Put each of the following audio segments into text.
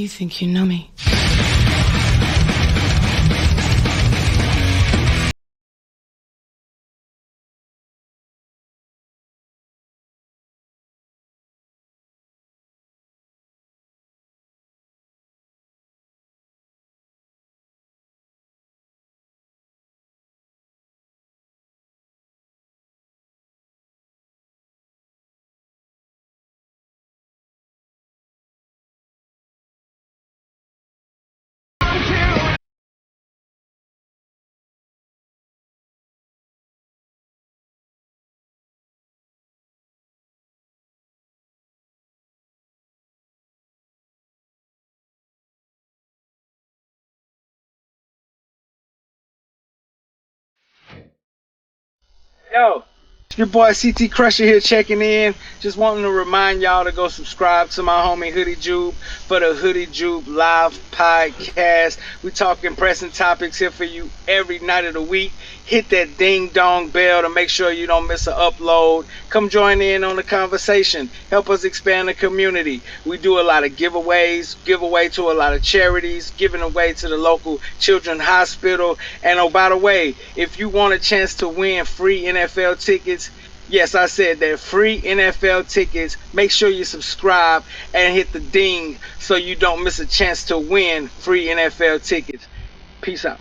You think you know me. Yo, it's your boy CT Crusher here checking in. Just wanting to remind y'all to go subscribe to my homie Hoodie Jube for the Hoodie Jube live podcast. We talking pressing topics here for you every night of the week. Hit that ding dong bell to make sure you don't miss an upload. Come join in on the conversation. Help us expand the community. We do a lot of giveaways, give away to a lot of charities, giving away to the local children's hospital. And oh, by the way, if you want a chance to win free NFL tickets, yes, I said that, free NFL tickets, make sure you subscribe and hit the ding so you don't miss a chance to win free NFL tickets. Peace out.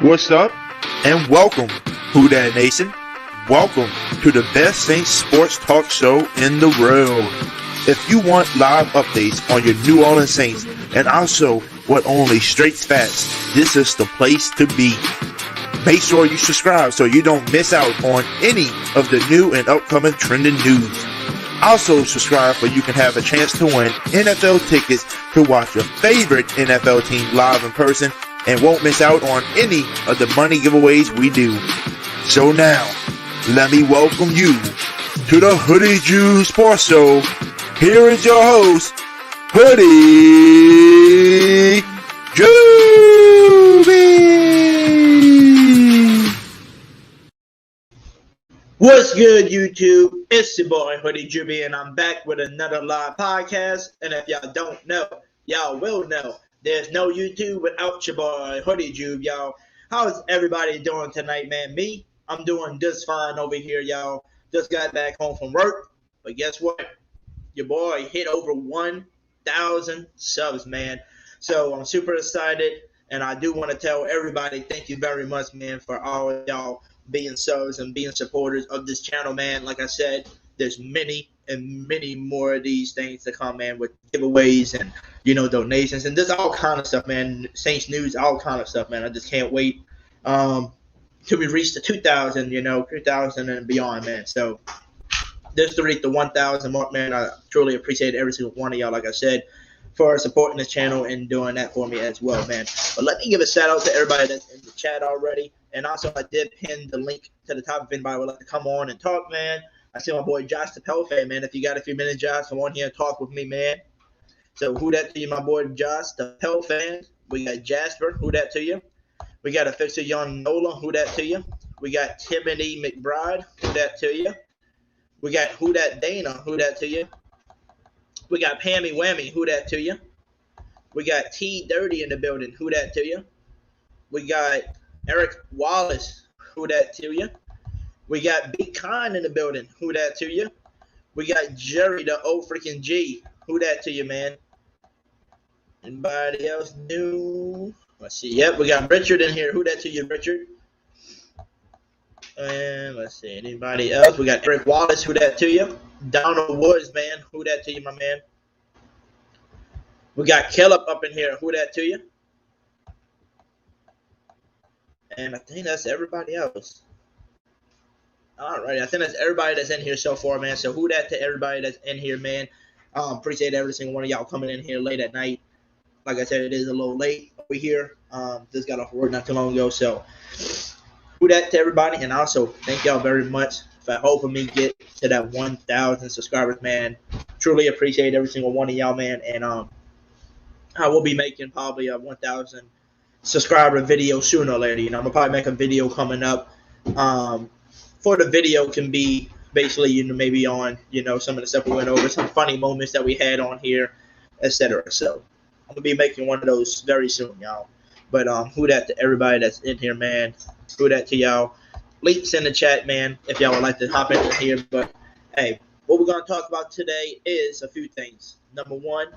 What's up? And welcome, Who Dat Nation. Welcome to the best Saints sports talk show in the world. If you want live updates on your New Orleans Saints and also what only straight facts, this is the place to be. Make sure you subscribe so you don't miss out on any of the new and upcoming trending news. Also subscribe so you can have a chance to win NFL tickets to watch your favorite NFL team live in person and won't miss out on any of the money giveaways we do. So now, let me welcome you to the Hoodie Jube Sports Show. Here is your host, Hoodie Jube. What's good, YouTube? It's your boy Hoodie Jube, and I'm back with another live podcast. And if y'all don't know, y'all will know. There's no YouTube without your boy Hoodie Jube, y'all. How's everybody doing tonight, man? Me, I'm doing just fine over here, y'all. Just got back home from work, but guess what? Your boy hit over 1,000 subs, man. So I'm super excited, and I do want to tell everybody thank you very much, man, for all y'all being subs and being supporters of this channel, man. Like I said, there's many and many more of these things to come, man, with giveaways and, you know, donations and just all kind of stuff, man. Saints news, all kind of stuff, man. I just can't wait till we reach the 2,000, you know, 2,000 and beyond, man. So just to reach the 1,000 mark, man, I truly appreciate every single one of y'all, like I said, for supporting this channel and doing that for me as well, man. But let me give a shout out to everybody that's in the chat already. And also, I did pin the link to the top if anybody would like to come on and talk, man. I see my boy Josh the Pell fan, man. If you got a few minutes, Josh, come on here and talk with me, man. So who that to you, my boy Josh the Pell fan. We got Jasper, who that to you. We got a Fixer Young Nola, who that to you. We got Tiffany McBride, who that to you. We got Who That Dana, who that to you. We got Pammy Whammy, who that to you. We got T Dirty in the building, who that to you. We got Eric Wallace, who that to you. We got Big Con in the building, who that to you. We got Jerry the old freaking G, Who that to you, man? Anybody else new? Let's see. Yep, we got Richard in here. Who that to you, Richard? And let's see. Anybody else? We got Eric Wallace. Who that to you? Donald Woods, man. Who that to you, my man? We got Caleb up in here. Who that to you? And I think that's everybody else. All right, I think that's everybody that's in here so far, man. So who that to everybody that's in here, man. Appreciate every single one of y'all coming in here late at night. Like I said, it is a little late over here. Just got off work not too long ago. So who that to everybody. And also, thank y'all very much for helping me get to that 1,000 subscribers, man. Truly appreciate every single one of y'all, man. And I will be making probably a 1,000 subscriber video sooner or later. I'm gonna probably make a video coming up. For the video can be basically, maybe on, some of the stuff we went over, some funny moments that we had on here, etc. So I'm gonna be making one of those very soon, y'all. But who that to everybody that's in here, man. Who that to y'all. Links in the chat, man, if y'all would like to hop in here. But hey, what we're gonna talk about today is a few things. Number one,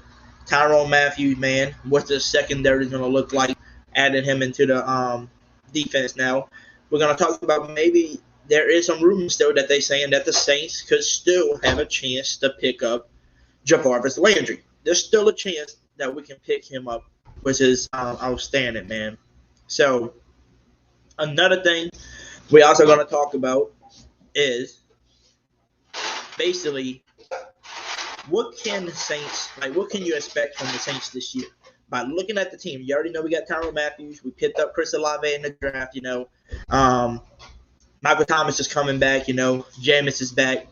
Tyrone Mathieu, man. What's the secondary gonna look like? Adding him into the defense now. We're gonna talk about maybe there is some rumors still that they're saying that the Saints could still have a chance to pick up Jarvis Landry. There's still a chance that we can pick him up, which is outstanding, man. So another thing we also going to talk about is basically what can the Saints, what can you expect from the Saints this year? By looking at the team, you already know we got Tyrann Matthews. We picked up Chris Olave in the draft, Michael Thomas is coming back, Jameis is back.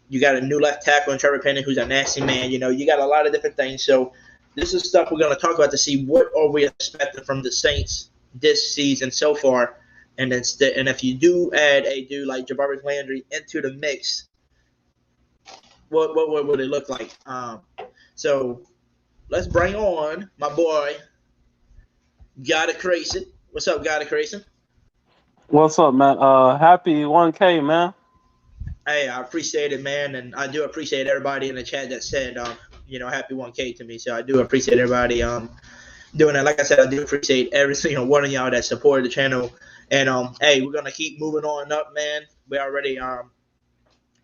You got a new left tackle in Trevor Penning, who's a nasty man. You got a lot of different things. So this is stuff we're going to talk about to see what are we expecting from the Saints this season so far. And if you do add a dude like Jarvis Landry into the mix, what would it look like? So let's bring on my boy, Gotta Crazy. What's up, Gotta Crazy? What's up, man? Happy 1K, man. Hey, I appreciate it, man, and I do appreciate everybody in the chat that said, happy 1K to me. So I do appreciate everybody doing that. Like I said, I do appreciate every single one of y'all that supported the channel. And hey, we're gonna keep moving on up, man. We already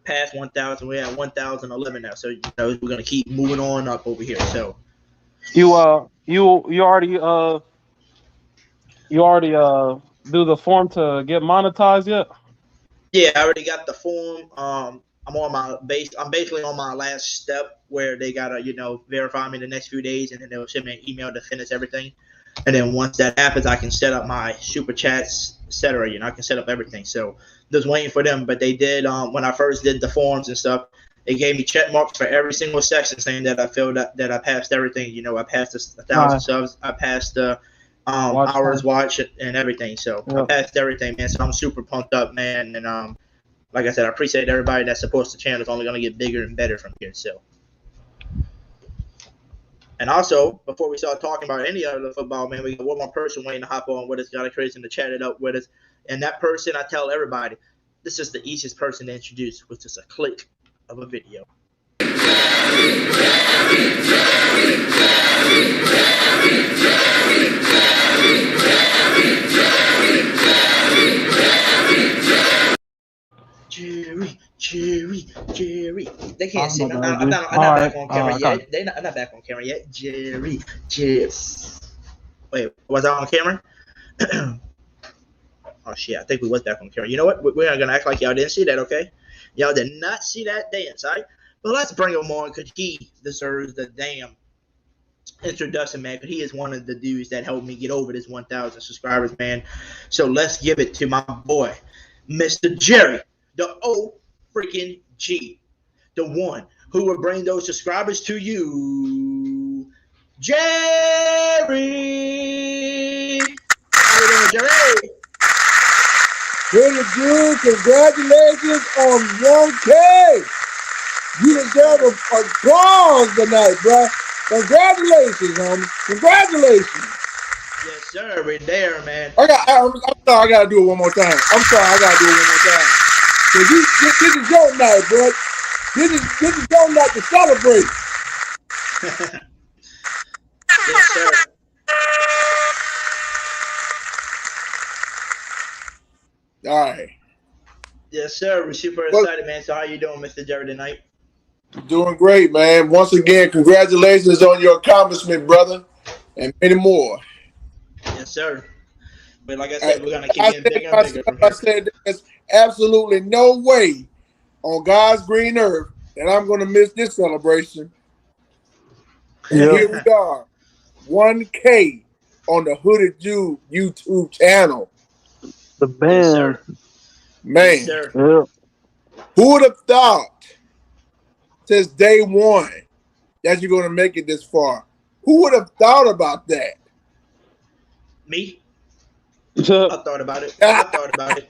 past 1,000. We're at 1,011 now. So we're gonna keep moving on up over here. So you already do the form to get monetized yet? Yeah, I already got the form. I'm basically on my last step where they gotta, verify me the next few days, and then they'll send me an email to finish everything. And then once that happens, I can set up my super chats, etc. I can set up everything. So just waiting for them. But they did when I first did the forms and stuff. They gave me check marks for every single section, saying that I filled up, that I passed everything. I passed 1,000 subs. I passed the hours watch and everything. So I passed everything, man. So I'm super pumped up, man. And like I said, I appreciate everybody that supports the channel. It's only going to get bigger and better from here. So, and also, before we start talking about any other football, man, we got one more person waiting to hop on with us, got a crazy to chat it up with us. And that person, I tell everybody, this is the easiest person to introduce, which is a click of a video. Jerry. They can't see me. I'm not back on camera yet. I'm not back on camera yet. Jerry. Wait, was I on camera? Oh, shit. I think we was back on camera. You know what? We're not going to act like y'all didn't see that, okay? Y'all did not see that dance, all right? But let's bring him on because he deserves the damn introduction, man. Because he is one of the dudes that helped me get over this 1,000 subscribers, man. So let's give it to my boy, Mr. Jerry, the freaking G, the one who will bring those subscribers to you, Jerry. How you doing, Jerry? Hoodie Jube, congratulations on 1K. You deserve applause tonight, bro. Congratulations, homie. Congratulations. Yes, sir. We're there, man. I'm sorry, I gotta do it one more time. Cause this is your night, bro. This is your night to celebrate. Yes, sir. All right. Yes, sir. We're super Well, excited, man. So how you doing, Mr. Jerry, tonight? doing great, man. Once again, congratulations on your accomplishment, brother, and many more. Yes, sir. But like I I, said, we're gonna keep I getting said bigger to and bigger myself, from I here. said there's absolutely no way on God's green earth that I'm going to miss this celebration. And Yep. here we are, 1K on the Hoodie Jube YouTube channel. The Yes, band. sir. Man, Yes, sir. Yep. who would have thought since day one that you're going to make it this far? Who would have thought about that? Me? Yep. I thought about it. I thought about it.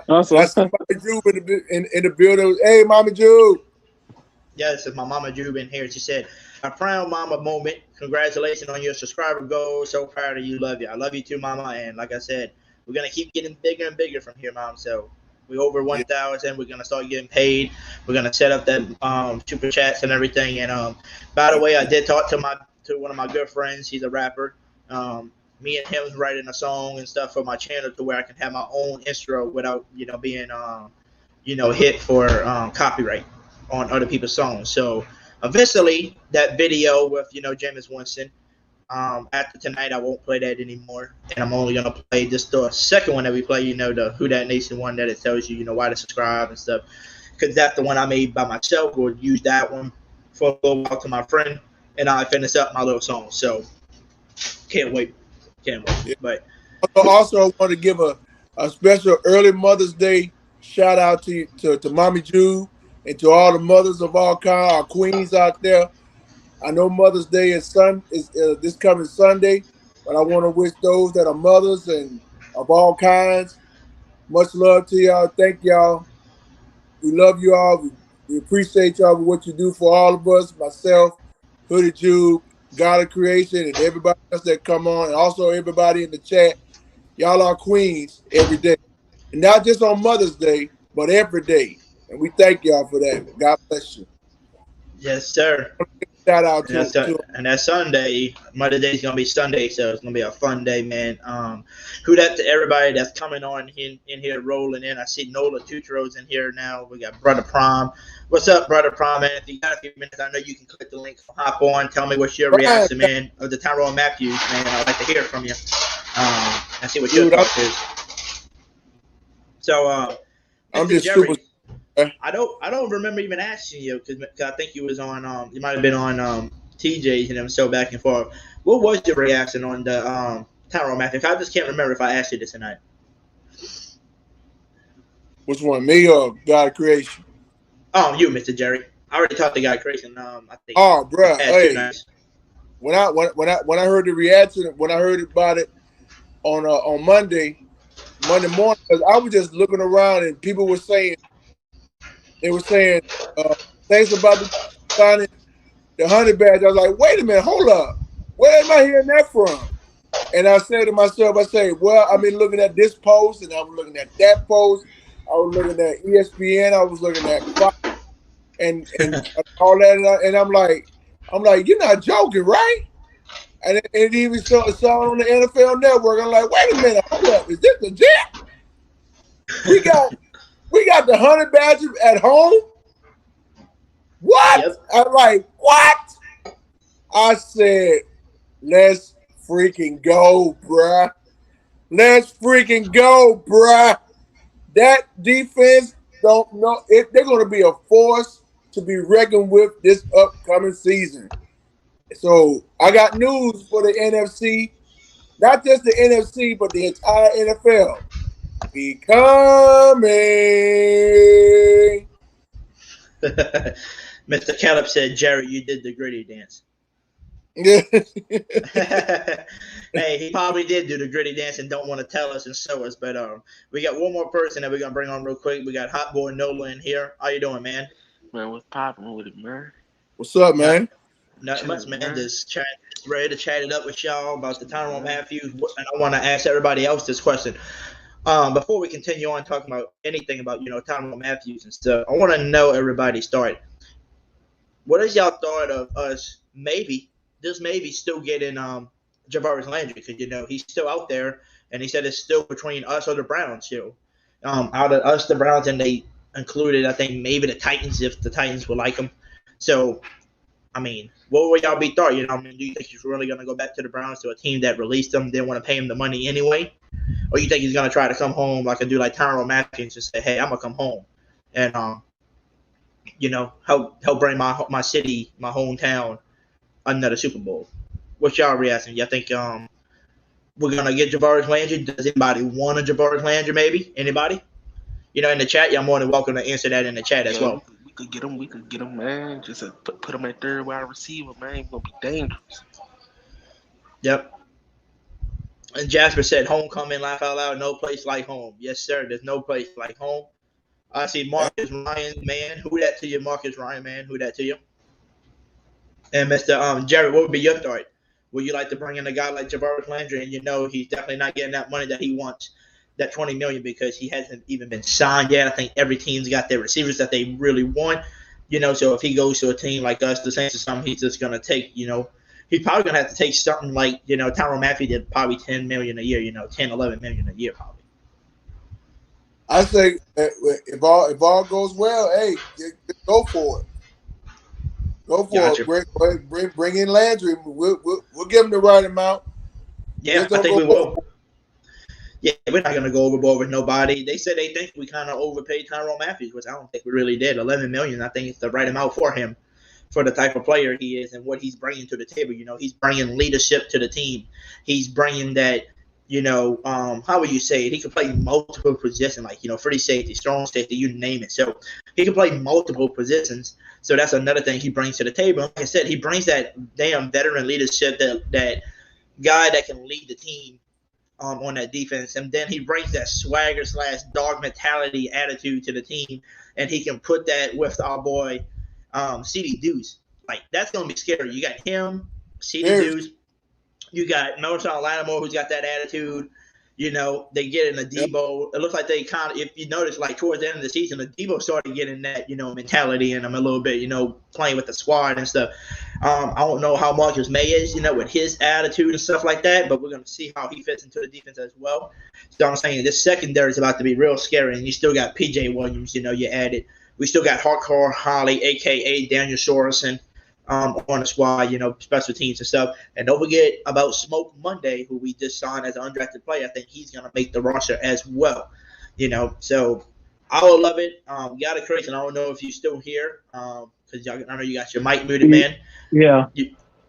That's I see Mama Jube in the building. Hey, Mama Jube. Yes, it's my mama Jube in here. She said, "A proud mama moment. Congratulations on your subscriber goal. So proud of you. Love you. I love you too, mama." And like I said, we're gonna keep getting bigger and bigger from here, mom. So we're over 1,000. We're gonna start getting paid. We're gonna set up that super chats and everything. And by the way, I did talk to one of my good friends. He's a rapper. Me and him writing a song and stuff for my channel to where I can have my own intro without being hit for copyright on other people's songs. So eventually that video with Jameis Winston, after tonight I won't play that anymore, and I'm only gonna play just the second one that we play, the Who Dat Nation one that it tells you why to subscribe and stuff, because that's the one I made by myself. We'll use that one for a little while to my friend, and I finish up my little song. So can't wait. Yeah. But I also want to give a special early Mother's Day shout out to Mommy Jube and to all the mothers of all kinds, our queens out there. I know Mother's Day is this coming Sunday, but I want to wish those that are mothers and of all kinds much love to y'all. Thank y'all. We love you all. We appreciate y'all for what you do for all of us, myself, Hoodie Jube, God of Creation, and everybody else that come on, and also everybody in the chat. Y'all are queens every day. And not just on Mother's Day, but every day. And we thank y'all for that. God bless you. yes, sir. Shout out And to that Sunday, Mother Day is gonna be Sunday, so it's gonna be a fun day, man. Who that to everybody that's coming on in here, rolling in. I see Nola Tutro's in here now. We got Brother Prom. What's up, Brother Prom? Man, if you got a few minutes, I know you can click the link, hop on, tell me what's your reaction, man, of the Tyrann Mathieu, man. I'd like to hear from you. And see what your thoughts is. So, I'm Mr. just Jerry, super. I don't remember even asking you because I think you was on you might have been on TJ's and them so back and forth. What was your reaction on the Tyrann Mathieu? I just can't remember if I asked you this tonight. Which one, me or God of Creation? Oh, you, Mr. Jerry. I already talked to God Creation. I think. Oh, bro, hey. 2 nights. When I heard the reaction, when I heard about it on Monday morning, because I was just looking around and people were saying, things about the signing the honey badge. I was like, wait a minute, hold up. Where am I hearing that from? And I said to myself, well, I've been looking at this post and I was looking at that post. I was looking at ESPN. I was looking at Fox and all that. And I'm like, you're not joking, right? And it even saw it on the NFL Network. I'm like, wait a minute, hold up. Is this legit? We got the honey badger at home? What? Yep. I'm like, what? I said, let's freaking go, bruh. Let's freaking go, bruh. That defense, don't know if they're going to be a force to be reckoned with this upcoming season. So I got news for the NFC, not just the NFC, but the entire NFL. Be coming. Mr. Caleb said, Jerry, you did the gritty dance. Hey, he probably did do the gritty dance and don't want to tell us and show us. But we got one more person that we're gonna bring on real quick. We got Hot Boy Nola in here. How you doing, man? Man, what's popping with it, man? What's up, man? Not much, man. Just ready to chat it up with y'all about the Tyrann Mathieu. And I want to ask everybody else this question. Before we continue on talking about anything about Tyrann Mathieu and stuff, I want to know everybody's start. what is y'all thought of us maybe still getting Javaris Landry, because he's still out there, and he said it's still between us or the Browns. Out of us, the Browns, and they included, I think, maybe the Titans if the Titans would like him. So, I mean, what would y'all be thought? Do you think he's really going to go back to the Browns, to a team that released him, didn't want to pay him the money anyway? Or you think he's going to try to come home like a dude like Tyrone Mathieu and just say, hey, I'm going to come home and, help bring my city, my hometown, another Super Bowl? What's y'all reaction? Y'all think we're going to get Javaris Landry? Does anybody want a Javaris Landry maybe? Anybody? In the chat, y'all more than welcome to answer that in the chat as well. We could get him, man. Just put him at third wide receiver, man. He's going to be dangerous. Yep. And Jasper said, homecoming, laugh out loud, no place like home. Yes, sir. There's no place like home. I see Marcus Ryan, man. Who that to you, Marcus Ryan, man? Who that to you? And Mr. Jerry, what would be your thought? Would you like to bring in a guy like Javaris Landry, and he's definitely not getting that money that he wants, that $20 million, because he hasn't even been signed yet? I think every team's got their receivers that they really want. So if he goes to a team like us, the Saints or something, he's just gonna take, he's probably gonna have to take something like, Tyrann Mathieu did, probably $10 million a year, $10-11 million a year probably. I say if all goes well, hey, go for it. Go for it. Bring in Landry. We'll give him the right amount. Yeah, I think we will. Yeah, we're not gonna go overboard with nobody. They said they think we kind of overpaid Tyrone Mathieu, which I don't think we really did. $11 million, I think it's the right amount for him, for the type of player he is and what he's bringing to the table. He's bringing leadership to the team. He's bringing that. How would you say it? He can play multiple positions, like, free safety, strong safety, you name it. So he can play multiple positions. So that's another thing he brings to the table. Like I said, he brings that damn veteran leadership, that guy that can lead the team on that defense. And then he brings that swagger / dog mentality attitude to the team. And he can put that with our boy CD Deuce. Like, that's going to be scary. You got him, CD Deuce. You got Melvin Lattimore, who's got that attitude. They get in a Debo. It looks like they kind of, if you notice, like towards the end of the season, the Debo started getting that, mentality in them a little bit, playing with the squad and stuff. I don't know how Marcus May is, with his attitude and stuff like that, but we're going to see how he fits into the defense as well. So I'm saying this secondary is about to be real scary, and you still got P.J. Williams, you added. We still got Hardcore Holly, a.k.a. Daniel Sorensen, on the squad, special teams and stuff. And don't forget about Smoke Monday, who we just signed as an undrafted player. I think he's going to make the roster as well, So I would love it. Got a Chris, and I don't know if you're still here, because I know you got your mic muted, man. Yeah.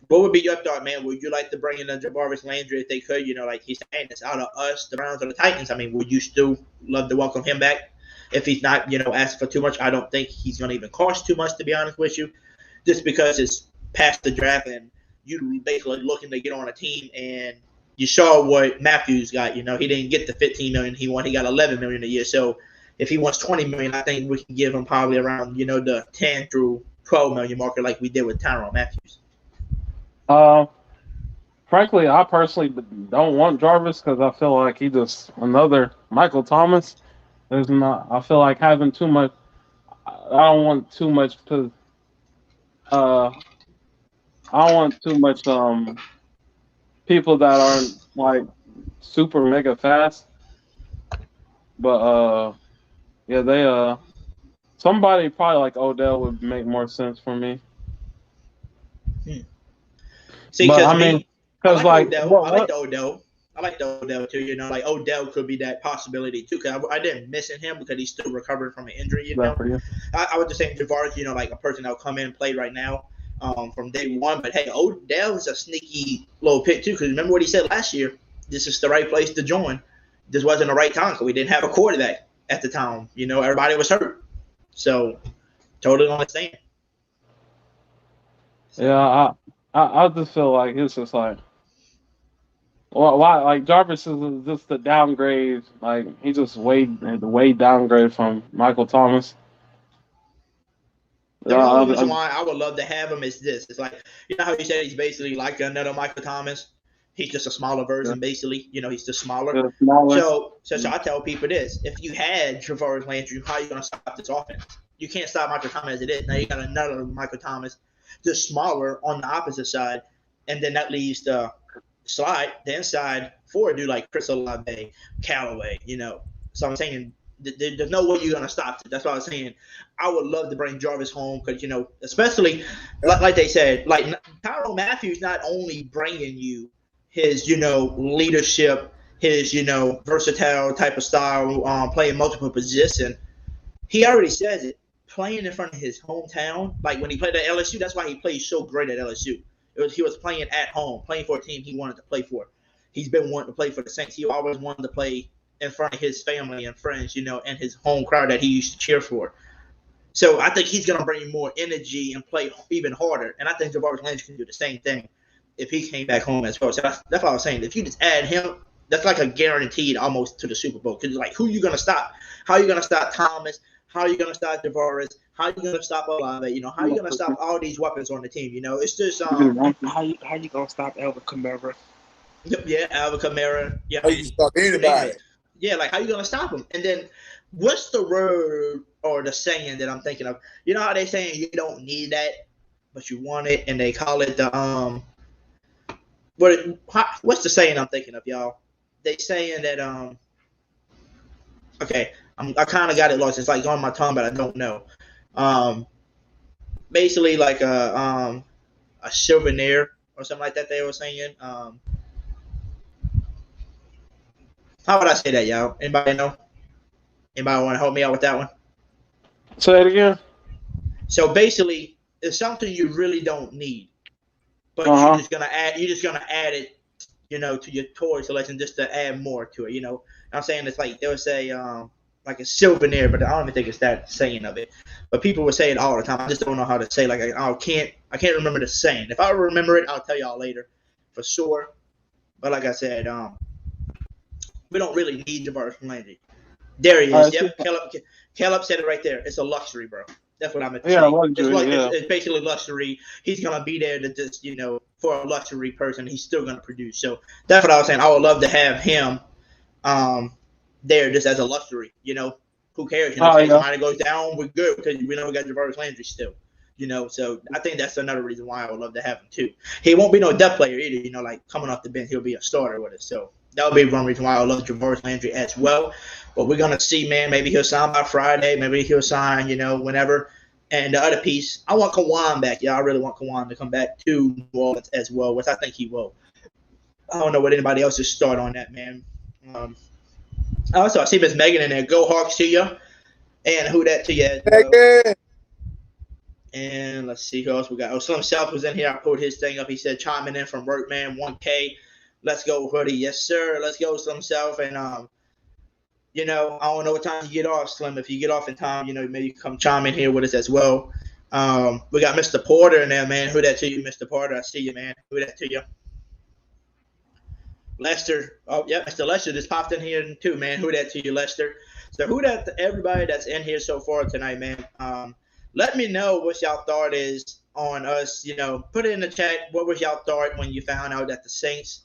What would be your thought, man? Would you like to bring in a Javaris Landry if they could? Like he's saying, it's out of us, the Browns or the Titans. I mean, would you still love to welcome him back? If he's not, asking for too much, I don't think he's going to even cost too much, to be honest with you. Just because it's past the draft and you basically looking to get on a team, and you saw what Matthew's got. He didn't get the $15 million he won. He got $11 million a year. So if he wants $20 million, I think we can give him probably around the 10 through 12 million marker, like we did with Tyrone Matthews. Frankly, I personally don't want Jarvis, because I feel like he just another Michael Thomas. I feel like having too much. I don't want too much, because I don't want too much people that aren't like super mega fast. But they somebody probably like Odell would make more sense for me. See, but I mean, because I like the Odell. I like the Odell too. Like Odell could be that possibility too. Because I didn't miss in him because he's still recovering from an injury. I would just say Javaris, like a person that will come in and play right now from day one. But hey, Odell is a sneaky little pick too. Because remember what he said last year? This is the right place to join. This wasn't the right time because we didn't have a quarterback at the time. Everybody was hurt. So totally understand. Yeah, I just feel like it's just like. Well, why? Like Jarvis is just a downgrade. Like he just way downgrade from Michael Thomas. The only reason why I would love to have him is this. It's like how you said he's basically like another Michael Thomas. He's just a smaller version, basically. He's just smaller. Yeah, smaller. So I tell people this: if you had Javaris Landry, how are you going to stop this offense? You can't stop Michael Thomas as it is. Now you got another Michael Thomas just smaller on the opposite side, and then that leaves the inside for a dude like Chris Olave, Callaway, So I'm saying there's no way you're gonna stop it. That's why I was saying I would love to bring Jarvis home because especially like they said, like Tyrone Mathieu's not only bringing you his leadership, his versatile type of style, playing multiple positions. He already says it. Playing in front of his hometown, like when he played at LSU, that's why he played so great at LSU. He was playing at home, playing for a team he wanted to play for. He's been wanting to play for the Saints. He always wanted to play in front of his family and friends, and his home crowd that he used to cheer for. So I think he's going to bring more energy and play even harder. And I think Jarvis Landry can do the same thing if he came back home as well. So that's what I was saying. If you just add him, that's like a guaranteed almost to the Super Bowl. Because like, who are you going to stop? How are you going to stop Thomas? How are you going to stop DeVaris? How are you going to stop Olave? How are you going to stop all these weapons on the team? It's just how you going to stop Alvin Kamara? Yeah, Alvin Kamara. Yeah, How you stop anybody? Yeah, like how you going to stop him? And then what's the word or the saying that I'm thinking of? You know how they saying you don't need that, but you want it, and they call it the what's the saying I'm thinking of, y'all? They saying that okay. I kind of got it lost. It's like on my tongue, but I don't know. Basically, like a souvenir or something like that. They were saying. How would I say that, y'all? Anybody know? Anybody want to help me out with that one? Say it again. So basically, it's something you really don't need, but you're just gonna add. You're just gonna add it, to your toy selection just to add more to it. I'm saying it's like they would say. Like a souvenir, but I don't even think it's that saying of it. But people would say it all the time. I just don't know how to say. Like I can't remember the saying. If I remember it, I'll tell y'all later, for sure. But like I said, we don't really need Jarvis Landry. There he is. Yep, Caleb said it right there. It's a luxury, bro. That's what I meant to say. Luxury, it's basically luxury. He's gonna be there to just for a luxury person. He's still gonna produce. So that's what I was saying. I would love to have him. There just as a luxury, who cares? Somebody goes down, we're good because we know we got Jarvis Landry still, So I think that's another reason why I would love to have him too. He won't be no depth player either, like coming off the bench, he'll be a starter with us. So that would be one reason why I love Jarvis Landry as well. But we're gonna see, man. Maybe he'll sign by Friday. Maybe he'll sign, whenever. And the other piece, I want Kawan back. Yeah, I really want Kawan to come back to New Orleans as well, which I think he will. I don't know what anybody else's start on that, man. Also, I see Miss Megan in there. Go Hawks to you. And who that to you as well. And let's see who else we got. Oh, Slim Self was in here. I pulled his thing up. He said, chiming in from Workman, 1K. Let's go, Hoodie. Yes, sir. Let's go, Slim Self. And, I don't know what time you get off, Slim. If you get off in time, maybe you come chime in here with us as well. We got Mr. Porter in there, man. Who that to you, Mr. Porter? I see you, man. Who that to you? Lester. Oh, yeah, Mr. Lester just popped in here too, man. Who that to you, Lester? So who that to everybody that's in here so far tonight, man. Let me know what y'all thought is on us. Put it in the chat. What was y'all thought when you found out that the Saints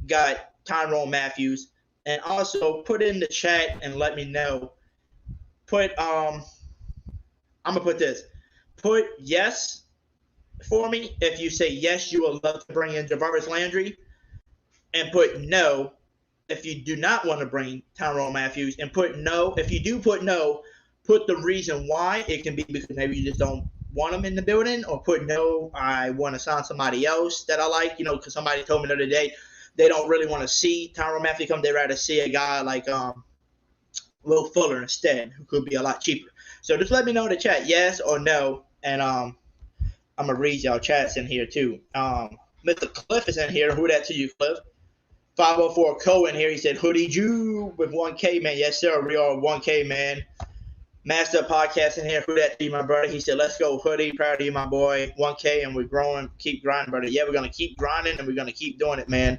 got Tyrann Mathieu? And also put in the chat and let me know. I'm gonna put this. Put yes for me. If you say yes, you would love to bring in Jarvis Landry. And put no if you do not want to bring Tyrann Mathieu. And put no if you do put no, put the reason why. It can be because maybe you just don't want them in the building, or put no, I want to sign somebody else that I like, because somebody told me the other day they don't really want to see Tyrann Mathieu come. They'd rather see a guy like Will Fuller instead, who could be a lot cheaper. So just let me know in the chat, yes or no, and I'm going to read y'all chats in here too. Mr. Cliff is in here. Who that to you, Cliff? 504 Cohen here. He said, Hoodie Jube with 1K, man. Yes, sir. We are 1K, man. Master Podcast in here. Who that to you, my brother? He said, let's go, Hoodie. Proud of you, my boy. 1K, and we're growing. Keep grinding, brother. Yeah, we're going to keep grinding, and we're going to keep doing it, man.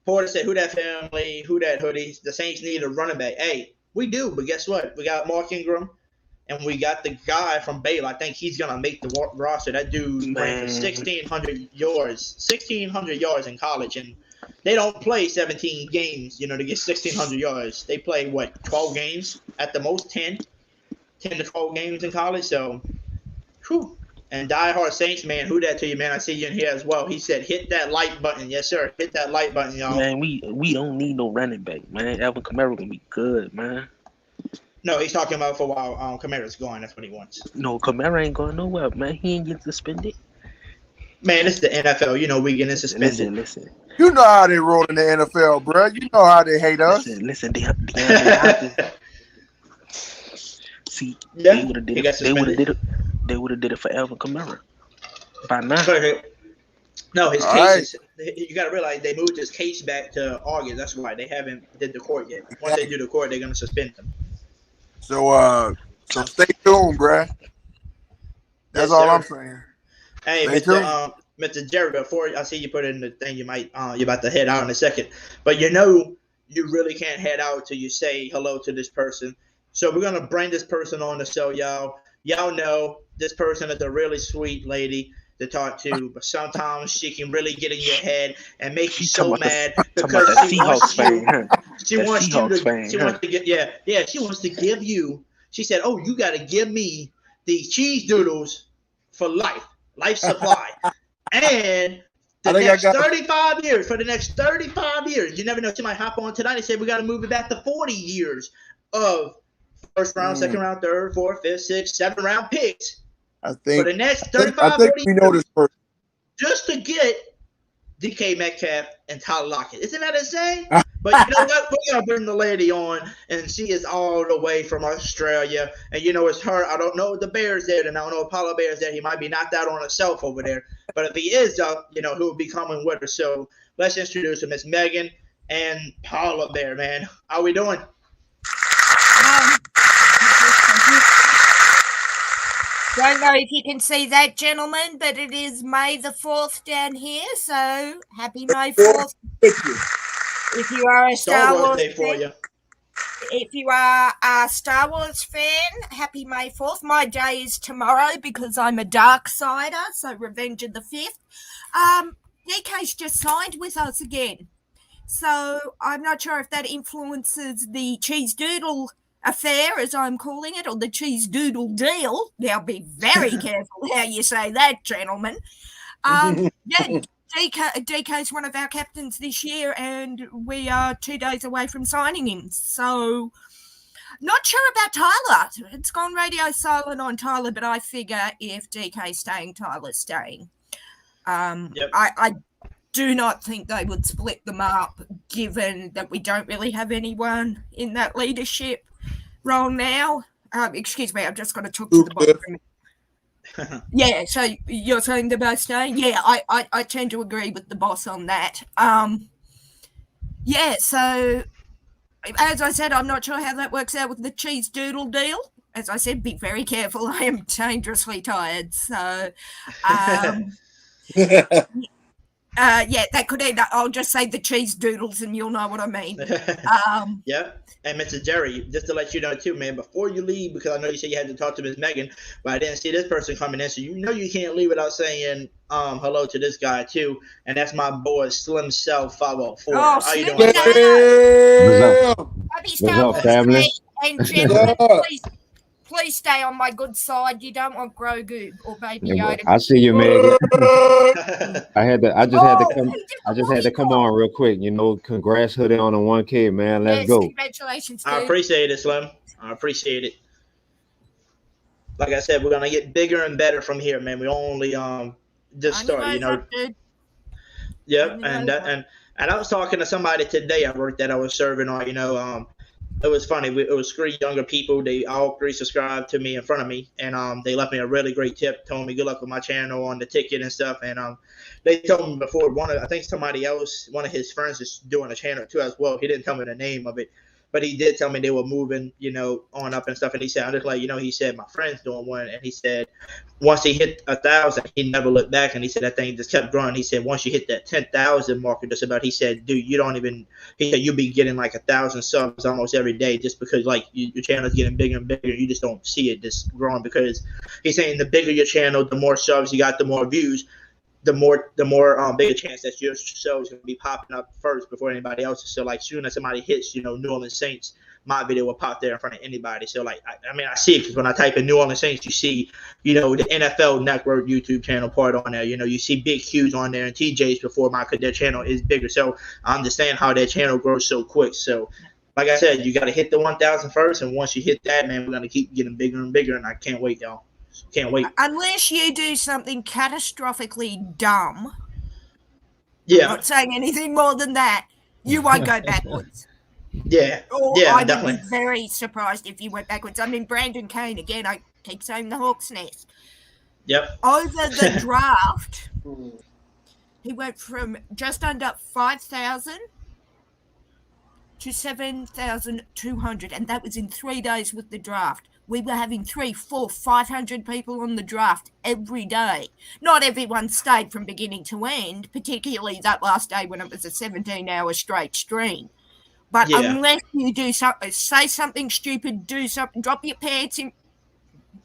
Porter said, who that family? Who that, Hoodie? The Saints need a running back. Hey, we do, but guess what? We got Mark Ingram, and we got the guy from Baylor. I think he's going to make the roster. That dude ran for 1,600 yards in college, and they don't play 17 games, to get 1,600 yards. They play, 12 games? At the most, 10 to 12 games in college. So, Whew. And diehard Saints man, who that to you, man? I see you in here as well. He said, "Hit that like button." Yes, sir. Hit that like button, y'all. Man, we don't need no running back, man. Alvin Kamara gonna be good, man. No, he's talking about for a while. Kamara's gone. That's what he wants. No, Kamara ain't going nowhere, man. He ain't getting suspended. Man, it's the NFL. You know we getting suspended. Listen. You know how they roll in the NFL, bro. You know how they hate us. Listen. DeAndre Hopkins. See, Yeah, they would have did he it. got suspended. They would have did it for Alvin Kamara by now. No, his All case is, you got to realize they moved his case back to August. That's why they haven't did the court yet. Once they do the court, they're going to suspend him. So stay tuned, bro. That's Yes, all sir. I'm saying. Hey, Stay tuned. Mr. Jerry, before I see you put it in the thing, you're about to head out in a second. But you know you really can't head out till you say hello to this person. So we're going to bring this person on the show, y'all. Y'all know this person is a really sweet lady to talk to, but sometimes she can really get in your head and make you so mad because she wants to give you. She said, "Oh, you got to give me these cheese doodles for life supply, and for the next 35 years, you never know. She might hop on tonight and say we got to move it back to 40 years of first round, second round, third, fourth, fifth, sixth, 7th round picks I think for the next 35, I think 40 we know this person. just to get DK Metcalf and Tyler Lockett. Isn't that insane? But you know what? We're going to bring the lady on, and she is all the way from Australia. And you know it's her. I don't know if the Bear's there, and I don't know if Paula Bear's there. He might be knocked out on himself over there. But if he is, he'll be coming with her. So let's introduce her, Miss Megan and Paula Bear, man. How we doing? Don't know if you can see that, gentlemen, but it is May the 4th down here, so happy May 4th. If you are a Star Wars fan, if you are a Star Wars fan, happy May 4th. My day is tomorrow because I'm a dark sider, so Revenge of the 5th. DK's just signed with us again. So I'm not sure if that influences the cheese doodle affair, as I'm calling it, or the cheese doodle deal. Now be very careful how you say that, gentlemen. DK is one of our captains this year, and we are 2 days away from signing him. So not sure about Tyler. It's gone radio silent on Tyler, but I figure if DK's staying, Tyler's staying. I do not think they would split them up, given that we don't really have anyone in that leadership role now. Excuse me, I've just got to talk to the boss. Yeah, so you're saying they're both staying? Yeah, I tend to agree with the boss on that. Yeah, so as I said, I'm not sure how that works out with the cheese doodle deal. As I said, be very careful. I am dangerously tired. So, yeah, that could end up. I'll just say the cheese doodles and you'll know what I mean. Yeah. And Mr. Jerry, just to let you know too, man, before you leave, because I know you said you had to talk to Miss Megan, but I didn't see this person coming in, so you know you can't leave without saying hello to this guy too, and that's my boy Slim Cell 504. Oh, how you Slim doing? Happy Star Wars Day, and gentlemen, please stay on my good side. You don't want Grogu or Baby Yoda. I see you, Megan. I just had to come on real quick. You know, congrats, Hoodie, on the 1K, man. Let's go. Congratulations, dude. I appreciate it, Slim. I appreciate it. Like I said, we're gonna get bigger and better from here, man. We only just started, you know. Yep, and I was talking to somebody today at work that I was serving on, you know, it was funny. It was 3 younger people. They all 3 subscribed to me in front of me, and they left me a really great tip, told me good luck with my channel on the ticket and stuff. And they told me before I think somebody else, one of his friends, is doing a channel too as well. He didn't tell me the name of it, but he did tell me they were moving, you know, on up and stuff. And he said, I'm just like, you know, he said my friend's doing one, and he said once he hit 1,000, he never looked back, and he said that thing just kept growing. He said once you hit that 10,000 marker, just about, he said, dude, you don't even. He said you'll be getting like 1,000 subs almost every day, just because like your channel's getting bigger and bigger. You just don't see it just growing, because he's saying the bigger your channel, the more subs you got, the more views, the more bigger chance that your show is going to be popping up first before anybody else. So like soon as somebody hits, you know, New Orleans Saints my video will pop there in front of anybody. So like, I mean, I see it because when I type in New Orleans Saints, you see, the NFL Network YouTube channel part on there. You see Big Q's on there and TJ's before their channel is bigger. So I understand how their channel grows so quick. So like I said, you got to hit the 1,000 first, and once you hit that, man, we're gonna keep getting bigger and bigger, and I can't wait, y'all. Can't wait. Unless you do something catastrophically dumb. Yeah. I'm not saying anything more than that. You won't go backwards. Yeah. I definitely. would be very surprised if you went backwards. I mean, Brandon Kane, again, I keep saying the Hawk's Nest. Yep. Over the draft, he went from just under 5,000 to 7,200, and that was in 3 days with the draft. We were having 300, 400, 500 people on the draft every day. Not everyone stayed from beginning to end, particularly that last day when it was a 17-hour straight stream. But unless you do something, say something stupid, do something, drop your pants in.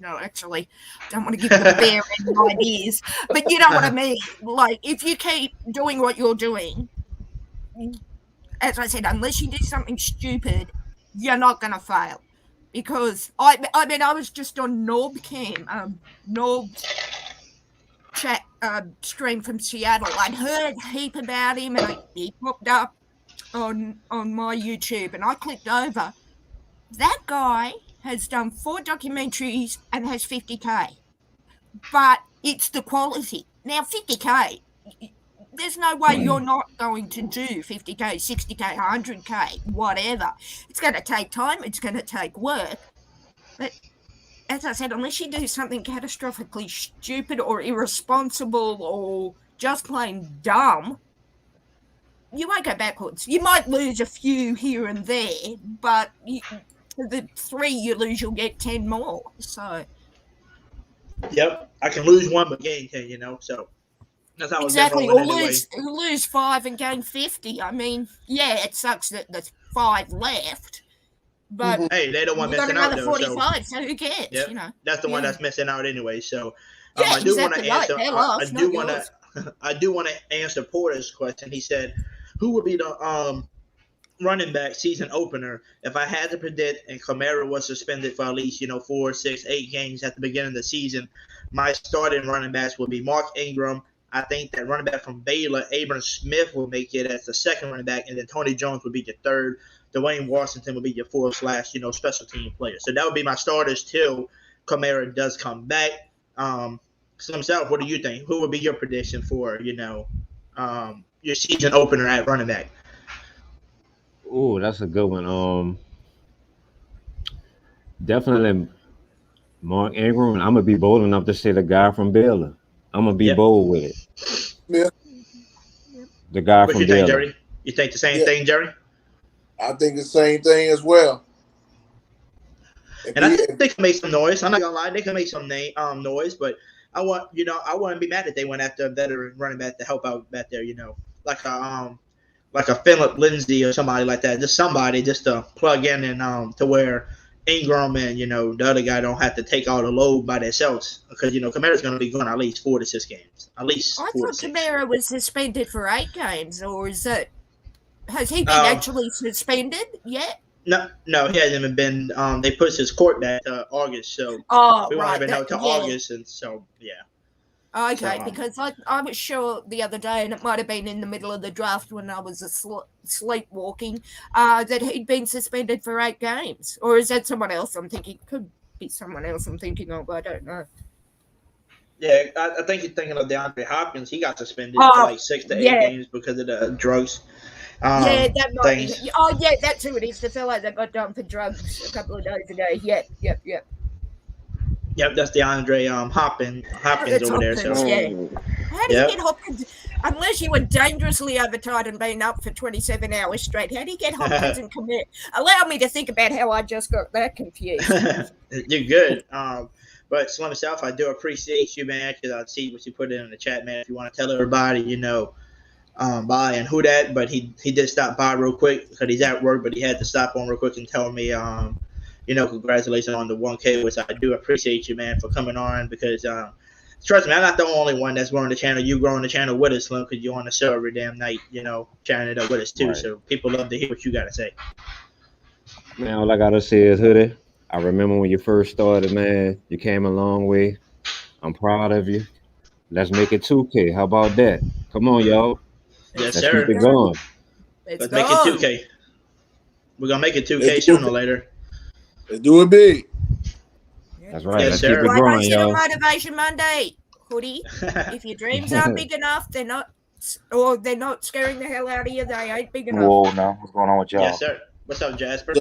No, actually, don't want to give the bear any ideas. But you know what I mean. Like, if you keep doing what you're doing, as I said, unless you do something stupid, you're not going to fail. Because, I mean, I was just on Norbcam, Norb's chat stream from Seattle. I'd heard a heap about him, and he popped up on my YouTube, and I clicked over. That guy has done 4 documentaries and has 50K. But it's the quality. Now, 50K, there's no way you're not going to do 50K, 60K, 100K, whatever. It's going to take time. It's going to take work. But as I said, unless you do something catastrophically stupid or irresponsible or just plain dumb, you won't go backwards. You might lose a few here and there, but the 3 you lose, you'll get 10 more. So. Yep. I can lose 1 but gain 10, so. That's how exactly, or lose 5 and gain 50. I mean, yeah, it sucks that there's 5 left, but hey, they don't want missing got out. Another 45, so who cares? Yep. That's the one that's missing out anyway. So I do want to answer. I do want to answer Porter's question. He said, "Who would be the running back season opener if I had to predict and Kamara was suspended for at least 4, 6, 8 games at the beginning of the season? My starting running backs would be Mark Ingram. I think that running back from Baylor, Abram Smith, will make it as the second running back, and then Tony Jones would be your third. Dwayne Washington would be your fourth / special team player. So that would be my starters till Kamara does come back. Slim South, what do you think? Who would be your prediction for your season opener at running back? Oh, that's a good one. Definitely Mark Ingram. I'm gonna be bold enough to say the guy from Baylor. I'm gonna be bold with it. Yeah. The guy what from you Baylor. Think, Jerry? You think the same thing, Jerry? I think the same thing as well. And I think they can make some noise. I'm not gonna lie, they can make some noise, but I wouldn't be mad if they went after a veteran running back to help out back there. Like a Philip Lindsay or somebody like that. Just somebody just to plug in and to where Ingram and the other guy don't have to take all the load by themselves, because Kamara's going to be going at least 4 to 6 games. At least. I thought Kamara was suspended for 8 games, or has he been actually suspended yet? No, he hasn't even been. They pushed his court back to August, so we won't even know till August, and so yeah. Okay, because I was sure the other day, and it might have been in the middle of the draft when I was sleepwalking, that he'd been suspended for 8 games. Or is that someone else I'm thinking? Could be someone else I'm thinking of, I don't know. Yeah, I think you're thinking of DeAndre Hopkins. He got suspended for like 6 to 8 games because of the drugs. That might be. Oh, yeah, that's who it is. The fellow that got done for drugs a couple of days ago. Yep. Yep, that's DeAndre Hopkins over there. So. Yeah. How do you get Hopkins? Unless you were dangerously overtired and been up for 27 hours straight, how do you get Hopkins and commit? Allow me to think about how I just got that confused. You're good. But Slim South, I do appreciate you, man, because I see what you put in the chat, man. If you want to tell everybody, bye and who that, but he did stop by real quick because he's at work, but he had to stop on real quick and tell me, congratulations on the 1K, which I do appreciate you, man, for coming on, because trust me, I'm not the only one that's growing the channel. You growing the channel with us, Slim, because you're on the show every damn night, chatting it up with us too. Right. So people love to hear what you got to say. Man, all I gotta say is, Hoodie, I remember when you first started, man. You came a long way. I'm proud of you. Let's make it 2K. How about that? Come on, y'all. Yes, Let's keep sir. it going. Let's Let's make it go. 2K. We're gonna make it Let's 2K do sooner or it. later. Let's do it big. That's right. Yes, Let's keep sir. it Like I growing, said on y'all. Motivation Monday, Hoodie, if your dreams aren't big enough, they're not, or they're not scaring the hell out of you, they ain't big enough. Whoa, now what's going on with y'all? Yes, sir. What's up, Jasper?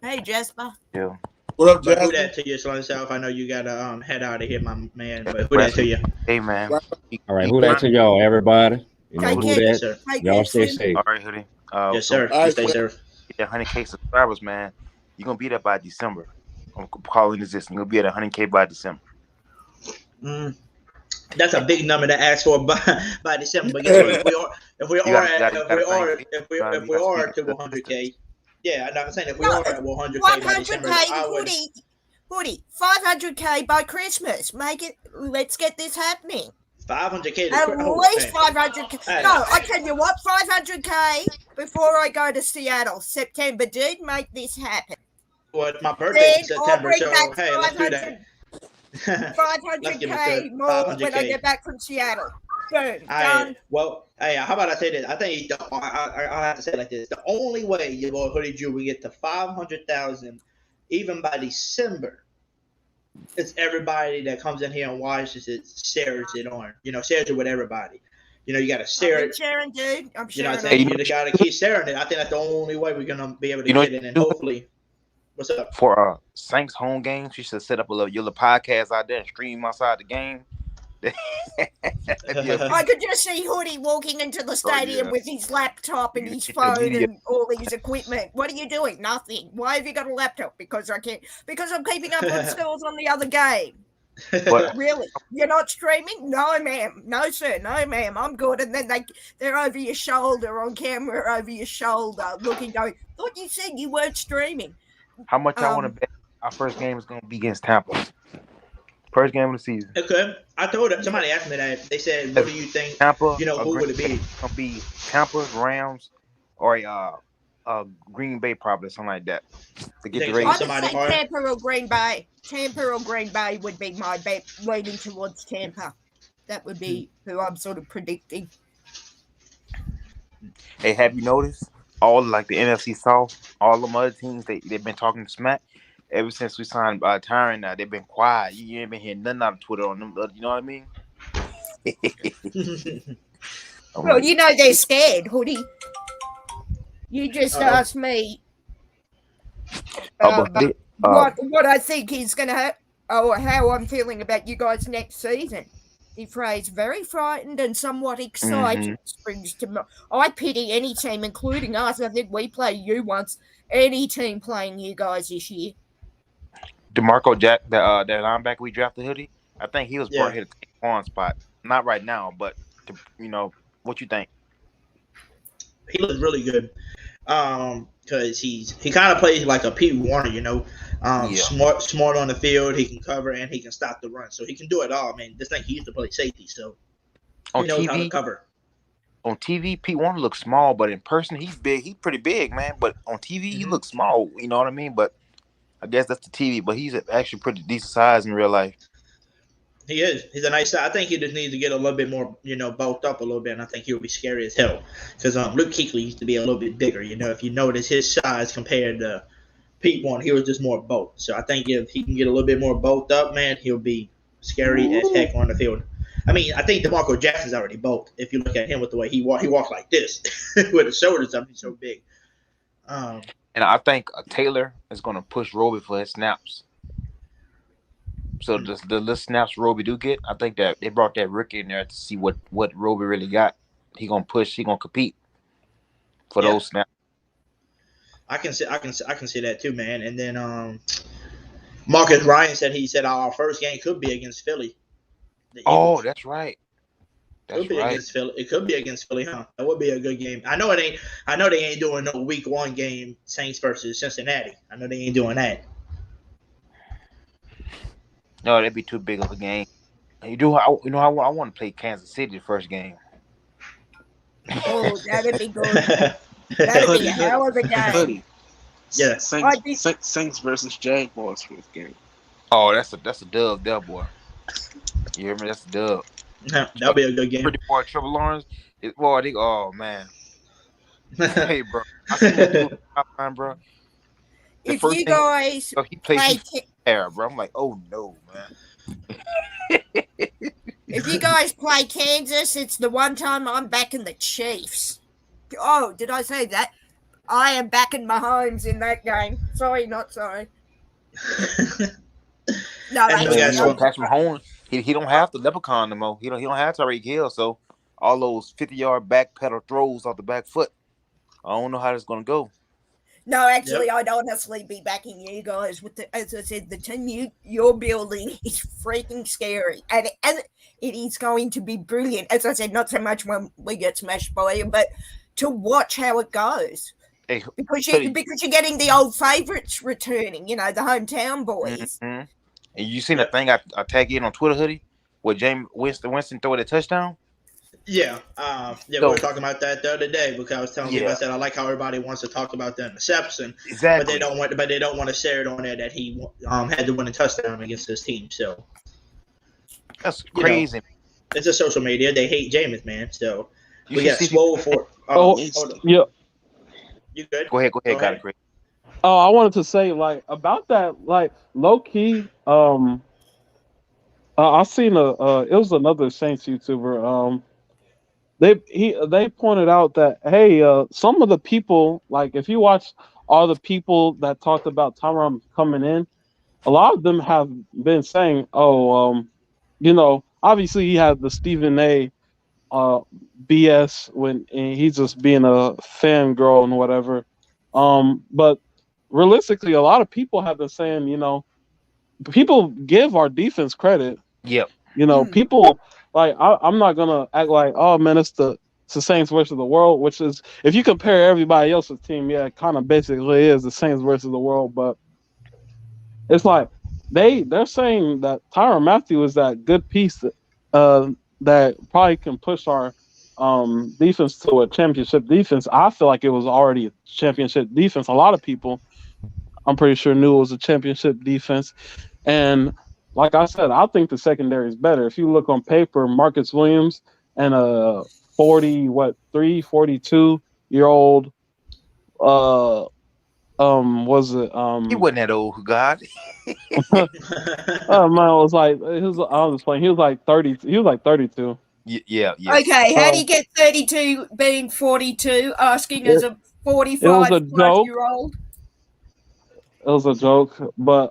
Hey, Jasper. Yeah. What up, But who Jasper? that to you, Sloan South? I know you gotta head out of here, my man. But who that to you? Hey man. Right. All right, who that to y'all, everybody? You know Take who care. Yes, that? sir. Take Y'all care, stay Slim. safe. All right, Hoodie. Yes, So sir. All right, Stay Slim. safe. get that 100K subscribers, man. You're gonna be there by December. I'm calling this. You're gonna be at 100K by December. That's a big number to ask for by December. But guess what? If we are to 100K, yeah, I'm saying if we No, are at 100K by December, 100K, I would. Hoodie, 500K by Christmas. Make it. Let's get this happening. 500K. At least 500K. Hey. No, I tell you what, 500K before I go to Seattle, September. Dude, make this happen. Well, it's my birthday in Then I'll September, bring so back hey, let's do that. 500K more when I 500K. get back from Seattle. Boom, I done. well, hey, how about I say this? I think I have to say it like this: the only way your boy Hoodie Jew will get to 500,000, even by December, it's everybody that comes in here and watches it, shares it on, shares it with everybody. You got to share I'm it. sharing, dude. I'm You know what I'm sharing. saying? You just got to keep sharing it. I think that's the only way we're gonna be able to get it, and hopefully, what's up? For Saints home games, you should set up a little podcast out there and stream outside the game. I could just see Hoodie walking into the stadium with his laptop and his phone and all his equipment. What are you doing? Nothing. Why have you got a laptop? Because I can't. Because I'm keeping up on scores on the other game. But Really? You're not streaming? No, ma'am. No, sir. No, ma'am. I'm good. And then they're over your shoulder on camera, over your shoulder, looking, going, thought you said you weren't streaming. how much I want to bet our first game is going to be against Tampa? First game of the season. Okay. I told them, somebody asked me that. They said, what do you think? Tampa, Who would it be? Gonna be Tampa, Rams, or Green Bay, probably something like that. To get the I rating. I would say Tampa or Green Bay. Tampa or Green Bay would be my bet, leaning towards Tampa. That would be who I'm sort of predicting. Hey, have you noticed all like the NFC South, all them other teams they've been talking smack ever since we signed Tyrann. Now they've been quiet. You ain't been hearing nothing out of Twitter on them. You know what I mean? Well, you know they're scared, Hoodie. You just asked me what I think he's going to have, or how I'm feeling about you guys next season. The phrase very frightened and somewhat excited springs to mind. I pity any team, including us. I think we play you once. Any team playing you guys this year. DeMarco Jack, that linebacker we drafted, Hoodie, I think he was brought here to take one spot. Not right now, but what you think? He looks really good. Because he kind of plays like a Pete Warner, smart on the field. He can cover and he can stop the run, so he can do it all. I mean, this thing he used to play safety, so he knows how to cover. On TV, Pete Warner looks small, but in person, he's big. He's pretty big, man. But on TV, he looks small. You know what I mean? But I guess that's the TV. But he's actually pretty decent size in real life. He is. He's a nice size. I think he just needs to get a little bit more, bulked up a little bit, and I think he'll be scary as hell. Because Luke Kuechly used to be a little bit bigger. If you notice his size compared to Pete Warner, he was just more bulked. So I think if he can get a little bit more bulked up, man, he'll be scary as heck on the field. I mean, I think DeMarco Jackson's already bulked. If you look at him with the way he walks like this, with his shoulders up, he's so big. And I think Taylor is going to push Roby for his snaps. So the little snaps Roby do get, I think that they brought that rookie in there to see what Roby really got. He gonna push. He gonna compete for those snaps. I can see that too, man. And then Marcus Ryan said our first game could be against Philly. Oh, that's right. Against Philly. It could be against Philly, huh? That would be a good game. I know it ain't. I know they ain't doing no week 1 game, Saints versus Cincinnati. I know they ain't doing that. No, that'd be too big of a game. I want to play Kansas City the first game. Oh, that'd be good. That'd be a hell of a game. Yeah. Saints versus Jaguars for this game. Oh, that's a dub, there, boy. You hear me? That's a dub. That'll be a good game. Pretty boy, Trevor Lawrence. Oh man. Hey, bro. I seen him do outline, bro. The If first you thing guys he played play, hair, bro. I'm like, oh no, man. if you guys play Kansas, it's the one time I'm backing the Chiefs. Oh, did I say that? I am backing Mahomes in that game. Sorry, not sorry. No, Patrick Mahomes. He don't have the leprechaun no more. He don't have Tyreek Hill. So all those 50-yard back pedal throws off the back foot. I don't know how that's gonna go. No, actually, I'd honestly be backing you guys with as I said, the team you're building is freaking scary, and it is going to be brilliant. As I said, not so much when we get smashed by you, but to watch how it goes. Hey, because you're getting the old favorites returning, the hometown boys. Mm-hmm. And you seen the thing I tagged in on Twitter, Hoodie, where James Winston throw the touchdown? Yeah, we were talking about that the other day because I was telling people, I said I like how everybody wants to talk about the interception, exactly, but they don't want to share it on there that he had to win a touchdown against his team. So that's crazy. It's a social media. They hate Jameis, man. So we got swole for. Yeah. You good? Go ahead. Got it, Chris. Oh, I wanted to say about that, low key. I seen it was another Saints YouTuber. They pointed out that some of the people, if you watch all the people that talked about Tyrann coming in, a lot of them have been saying, obviously he had the Stephen A. BS when he's just being a fangirl and whatever. But realistically, a lot of people have been saying, people give our defense credit. Yep. People I'm not gonna act like, oh man, it's the Saints versus the world, which is, if you compare everybody else's team, it kind of basically is the Saints versus the world. But it's they're saying that Tyrann Mathieu is that good piece that probably can push our defense to a championship defense. I feel like it was already a championship defense. A lot of people, I'm pretty sure, knew it was a championship defense. And like I said, I think the secondary is better. If you look on paper, Marcus Williams and a 42-year-old, was it? He wasn't that old, God. Oh man, I was playing. He was like 30. He was like 32. Yeah. Okay, how do you get 32 being 42? Asking as a 45-year-old. It was a joke, but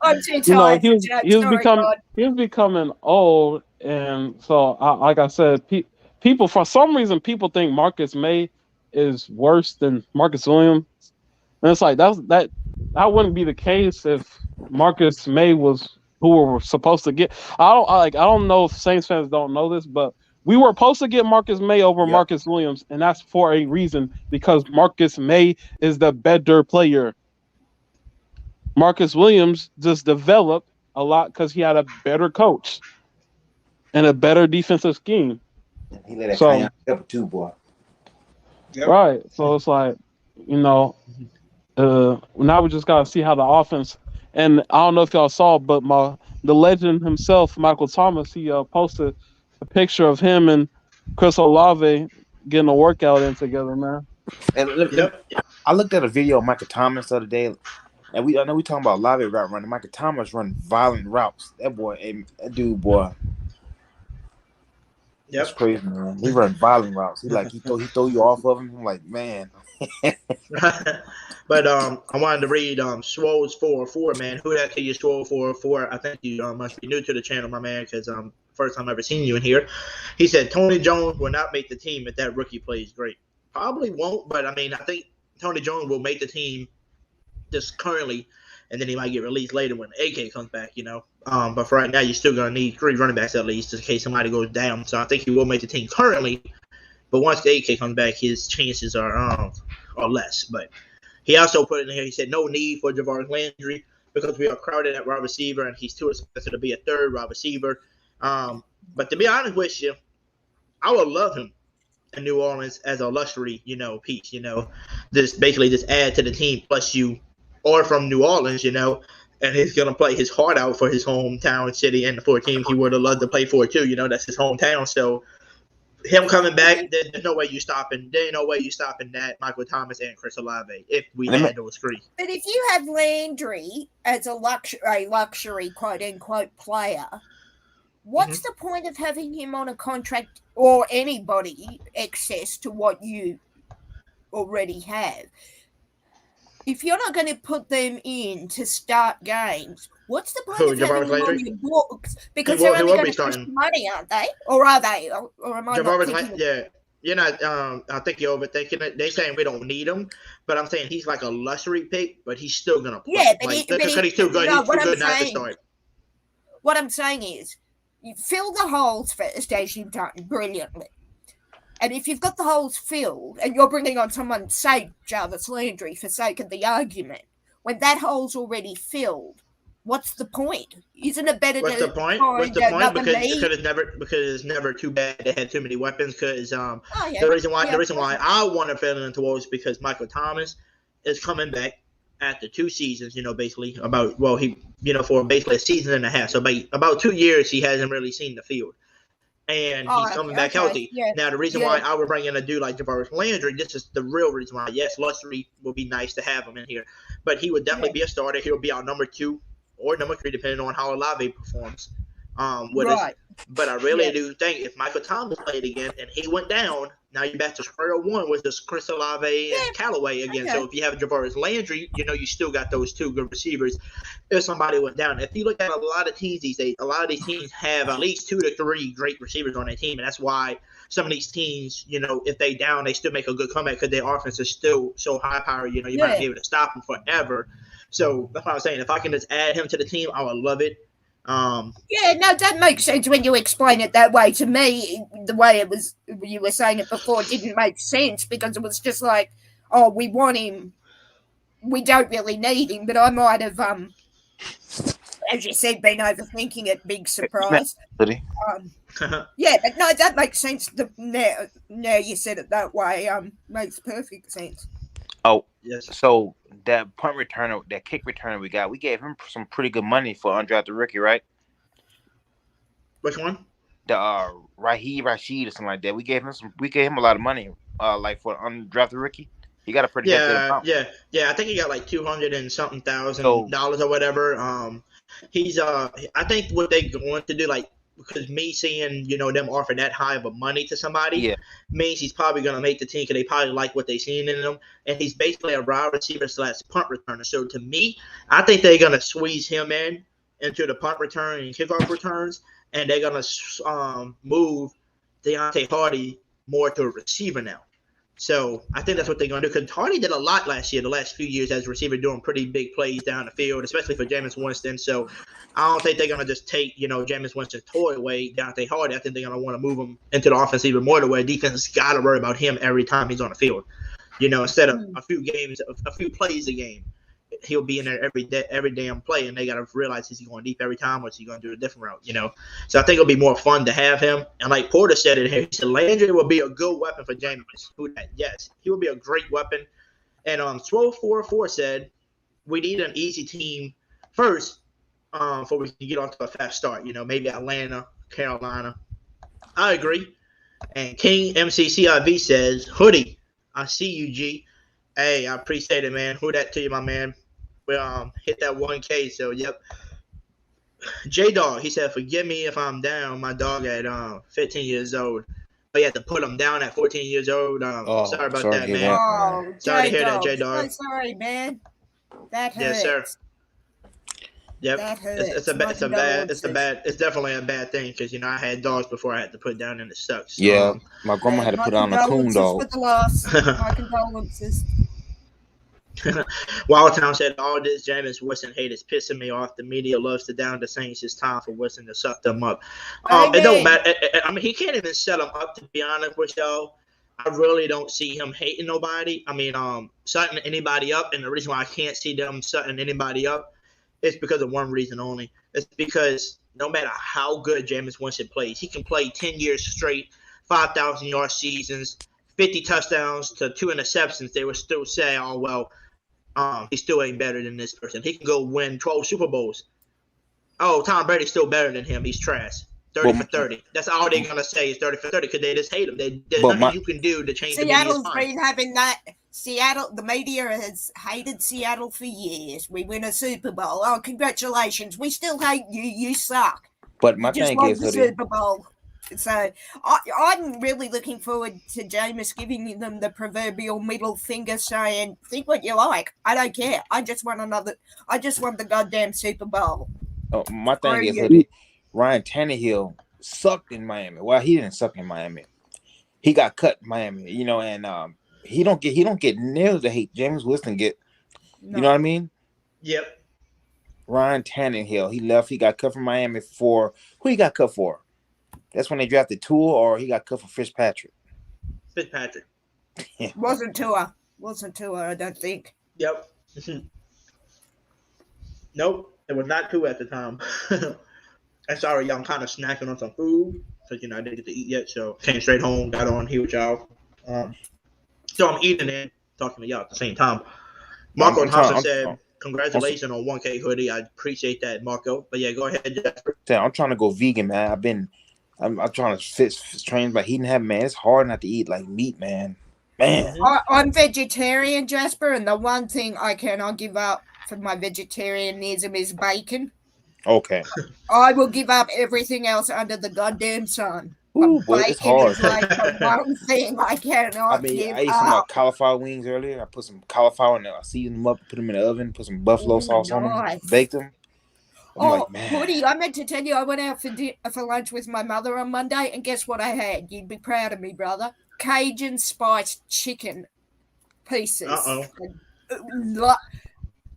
I'm too tired. he was becoming old, and so like I said, people, for some reason, people think Marcus May is worse than Marcus Williams, and it's that wouldn't be the case if Marcus May was who we were supposed to get. I don't know if Saints fans don't know this, but we were supposed to get Marcus May over Marcus Williams, and that's for a reason, because Marcus May is the better player. Marcus Williams just developed a lot because he had a better coach and a better defensive scheme. He let that up too, boy. Yep. Right. So it's now we just gotta see how the offense. And I don't know if y'all saw, but the legend himself, Michael Thomas, he posted a picture of him and Chris Olave getting a workout in together, man. And I looked at a video of Michael Thomas the other day, and I know we talking about Olave route running. Michael Thomas running violent routes. That dude, boy. Yep. That's crazy, man. He run violent routes. He throw you off of him. I'm like, man. But I wanted to read Swole's 404, man. Who that to you, Swole 404? I think you must be new to the channel, my man, because first time I've ever seen you in here. He said Tony Jones will not make the team if that rookie plays great. Probably won't, but I think Tony Jones will make the team just currently, and then he might get released later when AK comes back, But for right now, you're still going to need 3 running backs at least in case somebody goes down. So I think he will make the team currently, but once the AK comes back, his chances are less. But he also put in here, he said no need for Jarvis Landry because we are crowded at wide receiver, and he's too expensive to be a third wide receiver. But to be honest with you, I would love him in New Orleans as a luxury, piece, just basically just add to the team. Plus you are from New Orleans, and he's going to play his heart out for his hometown city and for a team he would have loved to play for too. That's his hometown. So him coming back, there's no way you stopping. There ain't no way you stopping that Michael Thomas and Chris Olave if we had those three. But if you have Landry as a luxury quote unquote player, what's the point of having him on a contract or anybody excess to what you already have? If you're not going to put them in to start games, what's the point of having them on your books? Because they're only going to cost money, aren't they? Or are they? Or am I not thinking? Yeah, you're not. I think you're overthinking it. They're saying we don't need him, but I'm saying he's like a luxury pick, but he's still going to play. Yeah, but he's too good. No, he's too good not to start. What I'm saying is, you fill the holes first, as you've done brilliantly. And if you've got the holes filled and you're bringing on someone, say Jarvis Landry, for sake of the argument, when that hole's already filled, what's the point? Isn't it better What's to the point? Because it's never too bad. They had too many weapons. Because the reason why I want to fill in towards because Michael Thomas is coming back after 2 seasons. Basically for basically a season and a half. So about 2 years he hasn't really seen the field. And he's coming back healthy. Yeah. Now, the reason why I would bring in a dude like Jarvis Landry, this is the real reason why. Yes, luxury would be nice to have him in here. But he would definitely be a starter. He'll be our number 2 or number 3, depending on how Olave performs with us. But I really do think if Michael Thomas played again and he went down, now you're back to square one with just Chris Olave and Callaway again. So if you have Jarvis Landry, you still got those 2 good receivers. If somebody went down, if you look at a lot of teams these days, a lot of these teams have at least 2 to 3 great receivers on their team, and that's why some of these teams, if they down, they still make a good comeback because their offense is still so high power. You might be able to stop them forever. So that's what I'm saying. If I can just add him to the team, I would love it. That makes sense when you explain it that way. To me, the way it was, you were saying it before, didn't make sense because it was just like, oh, we want him, we don't really need him. But I might have, as you said, been overthinking it. Big surprise. But no, that makes sense. Now you said it that way, makes perfect sense. Oh, yes. So that punt returner, that kick returner we gave him some pretty good money for undrafted rookie, right? Which one? The Rashid or something like that. We gave him a lot of money, like for undrafted rookie. He got a pretty good amount. Yeah. I think he got like $200 and something thousand dollars or whatever. He's I think what they going to do, like, because me seeing, them offer that high of a money to somebody means he's probably going to make the team because they probably like what they seen in him. And he's basically a wide receiver / punt returner. So to me, I think they're going to squeeze him into the punt return and kickoff returns. And they're going to move Deontay Hardy more to a receiver now. So I think that's what they're going to do. Because Hardy did a lot last year, the last few years as a receiver, doing pretty big plays down the field, especially for Jameis Winston. So I don't think they're going to just take, Jameis Winston's toy away, Deontay Hardy. I think they're going to want to move him into the offense even more to where defense got to worry about him every time he's on the field. Instead of a few plays a game. He'll be in there every damn play, and they got to realize is he going deep every time or is he going to do a different route, So I think it'll be more fun to have him. And like Porter said it here, he said Landry will be a good weapon for Jameis. Yes, he will be a great weapon. And 1244 said we need an easy team first before we can get off to a fast start. Maybe Atlanta, Carolina. I agree. And King MCCIV says, Hoodie, I see you, G. Hey, I appreciate it, man. Who that to you, my man? We hit that 1K, so yep. J-Dog, he said, forgive me if I'm down. My dog at 15 years old. But you have to put him down at 14 years old. Sorry about that, man. Oh, sorry to hear that, J-Dog. So sorry, man. That hurts. Yes, sir. Yep, that hurts. It's definitely a bad thing because I had dogs before I had to put down and it sucks. Yeah, my grandma had to put on a coon dog. With the loss. My condolences. Wildtown said all this Jameis Winston hate is pissing me off. The media loves to down the Saints. It's time for Winston to suck them up. It don't matter. I mean, he can't even set them up, to be honest with y'all. I really don't see him hating nobody. I mean, setting anybody up, and the reason why I can't see them setting anybody up is because of one reason only. It's because no matter how good Jameis Winston plays, he can play 10 years straight, 5,000-yard seasons, 50 touchdowns to 2 interceptions, they were still saying, oh, well, he still ain't better than this person. He can go win 12 Super Bowls. Oh, Tom Brady's still better than him. He's trash. 30 for 30. That's all they're going to say is 30 for 30 because they just hate him. There's nothing you can do to change the media's Seattle's been having that. The media has hated Seattle for years. We win a Super Bowl. Oh, congratulations. We still hate you. You suck. But my you just thing is, the Super Bowl. So I'm really looking forward to Jameis giving them the proverbial middle finger saying, think what you like. I don't care. I just want the goddamn Super Bowl. Oh, my thing is, Hoodie, Ryan Tannehill sucked in Miami. Well, he didn't suck in Miami. He got cut in Miami, you know, and he don't get nearly the hate James Winston get. No. You know what I mean? Yep. Ryan Tannehill, he left. He got cut from Miami for who he got cut for? That's when they drafted Tua, or he got cut for Fitzpatrick. Fitzpatrick. Wasn't Tua, I don't think. Yep. Nope, it was not Tua at the time. I'm sorry, y'all. I'm kind of snacking on some food because I didn't get to eat yet, so came straight home, got on here with y'all. So I'm eating and talking to y'all at the same time. Marco Thompson said, congratulations on 1K Hoodie. I appreciate that, Marco. But yeah, go ahead, Jasper. I'm trying to go vegan, man. I'm trying to train by eating that, man. It's hard not to eat like meat, man. I'm vegetarian, Jasper, and the one thing I cannot give up for my vegetarianism is bacon. Okay. I will give up everything else under the goddamn sun. Ooh, boy, it's hard. Is like the one thing I cannot give I ate some cauliflower wings earlier. I put some cauliflower and I seasoned them up, put them in the oven, put some buffalo sauce on them, baked them. Hoodie, I meant to tell you, I went out for lunch with my mother on Monday, and guess what I had? You'd be proud of me, brother. Cajun spiced chicken pieces.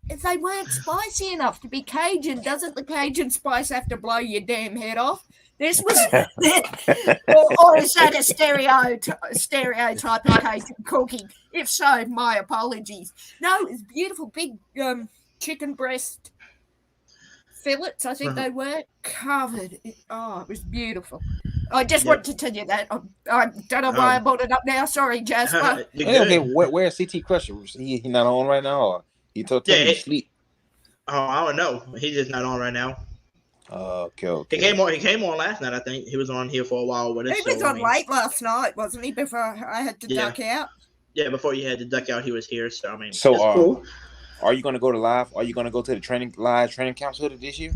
If they weren't spicy enough to be Cajun, doesn't the Cajun spice have to blow your damn head off? This was, or is that a stereotype of Cajun cooking? If so, my apologies. No, it's beautiful, big chicken breast fillets, I think they were, covered. It was beautiful. I just want to tell you that. I don't know why I brought it up now. Sorry, Jasper. Okay, where's CT Crusher? He not on right now? Or he told him to sleep? Oh, I don't know. He's just not on right now. Okay. He came on last night, I think. He was on here for a while with us. He was on late last night, wasn't he, before I had to duck out? Yeah, before you had to duck out, he was here. So, I mean, so, that's cool. Are you going to go to live? Are you going to go to the live training camps this year?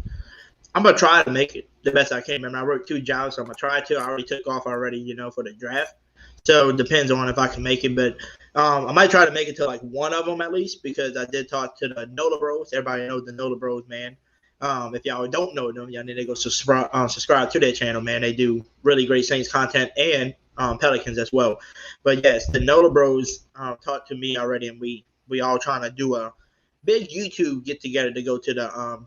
I'm going to try to make it the best I can. I work 2 jobs, so I'm going to try to. I already took off already, for the draft. So it depends on if I can make it. But I might try to make it to like one of them at least, because I did talk to the Nola Bros. Everybody knows the Nola Bros, man. If y'all don't know them, y'all need to go subscribe to their channel, man. They do really great Saints content and Pelicans as well. But yes, the Nola Bros talked to me already, and we all trying to do a big YouTube get together to go to the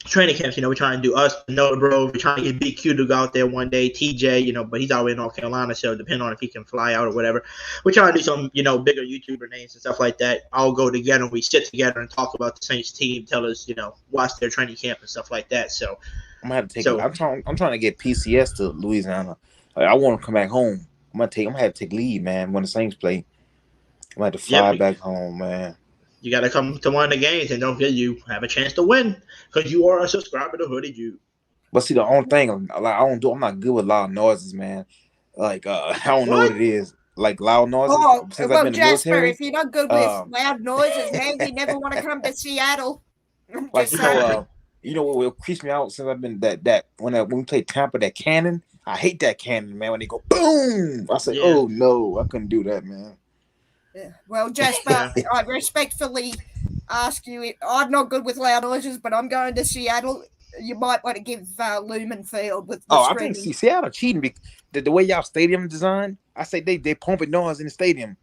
training camps. We're trying to do us, the Nola Bros. We're trying to get Big Q to go out there one day. TJ, but he's always in North Carolina, so depending on if he can fly out or whatever. We're trying to do some, bigger YouTuber names and stuff like that. All go together and we sit together and talk about the Saints team, tell us, watch their training camp and stuff like that. So I'm gonna have to take. I'm trying to get PCS to Louisiana. I want to come back home. I'm gonna have to take leave, man. When the Saints play, I'm gonna have to fly back home, man. You got to come to one of the games, and don't forget you have a chance to win because you are a subscriber to Hoodie Jube. But see, the only thing I'm not good with loud noises, man. Like I don't know what it is. Like loud noises. Since I've been Jasper, military, if you're not good with loud noises, man, you never want to come to Seattle. Like what will creeps me out since I've been that when we play Tampa, that cannon. I hate that cannon, man. When they go boom, I say, oh no, I couldn't do that, man. Yeah. Well, Jasper, I respectfully ask you, I'm not good with loud noises, but I'm going to Seattle. You might want to give Lumen Field with the screaming. I think Seattle cheating. The way y'all stadium designed, I say they pumping noise in the stadium.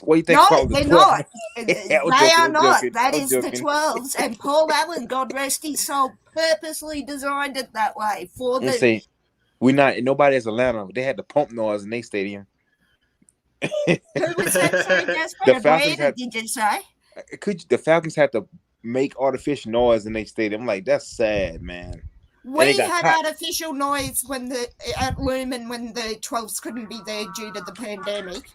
What do you think? No, they're not. They are not. That is the 12s. And Paul Allen, God rest his soul, purposely designed it that way. Nobody has Atlanta. They had the pump noise in their stadium. Who was that saying, Jasper? Did you say? The Falcons had to make artificial noise in their stadium. I'm like, that's sad, man. We had artificial noise at Lumen when the 12s couldn't be there due to the pandemic.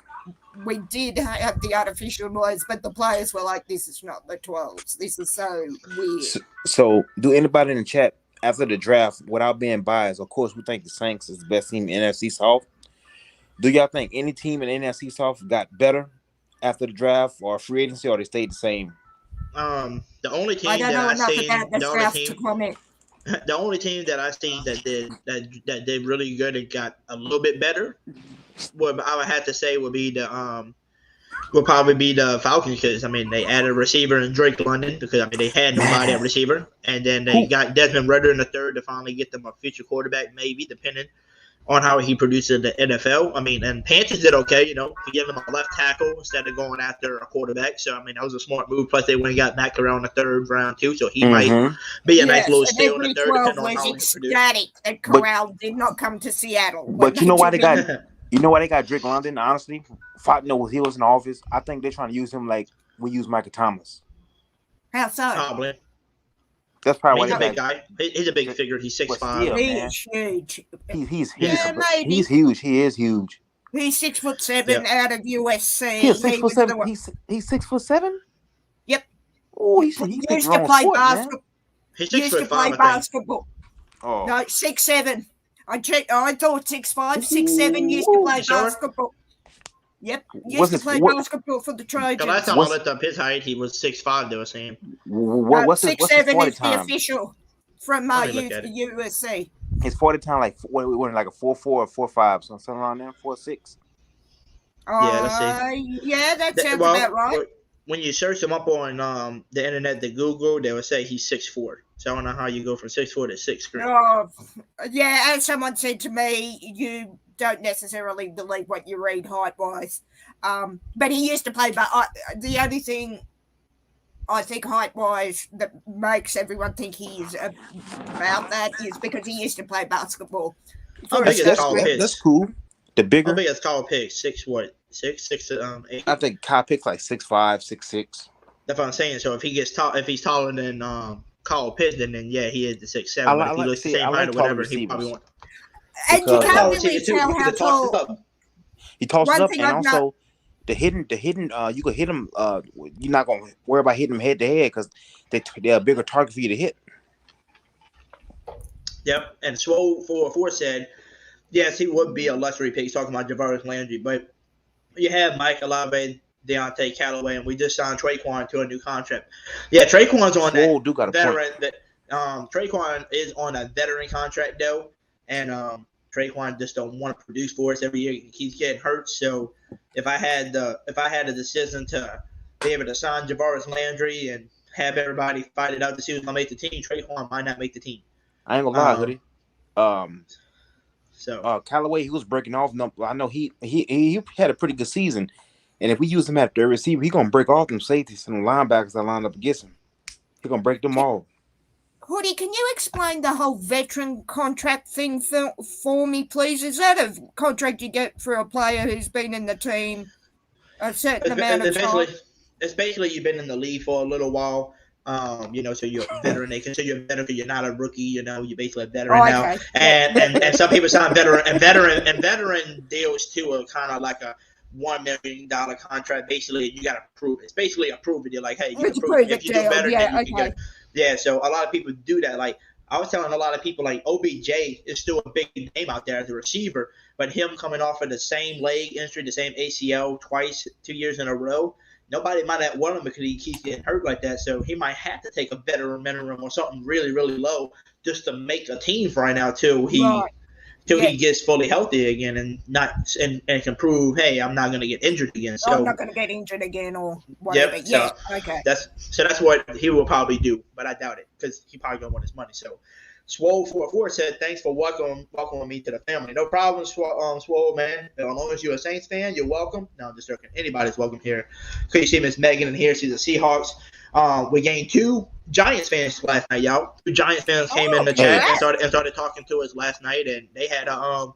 We did have the artificial noise, but the players were like, "This is not the 12s. This is so weird." So do anybody in the chat after the draft, without being biased, of course, we think the Saints is the best team in NFC South. Do y'all think any team in NFC South got better after the draft or free agency, or they stayed the same? The only team I don't know enough seen, about the draft to comment. The only team that I seen that did really good and got a little bit better, what I would have to say would probably be the Falcons, because I mean they added a receiver in Drake London, because I mean they had nobody at receiver, and then they got Desmond Ridder in the third to finally get them a future quarterback, maybe depending on how he produces in the NFL. I mean, and Panthers did okay, you know, to give them a left tackle instead of going after a quarterback. So, I mean, that was a smart move. Plus, they went and got Mac around the third round, too. So, he might be a nice little steal in the third, depending on how he ecstatic that Corral did not come to Seattle. But you know why they got Drake London, honestly? When he was in the office, I think they're trying to use him like we use Michael Thomas. How so? Probably. That's probably he's a big guy. He's a big figure. He's 6'5". He's huge. He's huge. He is huge. He's 6'7" out of USC. He's 6'7". He's 6'7". Yep. Oh, he used to play basketball. He's used to play basketball. Oh. No, 6'7". I checked. I thought 6'5", 6'7". Used to play basketball. Yep, used to play basketball for the Trojans. The last time I looked up his height, he was 6'5", they were saying. What's 6'7" is the official from USC. His 40 time like a 4'4" or 4'5", something around there, 4'6". Yeah, let's see. Yeah, that sounds about right. When you search him up on the internet, the Google, they would say he's 6'4". So I don't know how you go from 6'4" to 6'3". Oh, yeah, as someone said to me, you don't necessarily believe what you read height-wise. But he used to play, but the only thing I think height-wise that makes everyone think he's about that is because he used to play basketball. That's cool. The bigger. How big is Kyle Pitts? 6'8". I think Kyle Pitts like 6'5", 6'6". That's what I'm saying. So if he's taller than Kyle Pitts, then yeah, he is the 6'7". But if he looks the same height or whatever, he probably won't. And you can't really tell how tall. He tosses up, and also the hidden. You can hit him. You're not gonna worry about hitting him head to head because they're a bigger target for you to hit. Yep, and Swole 404 said, yes, he would be a luxury pick. He's talking about Jarvis Landry, but you have Mike Olave, Deontay Callaway, and we just signed Traquan to a new contract. Yeah, Traquan's on that veteran. Traquan is on a veteran contract though, and Traquan just don't want to produce for us every year. He keeps getting hurt. So if I had a decision to be able to sign Jarvis Landry and have everybody fight it out to see who's gonna make the team, Traquan might not make the team. I ain't gonna lie, Hoodie. Callaway, he was breaking off. I know he had a pretty good season, and if we use him at the receiver, he's gonna break off them safeties and the linebackers that line up against him. He's gonna break them all. Hoodie, can you explain the whole veteran contract thing for me, please? Is that a contract you get for a player who's been in the team a certain amount of time? It's basically you've been in the league for a little while. So you're a veteran. They consider you a veteran because you're not a rookie. You're basically a veteran now. And some people sign veteran deals too are kind of like a $1 million contract. Basically, you got to prove it. It's basically a prove it. You're like, hey, you can prove it. If you do better, then you can get. Yeah, so a lot of people do that. Like I was telling a lot of people, like OBJ is still a big name out there as a receiver, but him coming off of the same leg injury, the same ACL twice, 2 years in a row, nobody might not want him because he keeps getting hurt like that. So he might have to take a veteran minimum or something really, really low just to make a team for right now till he gets fully healthy again and can prove, hey, I'm not going to get injured again. So I'm not going to get injured again or whatever. Yep, that's what he will probably do, but I doubt it because he probably going to want his money. So Swole 44 said, thanks for welcoming me to the family. No problem, Swole, man. As long as you're a Saints fan, you're welcome. No, I'm just joking. Anybody's welcome here. Could you see Miss Megan in here? She's a Seahawks. We gained 2 Giants fans last night, y'all. 2 Giants fans came in the chat and started talking to us last night, and they had a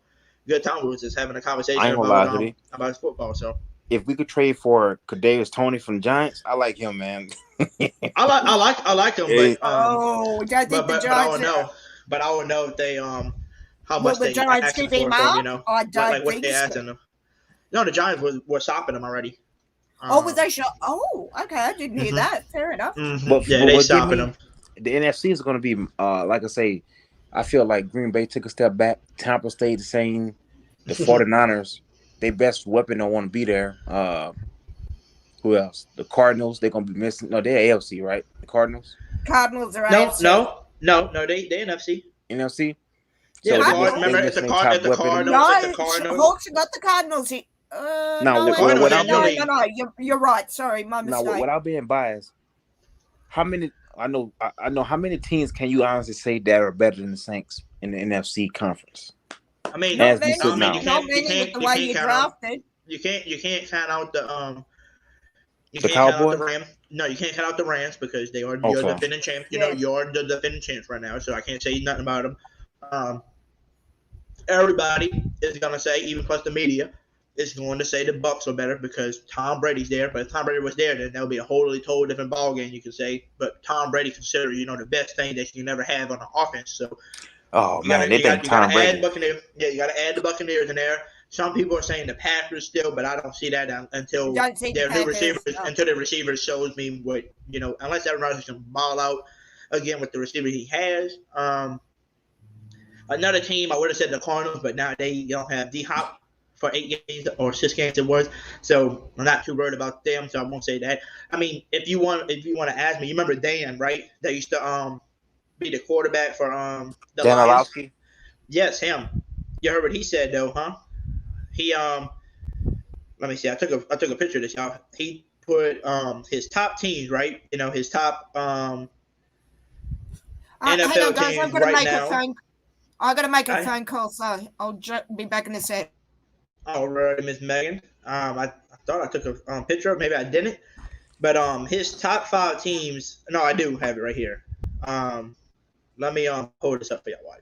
good time. We was just having a conversation about football. So if we could trade for Kadarius Toney from the Giants, I like him, man. I like him, but I think the Giants. I don't know. but I don't know if they how Will much the they Giants asking give him for from, up? I don't like what think they so. asking them. No, the Giants were stopping them already. Oh, were they shot? Oh, okay. I didn't hear that. Fair enough. But Yeah, they what get stopping me, them. the NFC is going to be like I say. I feel like Green Bay took a step back. Tampa stayed the same. The 49ers, their best weapon don't want to be there. Who else? The Cardinals, they're going to be missing. No, they're AFC, right? The Cardinals? Cardinals are No, AFC. they NFC. NFC? Yeah, So the they Cardinals? remember missing if the their top Cardinals, weapon. if the Cardinals. Hawks got the Cardinals. Now, No. You're right. Sorry, my now, mistake. without being biased, how many? I know how many teams can you honestly say that are better than the Saints in the NFC conference? I mean, Not many. you With the way you drafted. You can't count out the The Cowboys? Count out the Rams. No, you can't count out the Rams because they are Okay. you're the defending champ. You know, you're the defending champs right now, so I can't say nothing about them. Everybody is gonna say, even plus the media, is going to say the Bucs are better because Tom Brady's there. But if Tom Brady was there, then that would be a total different ballgame, you could say. But Tom Brady considered, the best thing that you can never have on an offense. So, they think Tom Brady. You got to add the Buccaneers in there. Some people are saying the Packers still, but I don't see that until their new receivers. Until the receiver shows me what unless Aaron Rodgers can ball out again with the receiver he has. Another team I would have said the Cardinals, but now they don't have D-Hop for 8 games or 6 games it was. So I'm not too worried about them. So I won't say that. I mean, if you want to ask me, you remember Dan, right? That used to be the quarterback for the Dan Lions. Orlowski? Yes, him. You heard what he said though, huh? He let me see. I took a picture of this, y'all. He put his top teams, right? His top NFL hang on, guys. teams right now. I gotta make a phone call, so I'll be back in a sec. All right, Miss Megan. I thought I took a picture of it. Maybe I didn't. But his top 5 teams. No, I do have it right here. Let me pull this up for y'all. Watch.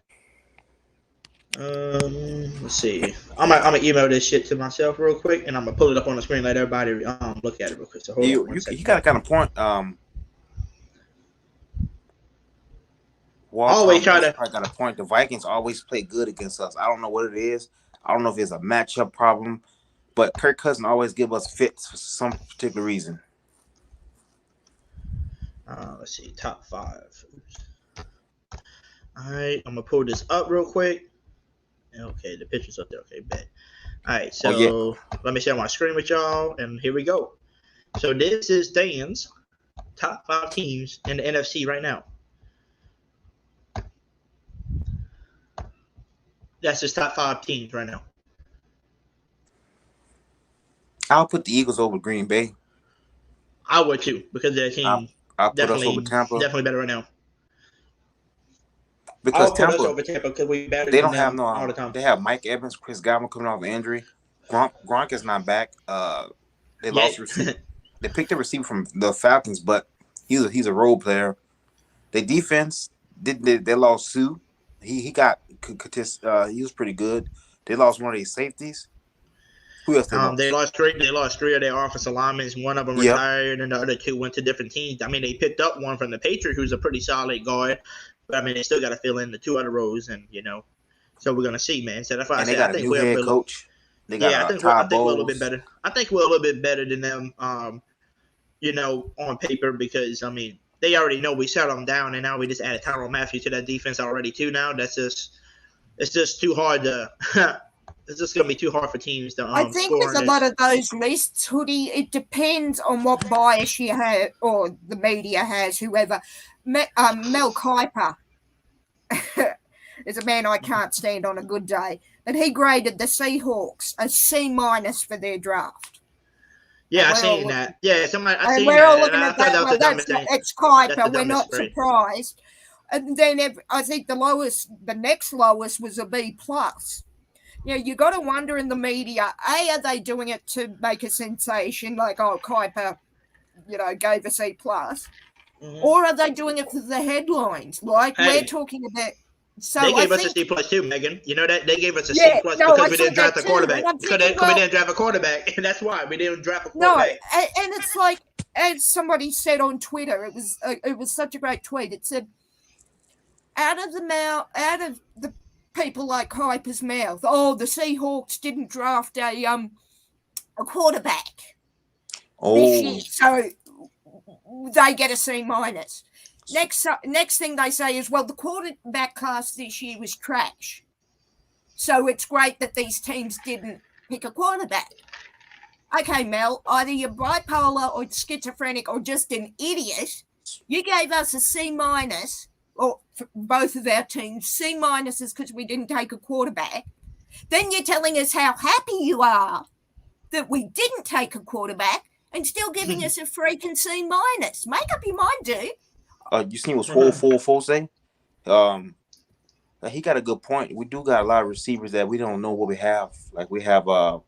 Let's see. I'm gonna email this shit to myself real quick, and I'm gonna pull it up on the screen, let everybody look at it real quick. So hold on one second. You got to kind of point. Always try to. I got a point. The Vikings always play good against us. I don't know what it is. I don't know if it's a matchup problem, but Kirk Cousins always give us fits for some particular reason. Let's see, top 5. All right, I'm gonna pull this up real quick. Okay, the picture's up there. Okay, bet. All right, so let me share my screen with y'all, and here we go. So this is Dan's top 5 teams in the NFC right now. That's his top 5 teams right now. I'll put the Eagles over Green Bay. I would too, because their team I'll put us over Tampa. Definitely better right now. Because I'll put us over Tampa because we better. They don't have all the time. They have Mike Evans, Chris Godwin coming off an injury. Gronk is not back. They lost. They picked a receiver from the Falcons, but he's a role player. Their defense they lost Sue. He was pretty good. They lost one of their safeties. Who else? They lost 3 of their offensive linemen. One of them retired, and the other 2 went to different teams. I mean, they picked up one from the Patriots, who's a pretty solid guard. But I mean, they still got to fill in the 2 other rows, and so we're gonna see, man. So that's why I got a new head coach. I think we're a little bit better. I think we're a little bit better than them, on paper, because I mean, they already know we shut them down, and now we just added Tyrann Mathieu to that defense already too. Now it's just too hard to. It's just gonna be too hard for teams to. I think with a lot of those lists, Hoodie, it depends on what bias you have or the media has. Whoever, Mel Kiper is a man I can't stand on a good day, but he graded the Seahawks a C- for their draft. Yeah, I seen that. Yeah, we're all looking at that. Well, it's Kiper. We're not surprised. And then I think the next lowest was a B+. You got to wonder in the media, are they doing it to make a sensation, like, Kiper, gave us A+, or are they doing it for the headlines? Like, we're talking about. So they gave us a C+ too, Megan. You know that? They gave us a C+ because we didn't draft a quarterback. Because we didn't draft a quarterback, and that's why we didn't draft a quarterback. No, and it's like, as somebody said on Twitter, it was such a great tweet. It said, out of the people like Kuiper's mouth, oh, the Seahawks didn't draft a quarterback this year, so they get a C-. Next thing they say is, well, the quarterback class this year was trash, so it's great that these teams didn't pick a quarterback. Okay, Mel, either you're bipolar or schizophrenic or just an idiot. You gave us a C-, or for both of our teams, C- because we didn't take a quarterback. Then you're telling us how happy you are that we didn't take a quarterback and still giving us a freaking C-. Make up your mind, dude. You seen what 444 say? He got a good point. We do got a lot of receivers that we don't know what we have. Like we have the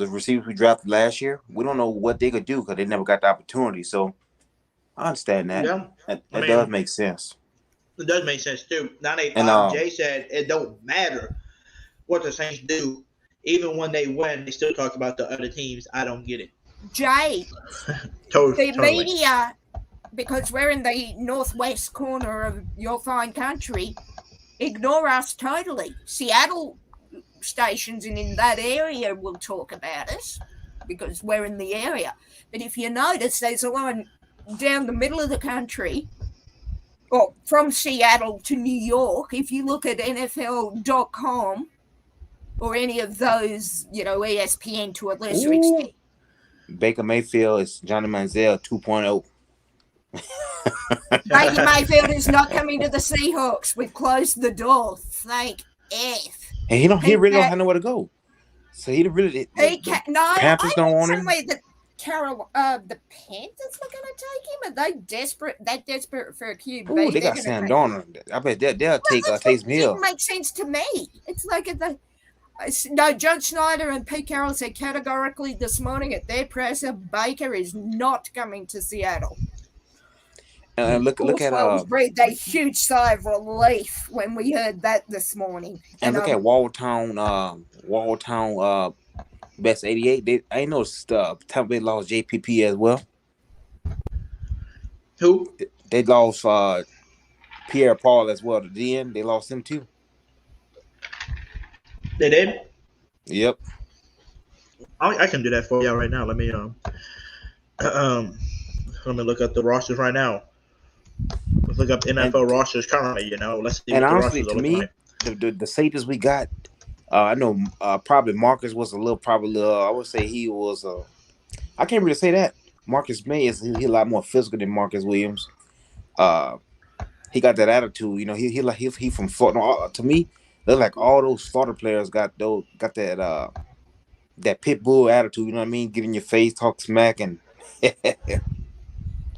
receivers we drafted last year. We don't know what they could do because they never got the opportunity. So I understand that. Yeah. That does make sense. It does make sense too. 985 And, Jay said it don't matter what the Saints do. Even when they win, they still talk about the other teams. I don't get it. Jay, Totally. the media, because we're in the northwest corner of your fine country, ignore us totally. Seattle stations and in that area will talk about us because we're in the area. But if you notice, there's a line down the middle of the country, or from Seattle to New York. If you look at NFL.com or any of those, ESPN to a lesser extent. Baker Mayfield is Johnny Manziel 2.0. Baker Mayfield is not coming to the Seahawks. We've closed the door. Thank F. And he really don't have nowhere to go. So he really Panthers don't want him. The Panthers are going to take him. Are they desperate for a QB? Ooh, they got Sam Darnold. I bet they'll take Taysom Hill. It makes sense to me. It's like John Schneider and Pete Carroll said categorically this morning at their presser, Baker is not coming to Seattle. Look at breathed a huge sigh of relief when we heard that this morning. And look at Walltown, best 88. I know Tampa Bay lost JPP as well. Who? They lost Pierre Paul as well. At the end, they lost him too. They did? Yep. I can do that for y'all right now. Let me look up the rosters right now. Let's look up NFL rosters currently. Let's see. And honestly, to me, the safeties we got, I know probably Marcus was I would say he was. I can't really say that. Marcus May is he a lot more physical than Marcus Williams. He got that attitude. He from Florida. To me, look like all those Florida players got that pit bull attitude. You know what I mean? Get in your face, talk smack, and.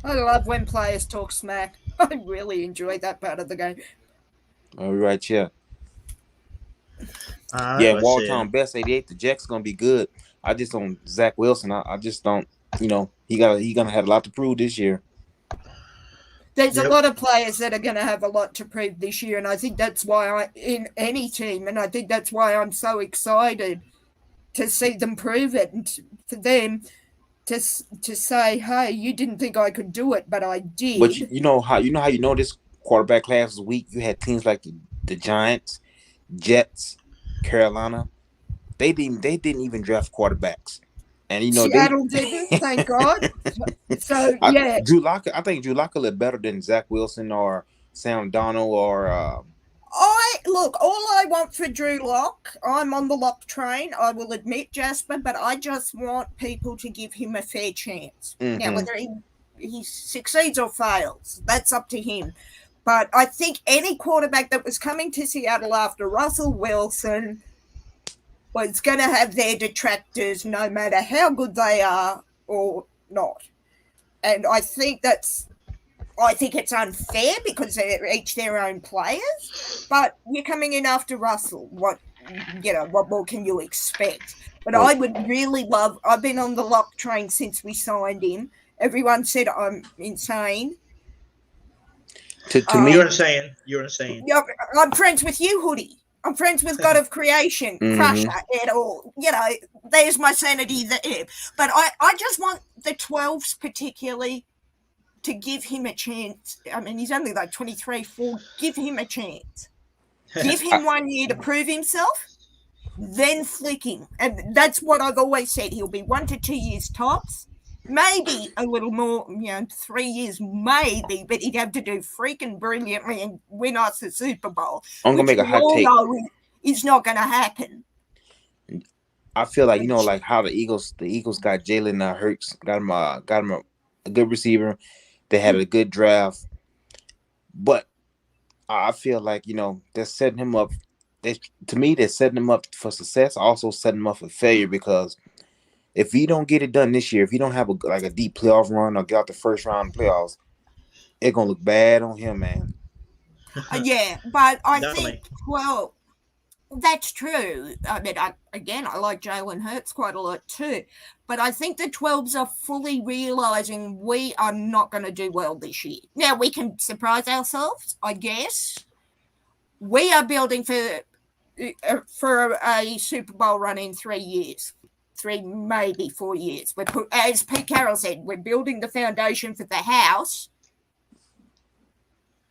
I love when players talk smack. I really enjoy that part of the game. All right, yeah. Walltown best 88. The Jets gonna be good. I just don't Zach Wilson. I just don't. He gonna have a lot to prove this year. There's a lot of players that are going to have a lot to prove this year, and I think that's why in any team, and I think that's why I'm so excited to see them prove it, and for them to say, hey, you didn't think I could do it, but I did. But you know how this quarterback class was weak? You had teams like the Giants, Jets, Carolina. They didn't even draft quarterbacks. And Seattle didn't, thank God. So yeah. I think Drew Lock looked better than Zach Wilson or Sam Darnold or all I want for Drew Lock, I'm on the Lock train, I will admit, Jasper, but I just want people to give him a fair chance. Mm-hmm. Now, whether he succeeds or fails, that's up to him. But I think any quarterback that was coming to Seattle after Russell Wilson was going to have their detractors no matter how good they are or not. And I think it's unfair because they're each their own players, but you're coming in after Russell. What more can you expect? But I would really I've been on the Lock train since we signed him. Everyone said I'm insane. To me, you're insane. You're insane. I'm friends with you, Hoodie. I'm friends with God of Creation, Crusher, it all. There's my sanity there. But I just want the 12s particularly to give him a chance. I mean, he's only like 23, 4. Give him a chance. Give him 1 year to prove himself, then flick him. And that's what I've always said. He'll be 1 to 2 years tops. Maybe a little more, 3 years, maybe, but he'd have to do freaking brilliantly and win us the Super Bowl. I'm gonna make a hot take. It's not going to happen. I feel like like how the Eagles got Jalen Hurts, got him a good receiver. They had a good draft, but I feel like they're setting him up. They're setting him up for success. Also setting him up for failure, because if he don't get it done this year, if he don't have a deep playoff run or get out the first round of playoffs, it's gonna look bad on him, man. Yeah, but I think that's true. I mean, I like Jalen Hurts quite a lot too, but I think the 12s are fully realizing we are not going to do well this year. Now, we can surprise ourselves, I guess. We are building for a Super Bowl run in 3 years. 3, maybe 4 years. As Pete Carroll said, we're building the foundation for the house.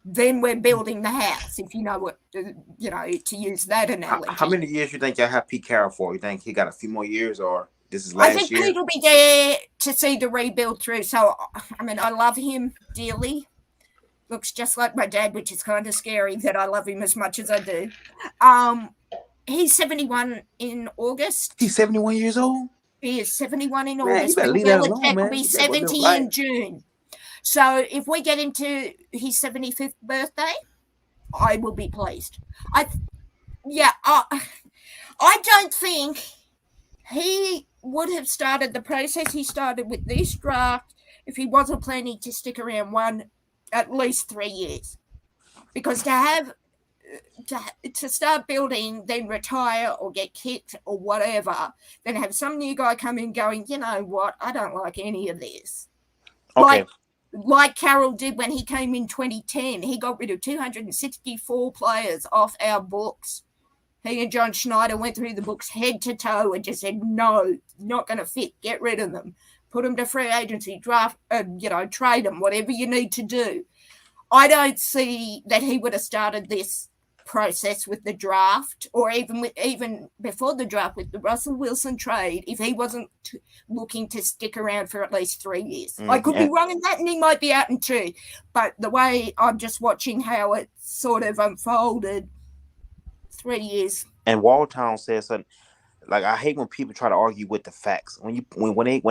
Then we're building the house, if you know what, to use that analogy. How many years you think y'all have Pete Carroll for? You think he got a few more years, or this is last year? I think Pete will be there to see the rebuild through. So, I mean, I love him dearly. Looks just like my dad, which is kind of scary that I love him as much as I do. He's 71 in August. He's 71 years old? He is 71 in August. Man, you better leave that alone, man. Will be 70 in June. So if we get him to his 75th birthday, I will be pleased. I don't think he would have started the process he started with this draft if he wasn't planning to stick around at least 3 years. Because to start building, then retire or get kicked or whatever, then have some new guy come in going, you know what, I don't like any of this. Okay. Like Carroll did when he came in 2010. He got rid of 264 players off our books. He and John Schneider went through the books head to toe and just said, no, not going to fit. Get rid of them. Put them to free agency, draft, trade them, whatever you need to do. I don't see that he would have started this process with the draft, or even before the draft with the Russell Wilson trade, if he wasn't looking to stick around for at least 3 years. I could be wrong in that, and he might be out in 2. But the way I'm just watching how it sort of unfolded, 3 years. And Walltown says something like, I hate when people try to argue with the facts. When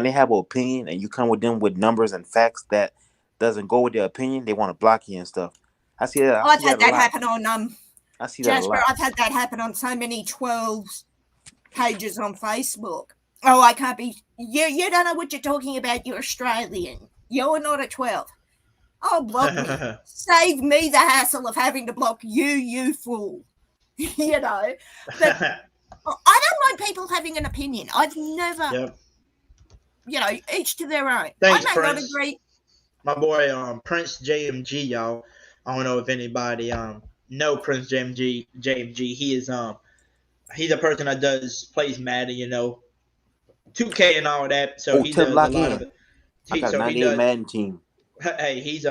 they have an opinion and you come with them with numbers and facts that doesn't go with their opinion, they want to block you and stuff. I see that. I've had that happen on I see that Jasper, a lot. I've had that happen on so many 12 pages on Facebook. Oh, I can't be. You don't know what you're talking about. You're Australian. You're not a 12. Oh, block me. Save me the hassle of having to block you fool. But I don't mind people having an opinion. I've never, each to their own. Thanks, I may not Prince. agree. My boy, Prince JMG, y'all. I don't know if anybody know Prince JMG. He is he's a person that plays Madden, 2K and all that. So he does a lot of it. I got a 98 Madden team. Hey, he's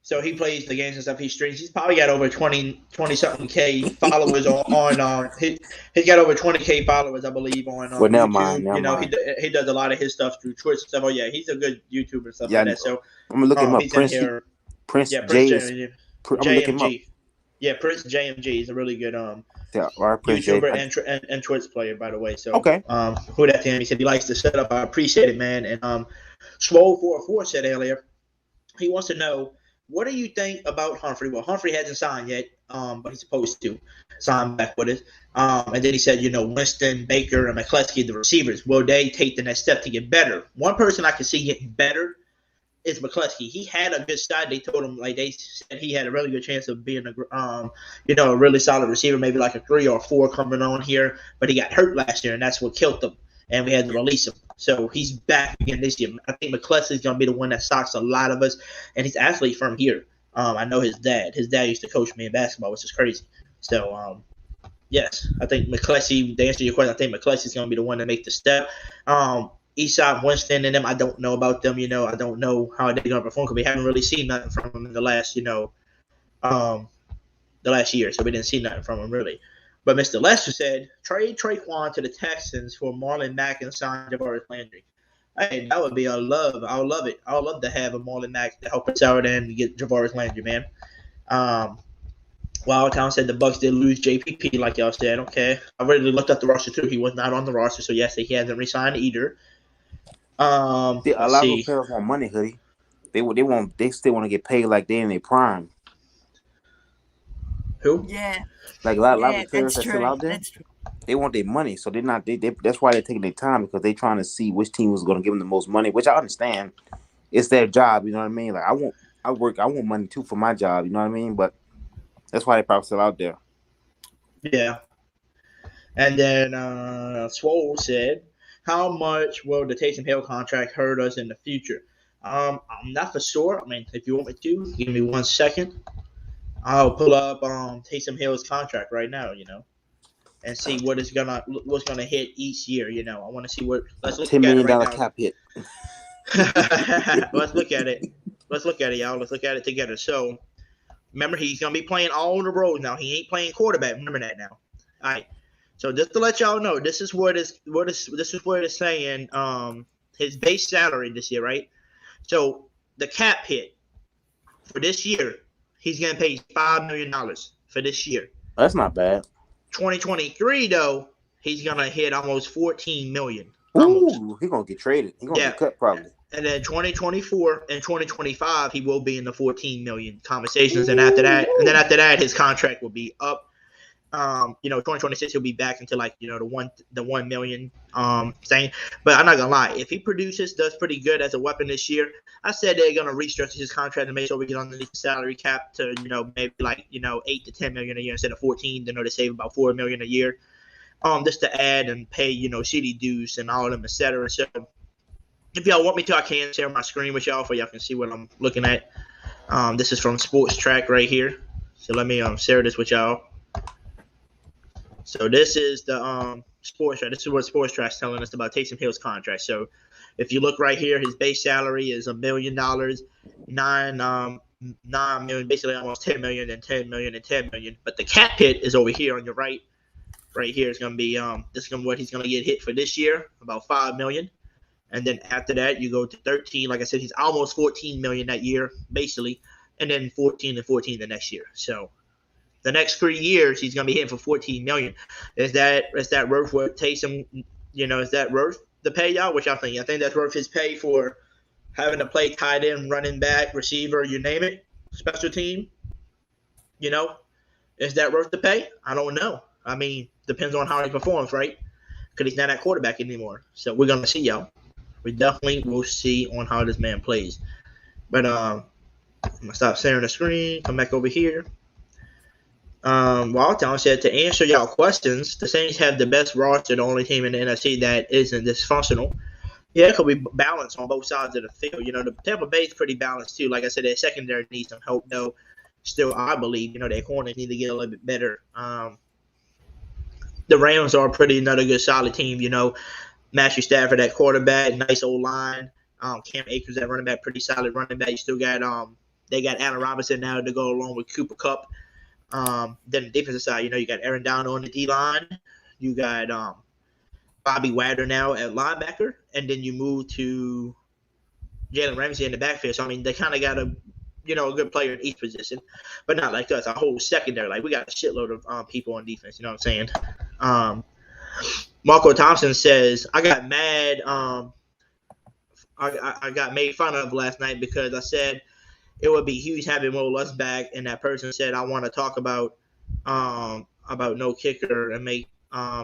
so he plays the games and stuff. He streams. He's probably got over 20 something K followers on he's got over 20K followers, I believe, on well, never YouTube. mind. He does a lot of his stuff through Twitch and stuff. Oh yeah, he's a good YouTuber and stuff like that. So I'm gonna look him up. Prince JMG. JMG. Yeah, Prince JMG. He's a really good Prince YouTuber and Twitch player, by the way. So okay. Who that to him? He said he likes the setup. I appreciate it, man. And Swole44 said earlier, he wants to know, what do you think about Humphrey? Well, Humphrey hasn't signed yet, but he's supposed to sign back with us. And then he said, Winston, Baker, and McCleskey, the receivers, will they take the next step to get better? One person I can see getting better is McCleskey. He had a good start. They told him, they said he had a really good chance of being a really solid receiver, maybe like a 3 or 4 coming on here. But he got hurt last year, and that's what killed him. And we had to release him. So he's back again this year. I think McCleskey's going to be the one that stocks a lot of us. And he's actually from here. I know his dad. His dad used to coach me in basketball, which is crazy. So, yes, I think McCleskey, to answer your question, I think McCleskey's going to be the one to make the step. Eastside Winston and them, I don't know about them. I don't know how they're gonna perform because we haven't really seen nothing from them in the last the last year, so we didn't see nothing from them really. But Mr. Lester said trade Traquan to the Texans for Marlon Mack and sign Jarvis Landry. Hey, that would be a love. I would love it. I would love to have a Marlon Mack to help us out and get Jarvis Landry, man. Wildtown said the Bucks did lose JPP, like y'all said. Okay, I really looked up the roster too. He was not on the roster, so yes, he hasn't resigned either. A lot of players want money, Hoodie. They still want to get paid like they in their prime. Who? Yeah. Like a lot of players that's still out there. That's true. They want their money, so they're not. They that's why they're taking their time because they're trying to see which team is going to give them the most money. Which I understand. It's their job, you know what I mean. Like I want money too for my job, you know what I mean. But that's why they probably still out there. Yeah. And then Swole said, "How much will the Taysom Hill contract hurt us in the future?" I'm not for sure. I mean, if you want me to, give me 1 second. I'll pull up Taysom Hill's contract right now, and see what's gonna hit each year. I want to see what. Let's look $10 million right cap hit. Let's look at it. Let's look at it, y'all. Let's look at it together. So, remember, he's gonna be playing all the roles now. He ain't playing quarterback. Remember that now. All right. So just to let y'all know, this is what it's saying. His base salary this year, right? So the cap hit for this year, he's gonna pay $5 million for this year. That's not bad. 2023 though, he's gonna hit almost $14 million. Ooh, he's gonna get traded. He's gonna get cut probably. And then 2024 and 2025, he will be in the 14 million conversations. And after that, his contract will be up. 2026 he'll be back into the 1 million thing. But I'm not gonna lie, if he does pretty good as a weapon this year, I said they're gonna restructure his contract and make sure we get underneath the salary cap to maybe 8 to 10 million a year instead of 14. They save about 4 million a year. Just to add and pay city dues and all of them, etc. So if y'all want me to, I can share my screen with y'all so y'all can see what I'm looking at. This is from Sports Track right here. So let me share this with y'all. So this is the Sports Track. This is what Sports Track's telling us about Taysom Hill's contract. So if you look right here, his base salary is $1 million, 9 million, basically almost 10 million and 10 million and 10 million. But the cap hit is over here on your right. Right here is gonna be this is what he's gonna get hit for this year, about 5 million. And then after that, you go to 13. Like I said, he's almost 14 million that year, basically, and then 14 and 14 the next year. So the next 3 years, he's gonna be hitting for 14 million. Is that worth what Taysom? Is that worth the pay, y'all? What y'all think? I think that's worth his pay for having to play tight end, running back, receiver, you name it, special team. Is that worth the pay? I don't know. I mean, depends on how he performs, right? Because he's not at quarterback anymore. So we're gonna see, y'all. We definitely will see on how this man plays. But I'm gonna stop sharing the screen. Come back over here. Wildtown said to answer y'all questions, the Saints have the best roster, the only team in the NFC that isn't dysfunctional. Yeah, it could be balanced on both sides of the field. The Tampa Bay is pretty balanced too. Like I said, their secondary needs some help though. Still, I believe their corners need to get a little bit better. The Rams are another good solid team. Matthew Stafford at quarterback, nice old line. Cam Akers at running back, pretty solid running back. You still got they got Allen Robinson now to go along with Cooper Kupp. Then the defensive side, you got Aaron Donald on the D line. You got Bobby Wagner now at linebacker, and then you move to Jalen Ramsey in the backfield. So they kind of got a good player in each position, but not like us. Our whole secondary, like we got a shitload of people on defense. You know what I'm saying? Marco Thompson says, I got mad. I got made fun of last night because I said it would be huge having Mo Lutz back, and that person said I want to talk about no kicker and make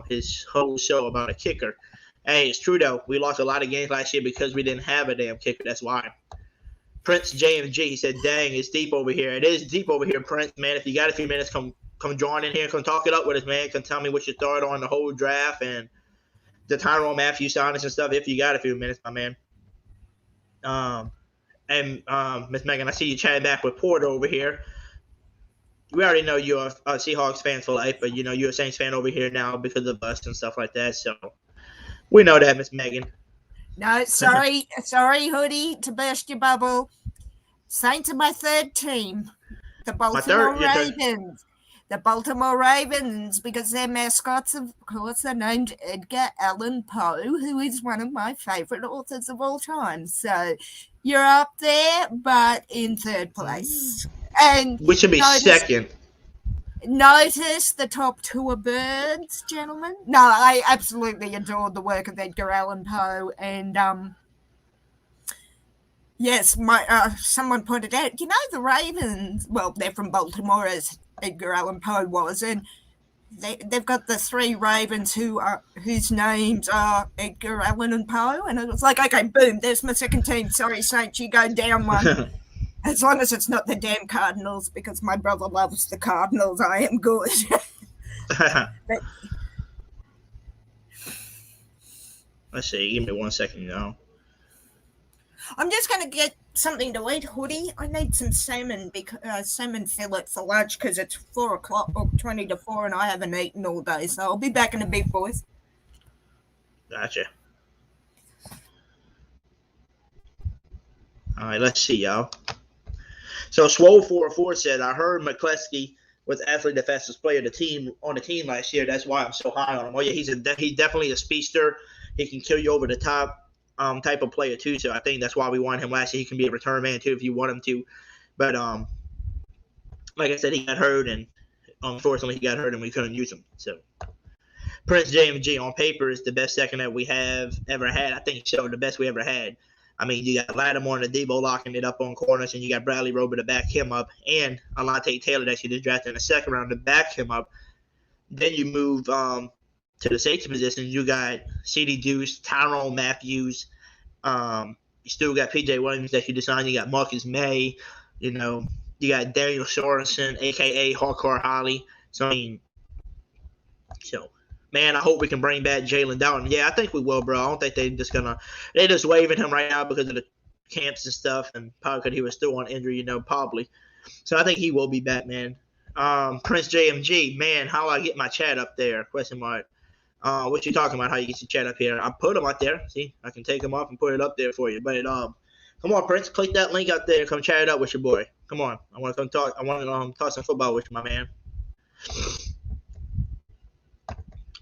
his whole show about a kicker. Hey, it's true though. We lost a lot of games last year because we didn't have a damn kicker. That's why. Prince JMG, he said, dang, it's deep over here. It is deep over here, Prince, man. If you got a few minutes, come join in here. Come talk it up with us, man. Come tell me what you thought on the whole draft and the Tyrann Mathieu signings and stuff if you got a few minutes, my man. And Miss Megan, I see you chatting back with Porter over here. We already know you're a Seahawks fan for life, but, you're a Saints fan over here now because of us and stuff like that. So we know that, Miss Megan. No, sorry, Hoodie, to burst your bubble. Saints are my third team. The Baltimore Ravens. The Baltimore Ravens, because their mascots, of course, are named Edgar Allan Poe, who is one of my favorite authors of all time. So you're up there, but in third place. And which should be second. Notice the top two are birds, gentlemen. No, I absolutely adored the work of Edgar Allan Poe, and yes, someone pointed out, the Ravens, well, they're from Baltimore, as Edgar Allan Poe was, and they've got the three Ravens whose names are Edgar Allan and Poe, and it was like, okay, boom, there's my second team. Sorry, Saints, you go down one. As long as it's not the damn Cardinals, because my brother loves the Cardinals, I am good. But, let's see, give me 1 second now. I'm just going to get something to eat, Hoodie. I need some salmon fillet for lunch because it's 4 o'clock or 20 to 4 and I haven't eaten all day. So I'll be back in a bit, boys. Gotcha. All right, let's see, y'all. So Swole 404 said, I heard McCleskey was actually the fastest player on the team last year. That's why I'm so high on him. Oh, yeah, he's definitely a speedster. He can kill you over the top. Type of player too, so I think that's why we wanted him last year. He can be a return man too if you want him to, but like I said, he got hurt, and unfortunately he got hurt and we couldn't use him. So Prince JMG on paper is the best second that we have ever had. I think so, the best we ever had. I mean, you got Lattimore and Debo locking it up on corners, and you got Bradley Roby to back him up, and Alante Taylor that you just drafted in the second round to back him up. Then you move to the safety position, you got C.D. Deuce, Tyrone Matthews. You still got P.J. Williams that you designed. You got Marcus May. You got Daniel Sorensen, a.k.a. Hardcore Holly. So, I mean, man, I hope we can bring back Jalen Dalton. Yeah, I think we will, bro. I don't think they're just waving him right now because of the camps and stuff, and probably because he was still on injury, probably. So I think he will be back, man. Prince JMG, man, how do I get my chat up there? Question mark. What you talking about? How you get your chat up here? I put them up there. See, I can take them off and put it up there for you. But come on, Prince, click that link up there. Come chat it up with your boy. Come on, I want to come talk. I want to talk some football with you, my man.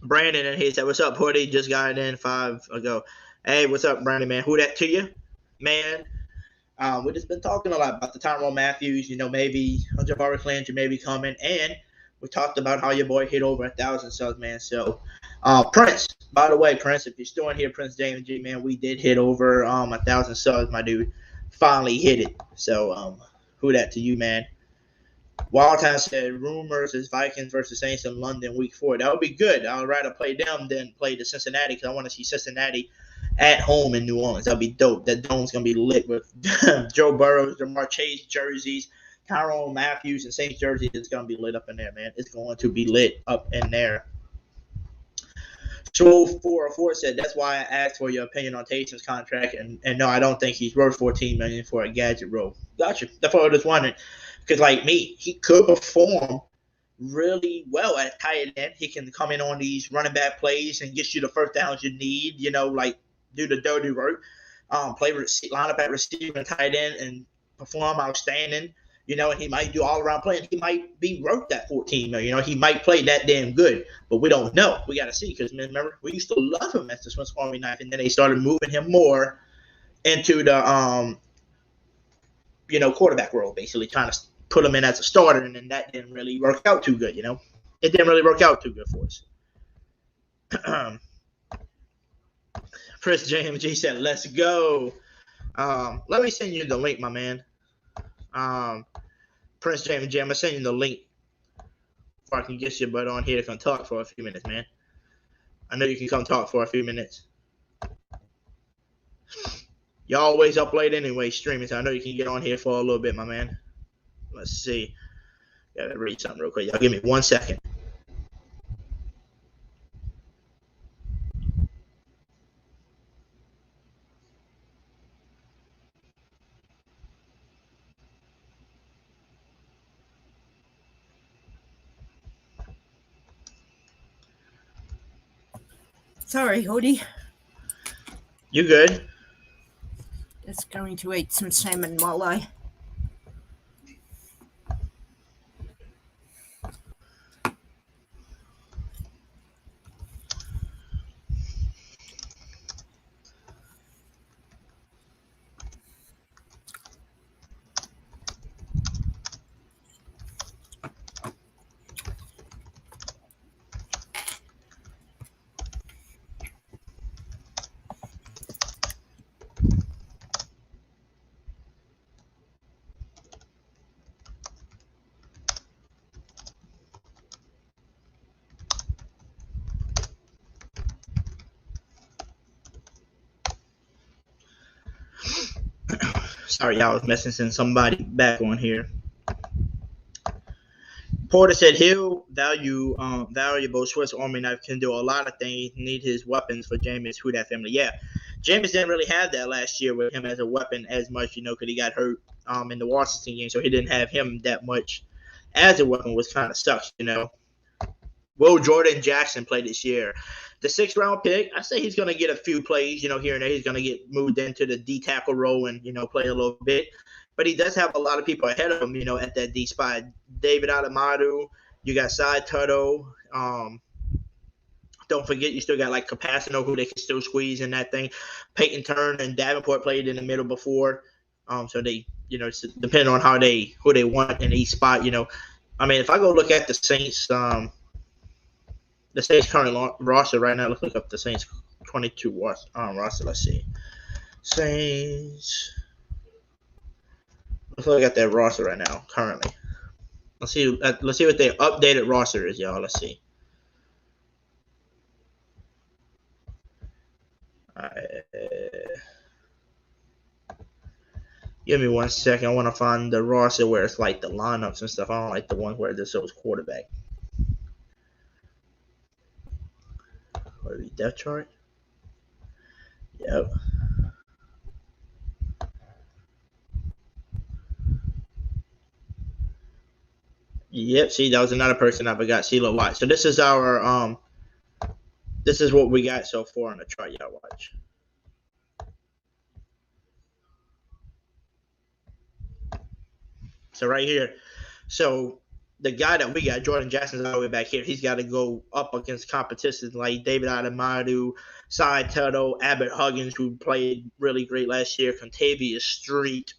Brandon and he said, "What's up, Hoodie? Just got in 5 ago. Hey, what's up, Brandon, man? Who that to you, man? We just been talking a lot about the Tyrone Matthews. Maybe Jabari Flanger may be coming, and we talked about how your boy hit over 1,000 subs, man. So." Prince, by the way, Prince, if you're still in here, Prince James G, man, we did hit over 1,000 subs, my dude. Finally hit it. So, who that to you, man? Wildtown said, rumors is Vikings versus Saints in London week 4. That would be good. I would rather play them than play the Cincinnati because I want to see Cincinnati at home in New Orleans. That would be dope. That dome's going to be lit with Joe Burrow, Jamar Chase jerseys, Tyrone Matthews, and Saints jerseys. It's going to be lit up in there, man. It's going to be lit up in there. Troll 404 said, that's why I asked for your opinion on Taysom's contract. And no, I don't think he's worth $14 million for a gadget role. Gotcha. That's what I was wondering. Because, like me, he could perform really well at tight end. He can come in on these running back plays and get you the first downs you need, like do the dirty work, line up at receiver and tight end and perform outstanding. And he might do all-around play, and he might be worth that $14 million. He might play that damn good, but we don't know. We got to see because, remember, we used to love him as the Swiss Army knife, and then they started moving him more into the, quarterback role, basically trying to put him in as a starter, and then that didn't really work out too good, It didn't really work out too good for us. Chris JMG said, let's go. Let me send you the link, my man. Prince James J, I'm gonna send you the link if I can get your butt on here to come talk for a few minutes, man. I know you can come talk for a few minutes. You're always up late anyway, streaming, so I know you can get on here for a little bit, my man. Let's see. Gotta read something real quick. Y'all give me 1 second. Sorry, Hoodie. You good? Just going to eat some salmon while I. Sorry, y'all, was messaging somebody back on here. Porter said he'll valuable Swiss Army knife can do a lot of things. Need his weapons for Jameis who that family. Yeah, Jameis didn't really have that last year with him as a weapon as much, because he got hurt in the Washington game, so he didn't have him that much as a weapon, was kind of sucks. Will Jordan Jackson play this year? The 6th round pick, I say he's going to get a few plays, here and there. He's going to get moved into the D tackle role and, play a little bit. But he does have a lot of people ahead of him, at that D spot. David Adamadu, you got Side Tuttle. Don't forget, you still got like Capacino, who they can still squeeze in that thing. Peyton Turner and Davenport played in the middle before. So they, depending on who they want in each spot, I mean, if I go look at the Saints current roster right now, let's look up the Saints 22 roster. Let's see. Saints. Let's look at their roster right now, currently. Let's see what their updated roster is, y'all. Let's see. All right. Give me 1 second. I want to find the roster where it's like the lineups and stuff. I don't like the one where this shows quarterback. What is the depth chart? Yep. Yep, see, that was another person I forgot, CeeLo Watt. So this is our this is what we got so far on the chart, y'all watch. So right here. So the guy that we got, Jordan Jackson's all the way back here. He's got to go up against competition like David Adamadu, Side Tuttle, Abbott Huggins, who played really great last year, Contavious Street,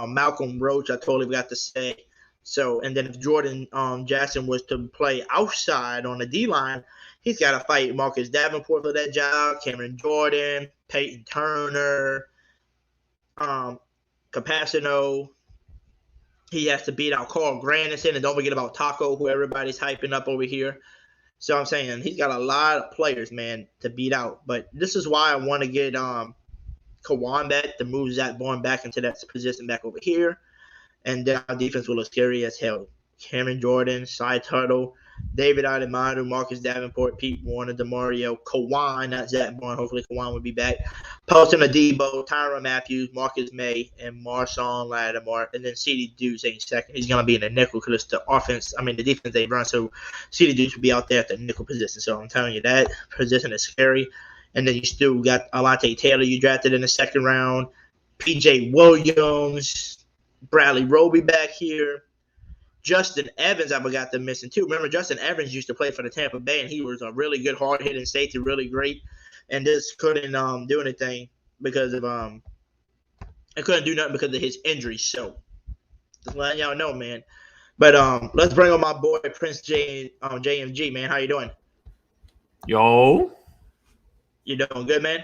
Malcolm Roach, I totally forgot to say. So, and then if Jordan Jackson was to play outside on the D-line, he's got to fight Marcus Davenport for that job, Cameron Jordan, Peyton Turner, Capacino. He has to beat out Carl Granderson, and don't forget about Taco, who everybody's hyping up over here. So I'm saying he's got a lot of players, man, to beat out. But this is why I want to get Kawan back to move Zach Bourne back into that position back over here. And then our defense will look scary as hell. Cameron Jordan, Cy Tuttle, David Adamadu, Marcus Davenport, Pete Warner, DeMario, Kawan, not Zach Bourne. Hopefully Kawan will be back. Poston Adebo, Tyrann Mathieu, Marcus May, and Marshawn Lattimore. And then CD Deuce ain't second. He's going to be in the nickel because the defense they run. So CD Deuce will be out there at the nickel position. So I'm telling you, that position is scary. And then you still got Alante Taylor you drafted in the 2nd round. PJ Williams, Bradley Roby back here. Justin Evans, I forgot to mention too. Remember, Justin Evans used to play for the Tampa Bay, and he was a really good hard-hitting safety, really great. And this couldn't do anything because of it couldn't do nothing because of his injury. So just letting y'all know, man. But let's bring on my boy Prince JMG, man. How you doing? Yo. You doing good, man?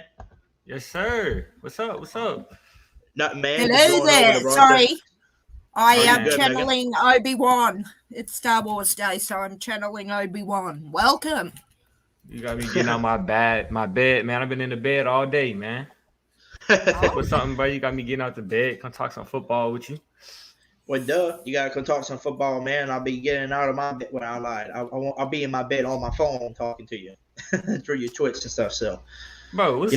Yes, sir. What's up? Nothing, man. Hello there. Sorry. I am good, channeling Obi-Wan. It's Star Wars Day, so I'm channeling Obi-Wan. Welcome. You got me getting out my bed, man. I've been in the bed all day, man. What's something, bro? You got me getting out the bed. Come talk some football with you. Well, duh. You gotta come talk some football, man. I'll be getting out of my bed when I lied. I'll be in my bed on my phone talking to you through your Twitch and stuff. So, bro, what's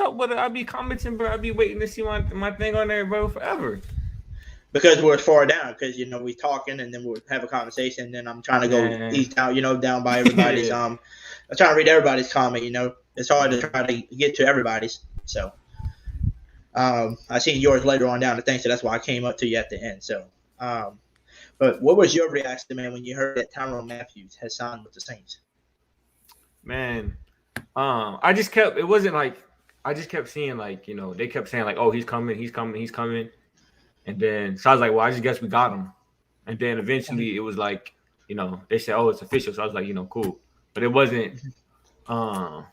up with it? I be commenting, bro. I be waiting to see my thing on there, bro, forever. Because we're far down, because we talking and then we'll have a conversation, and then I'm trying to go east down, down by everybody's I'm trying to read everybody's comment. It's hard to try to get to everybody's. So I seen yours later on down the thing, so that's why I came up to you at the end. So, but what was your reaction, man, when you heard that Tyrann Mathieu has signed with the Saints? Man, I just kept seeing they kept saying like, oh, he's coming, and then so I was like, well, I just guess we got him, and then eventually it was like, they said, oh, it's official, so I was like, cool, but it wasn't. I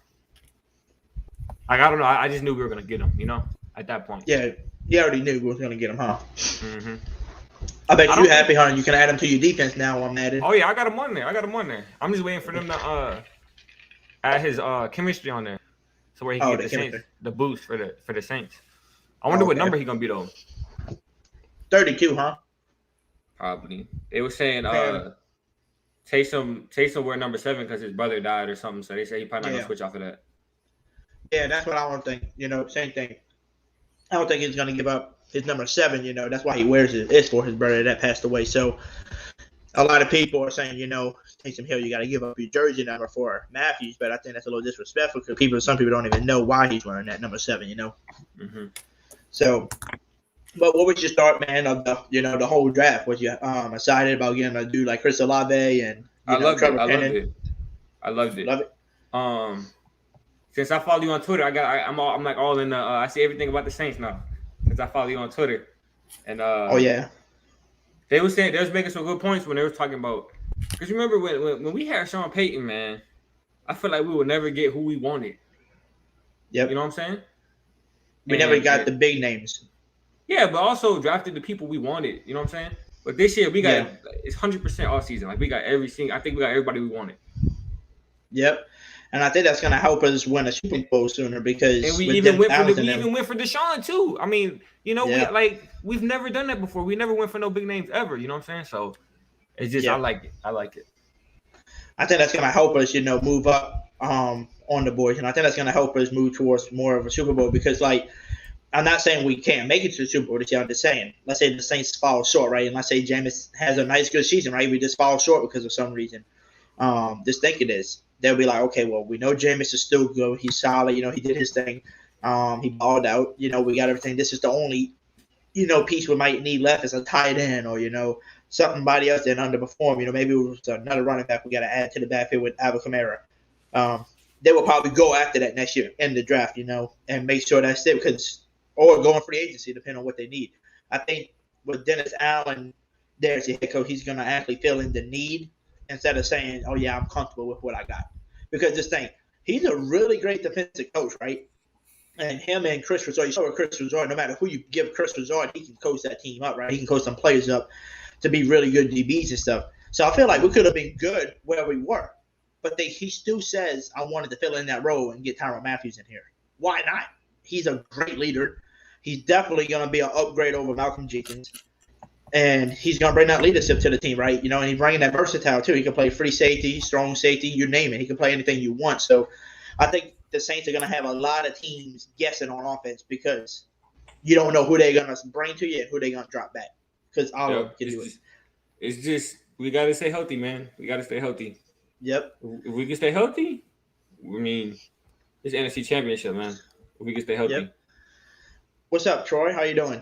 don't know. I just knew we were gonna get him, at that point. Yeah, you already knew we were gonna get him, huh? Mm-hmm. I bet you're happy, huh? You can add him to your defense now on Madden. Oh yeah, I got him on there. I'm just waiting for them to add his chemistry on there, so where he can get the Saints, the boost for the Saints. I wonder what number he gonna be though. 32, huh? Probably. They were saying Taysom wear number 7 because his brother died or something. So they say he probably not gonna switch off of that. Yeah, that's what I don't think. Same thing. I don't think he's gonna give up his number 7. That's why he wears it. It's for his brother that passed away. So a lot of people are saying, Taysom Hill, you got to give up your jersey number for Matthews, but I think that's a little disrespectful because some people don't even know why he's wearing that number 7. Mm-hmm. So, but what was your start, man, of the whole draft? Was you excited about getting a dude like Chris Olave and I loved it. Love it. Since I follow you on Twitter, I'm like all in the. I see everything about the Saints now. Since I follow you on Twitter, and oh yeah, they were making some good points when they were talking about. Because you remember when we had Sean Payton, man, I feel like we would never get who we wanted. Yep. You know what I'm saying? We never got the big names. Yeah, but also drafted the people we wanted. You know what I'm saying? But this year we got it's 100% all season. Like we got I think we got everybody we wanted. Yep. And I think that's going to help us win a Super Bowl sooner because we even went for Deshaun too. I mean, we've never done that before. We never went for no big names ever. You know what I'm saying? So it's just I like it. I think that's going to help us, move up on the board, and I think that's going to help us move towards more of a Super Bowl because, I'm not saying we can't make it to the Super Bowl this year. I'm just saying, let's say the Saints fall short, right? And let's say Jameis has a nice, good season, right? We just fall short because of some reason. Just think of this. They'll be like, okay, well, we know Jameis is still good. He's solid. He did his thing. He balled out. We got everything. This is the only, piece we might need left is a tight end or, somebody else that underperformed. Maybe it was another running back we got to add to the backfield with Alvin Kamara. They will probably go after that next year in the draft, and make sure that's it or go on free agency, depending on what they need. I think with Dennis Allen there as your head coach, he's going to actually fill in the need instead of saying, oh, yeah, I'm comfortable with what I got. Because this thing, he's a really great defensive coach, right? And him and Chris Resort, you saw with Chris Resort, no matter who you give Chris Resort, he can coach that team up, right? He can coach some players up to be really good DBs and stuff. So I feel like we could have been good where we were. But he still says, I wanted to fill in that role and get Tyrann Mathieu in here. Why not? He's a great leader. He's definitely going to be an upgrade over Malcolm Jenkins. And he's going to bring that leadership to the team, right? And he's bringing that versatile, too. He can play free safety, strong safety, you name it. He can play anything you want. So I think the Saints are going to have a lot of teams guessing on offense because you don't know who they're going to bring to you and who they're going to drop back because all of them can do it. It's just we got to stay healthy, man. We got to stay healthy. Yep. If we can stay healthy, it's NFC Championship, man. If we can stay healthy. Yep. What's up, Troy? How you doing?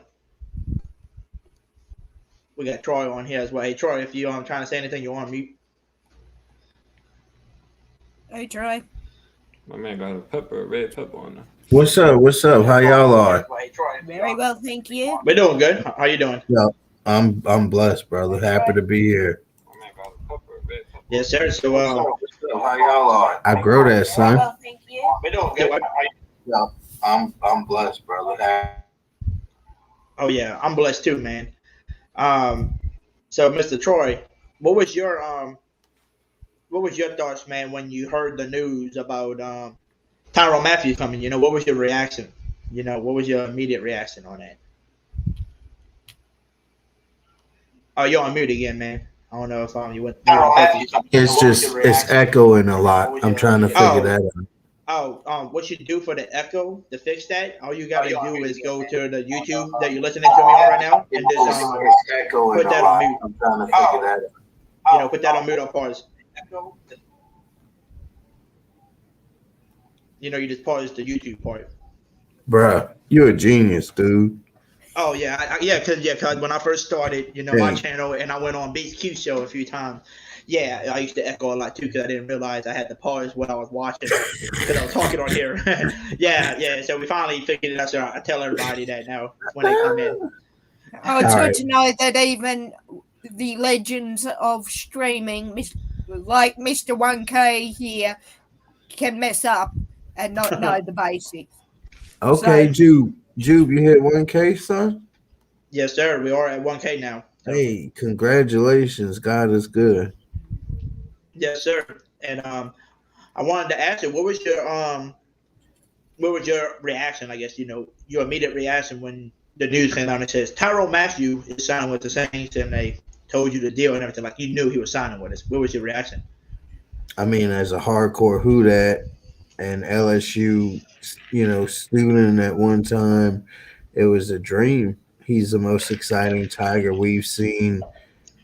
We got Troy on here as well. Hey, Troy, if you're trying to say anything, you're on mute. Hey, Troy. My man got a red pepper on there. What's up? What's up? How y'all are? Very well, thank you. We're doing good. How you doing? Yeah, I'm blessed, brother. Happy to be here. Yes, sir. So, how y'all are? I grow that, son. Well, thank you. We're doing good. Yeah, I'm blessed, brother. Oh yeah, I'm blessed too, man. So Mr. Troy, what was your thoughts, man, when you heard the news about Tyrann Mathieu coming? What was your reaction? What was your immediate reaction on that? Oh, you're on mute again, man. I don't know if you went. It's echoing a lot. I'm trying to figure that out. What you do for the echo to fix that? All you gotta do is go to the YouTube that you're listening to me on right now, and just put that on mute. I'm trying to figure that out. Put that on mute or pause. You just paused the YouTube part. Bruh, you're a genius, dude. Oh yeah, cause when I first started, my Hey, channel, and I went on BQ show a few times. Yeah, I used to echo a lot too because I didn't realize I had to pause what I was watching because I was talking on here. yeah. So we finally figured it out. So I tell everybody that now when they come in. Oh, it's all good right. to know that even the legends of streaming, like Mr. 1K here, can mess up and not know the basics. Okay, So, Jube. Jube, you hit 1K, son? Yes, sir. We are at 1K now. So. Hey, congratulations. God is good. Yes, sir. And I wanted to ask you, what was your reaction? I guess your immediate reaction when the news came out and it says Tyrone Mathieu is signing with the Saints, and they told you the deal and everything. Like you knew he was signing with us. What was your reaction? I mean, as a hardcore Houdat and LSU, student at one time, it was a dream. He's the most exciting Tiger we've seen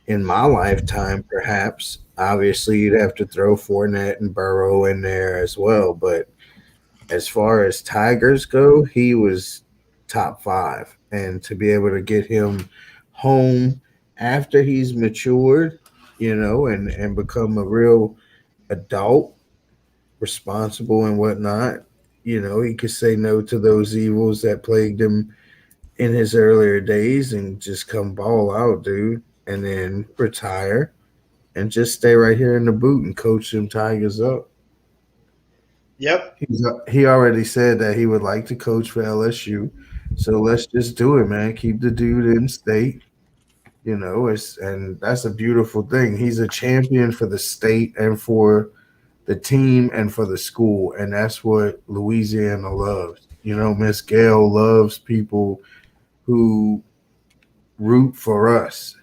in my lifetime, perhaps. Obviously, you'd have to throw Fournette and Burrow in there as well. But as far as Tigers go, he was top five. And to be able to get him home after he's matured, and become a real adult, responsible and whatnot, he could say no to those evils that plagued him in his earlier days and just come ball out, dude, and then retire and just stay right here in the boot and coach them Tigers up. Yep. He already said that he would like to coach for LSU, so let's just do it, man. Keep the dude in state. And that's a beautiful thing. He's a champion for the state and for the team and for the school, and that's what Louisiana loves. Miss Gail loves people who root for us.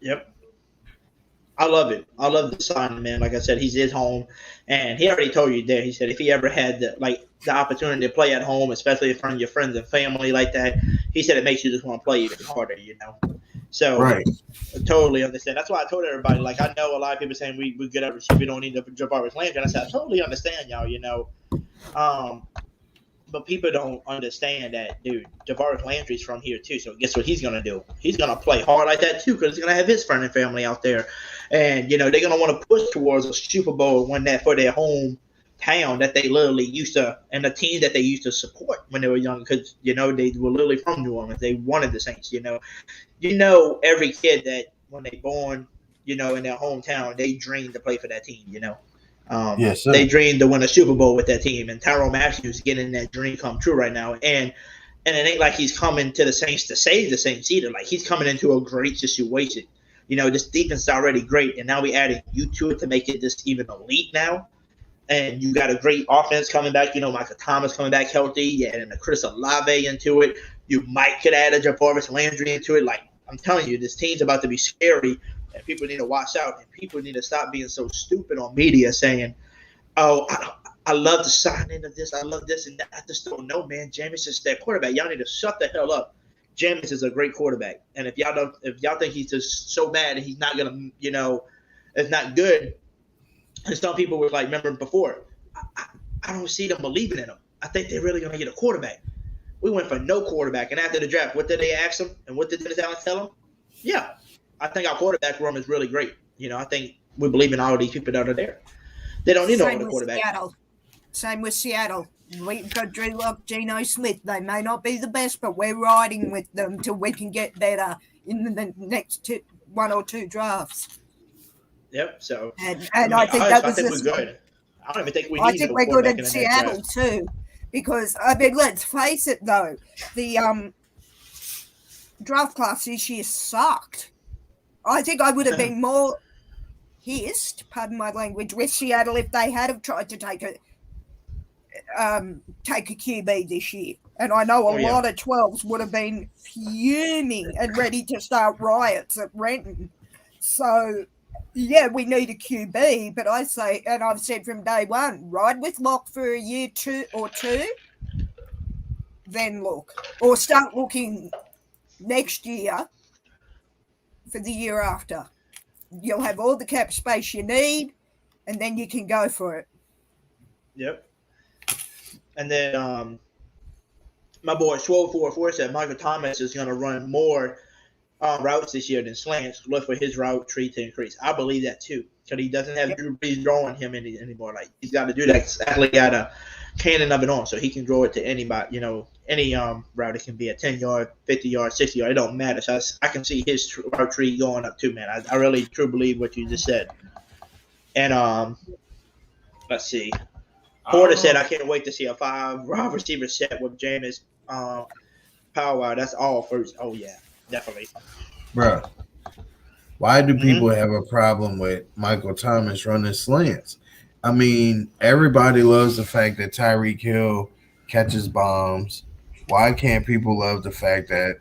Yep. I love it. I love the signing, man. Like I said, he's his home, and he already told you there. He said if he ever had the opportunity to play at home, especially in front of your friends and family like that, he said it makes you just want to play even harder, So Right. I totally understand. That's why I told everybody. Like I know a lot of people saying we good at receiver, we don't need to Javaris Landry. And I said I totally understand y'all. But people don't understand that, dude. Javaris Landry's from here too. So guess what he's gonna do? He's gonna play hard like that too, because he's gonna have his friend and family out there, and they're gonna want to push towards a Super Bowl and win that for their hometown that they literally used to, and the team that they used to support when they were young, because they were literally from New Orleans. They wanted the Saints. Every kid that when they born, in their hometown, they dream to play for that team. Yes, sir. They dreamed to win a Super Bowl with that team, and Tyrone Mathieu's getting that dream come true right now. And it ain't like he's coming to the Saints to save the Saints either. Like he's coming into a great situation. This defense is already great, and now we added you to it to make it just even elite now. And you got a great offense coming back. Michael Thomas coming back healthy. You adding a Chris Olave into it. You could add a Javaris Landry into it. Like I'm telling you, this team's about to be scary. And people need to watch out, and people need to stop being so stupid on media saying, "Oh, I love the signing of this. I love this," and that. I just don't know, man. Jameis is that quarterback. Y'all need to shut the hell up. Jameis is a great quarterback, and if y'all think he's just so bad and he's not gonna, it's not good. And some people were like, remember before, I don't see them believing in him. I think they're really gonna get a quarterback. We went for no quarterback, and after the draft, what did they ask him? And what did Dennis Allen tell him? Yeah. I think our quarterback room is really great. I think we believe in all these people that are there. They don't need no other quarterback. Same with Seattle. We've got Drew Lock, Geno Smith. They may not be the best, but we're riding with them till we can get better in the next one or two drafts. Yep. So and I think that was we're good. I don't even think we need. I think we're good in Seattle too, because let's face it though, the draft class this year sucked. I think I would have been more hissed, pardon my language, with Seattle if they had have tried to take a QB this year. And I know a lot of 12s would have been fuming and ready to start riots at Renton. So, yeah, we need a QB, but I say, and I've said from day one, ride with Locke for a year or two, then look. Or start looking next year for the year after. You'll have all the cap space you need, and then you can go for it. Yep. And then my boy Swole44 said Michael Thomas is going to run more routes this year than slants. Look for his route tree to increase. I believe that too, because he doesn't have Drew Brees drawing him anymore. Like, he's got to do that. Athlete got a cannon of it on, so he can draw it to anybody. Any route. It can be a 10-yard, 50-yard, 60-yard. It don't matter. So I can see his route tree going up too, man. I really truly believe what you just said. And let's see. Porter said, I can't wait to see a 5 wide receiver set with Jameis Powell. That's all first. Oh, yeah, definitely. Bro, why do people have a problem with Michael Thomas running slants? I mean, everybody loves the fact that Tyreek Hill catches bombs. Why can't people love the fact that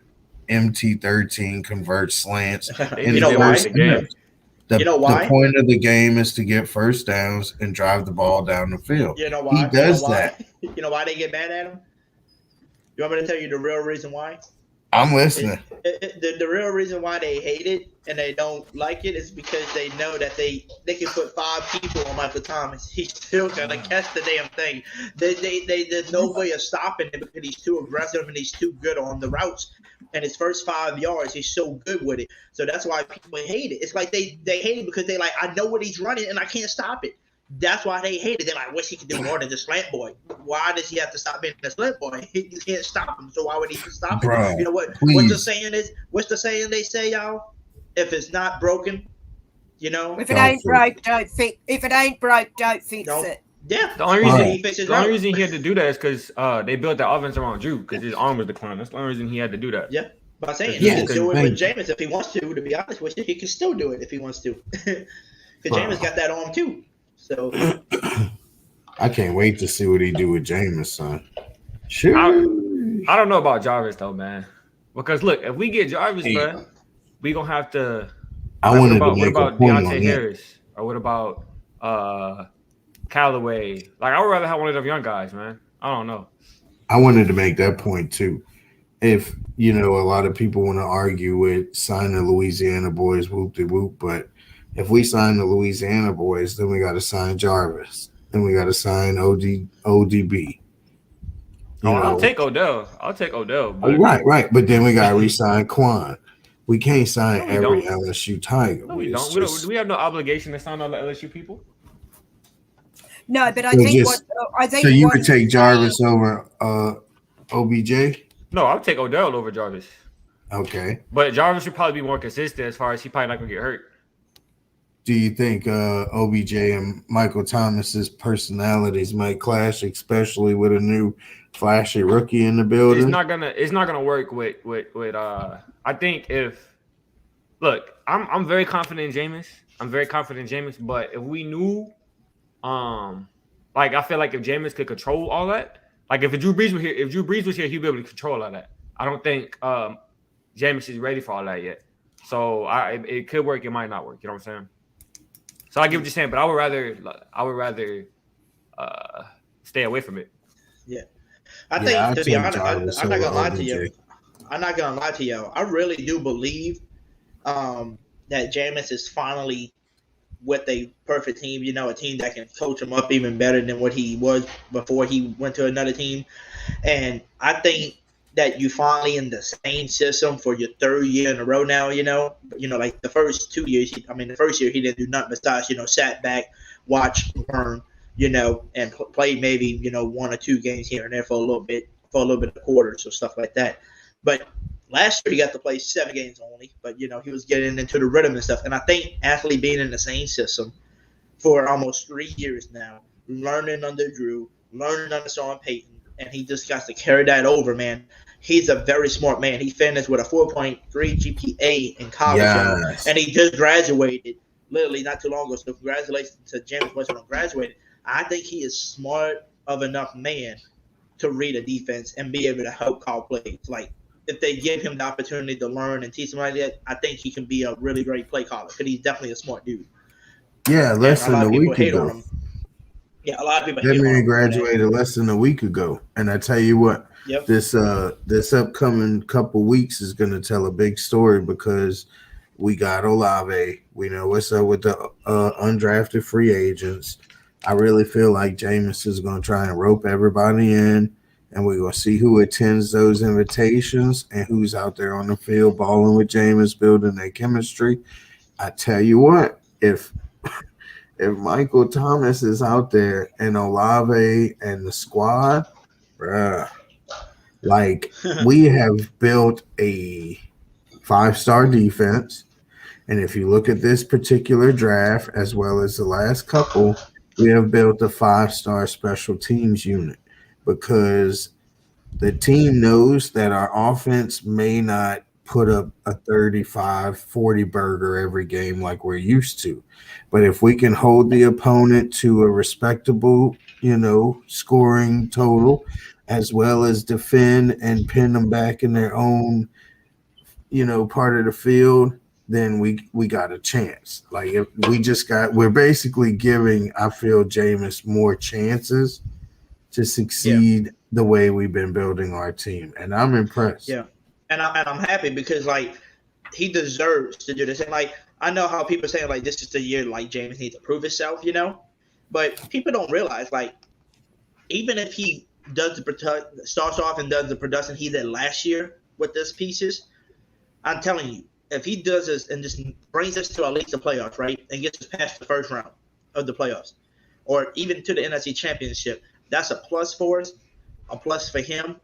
MT13 converts slants? You know why? The point of the game is to get first downs and drive the ball down the field. You know why? He does that. You know why they get mad at him? You want me to tell you the real reason why? I'm listening. The real reason why they hate it and they don't like it is because they know that they can put 5 people on Michael Thomas. He's still gonna catch the damn thing. There's no way of stopping him because he's too aggressive and he's too good on the routes. And his first 5 yards, he's so good with it. So that's why people hate it. It's like they hate it because they like, I know what he's running and I can't stop it. That's why they hate it. They're like, wish he could do more than the slant boy. Why does he have to stop being the slant boy? He can't stop him. So why would he stop him? Bro, you know what? please. What's the saying is? What's the saying they say, y'all? If it's not broken, if it ain't broke, don't fix. If it ain't broke, don't fix it. Yeah. The only reason he had to do that is because they built the offense around Drew because his arm was declining. That's the only reason he had to do that. Yeah. But I'm saying he can do it with Jameis if he wants to be honest with you. He can still do it if he wants to. Because Jameis got that arm too. So I can't wait to see what he do with Jameis, son. Sure. I don't know about Jarvis though, man. Because look, if we get Jarvis, man, we gonna have to. What about Deontay Harris or what about Callaway? Like, I would rather have one of them young guys, man. I don't know. I wanted to make that point too. If a lot of people want to argue with sign the Louisiana boys, whoop de whoop, but if we sign the Louisiana boys, then we got to sign Jarvis. Then we got to sign ODB. I'll take Odell. But... Right. But then we got to re-sign Quan. We can't sign every LSU Tiger. No, we don't. Do we have no obligation to sign all the LSU people? No, but I think So you would take Jarvis over OBJ? No, I'll take Odell over Jarvis. Okay. But Jarvis should probably be more consistent as far as he probably not going to get hurt. Do you think OBJ and Michael Thomas's personalities might clash, especially with a new flashy rookie in the building? It's not gonna work with I think I'm very confident in Jameis. But if we knew, I feel like if Jameis could control all that, like if Drew Brees was here, he'd be able to control all that. I don't think Jameis is ready for all that yet. So it could work, it might not work. You know what I'm saying? So I get what you're saying, but I would rather stay away from it. Yeah, I think to be honest, I'm not gonna lie to you. I'm not gonna lie to y'all. I really do believe that Jameis is finally with a perfect team. A team that can coach him up even better than what he was before he went to another team. And I think that you finally in the same system for your 3rd year in a row now, like the first 2 years, the first year he didn't do nothing besides, sat back, watch, learn, and play maybe, 1 or 2 games here and there for a little bit of quarters or stuff like that. But last year he got to play 7 games only, but, he was getting into the rhythm and stuff. And I think athlete being in the same system for almost 3 years now, learning under Drew, learning under Sean Payton, and he just got to carry that over, man. He's a very smart man. He finished with a 4.3 GPA in college, and he just graduated literally not too long ago. So congratulations to James Winston on graduating. I think he is smart of enough man to read a defense and be able to help call plays. Like, if they give him the opportunity to learn and teach him like that, I think he can be a really great play caller because he's definitely a smart dude. Yeah, less than a week ago. Yeah, a lot of people that man graduated less than a week ago, and I tell you what, this upcoming couple weeks is going to tell a big story because we got Olave. We know what's up with the undrafted free agents. I really feel like Jameis is going to try and rope everybody in, and we're going to see who attends those invitations and who's out there on the field balling with Jameis, building their chemistry. I tell you what, if Michael Thomas is out there and Olave and the squad, bruh, like we have built a 5-star defense. And if you look at this particular draft, as well as the last couple, we have built a 5-star special teams unit because the team knows that our offense may not put up a 35-40 burger every game like we're used to. But if we can hold the opponent to a respectable, scoring total, as well as defend and pin them back in their own, part of the field, then we got a chance. Like if we're basically giving, I feel, Jameis more chances to succeed the way we've been building our team, and I'm impressed. Yeah, and I'm happy because like he deserves to do this. And like I know how people say like this is the year like Jameis needs to prove himself, but people don't realize like even if he does starts off and does the production he did last year with these pieces, I'm telling you, if he does this and just brings us to at least the playoffs, right, and gets us past the first round of the playoffs, or even to the NFC Championship, that's a plus for us, a plus for him.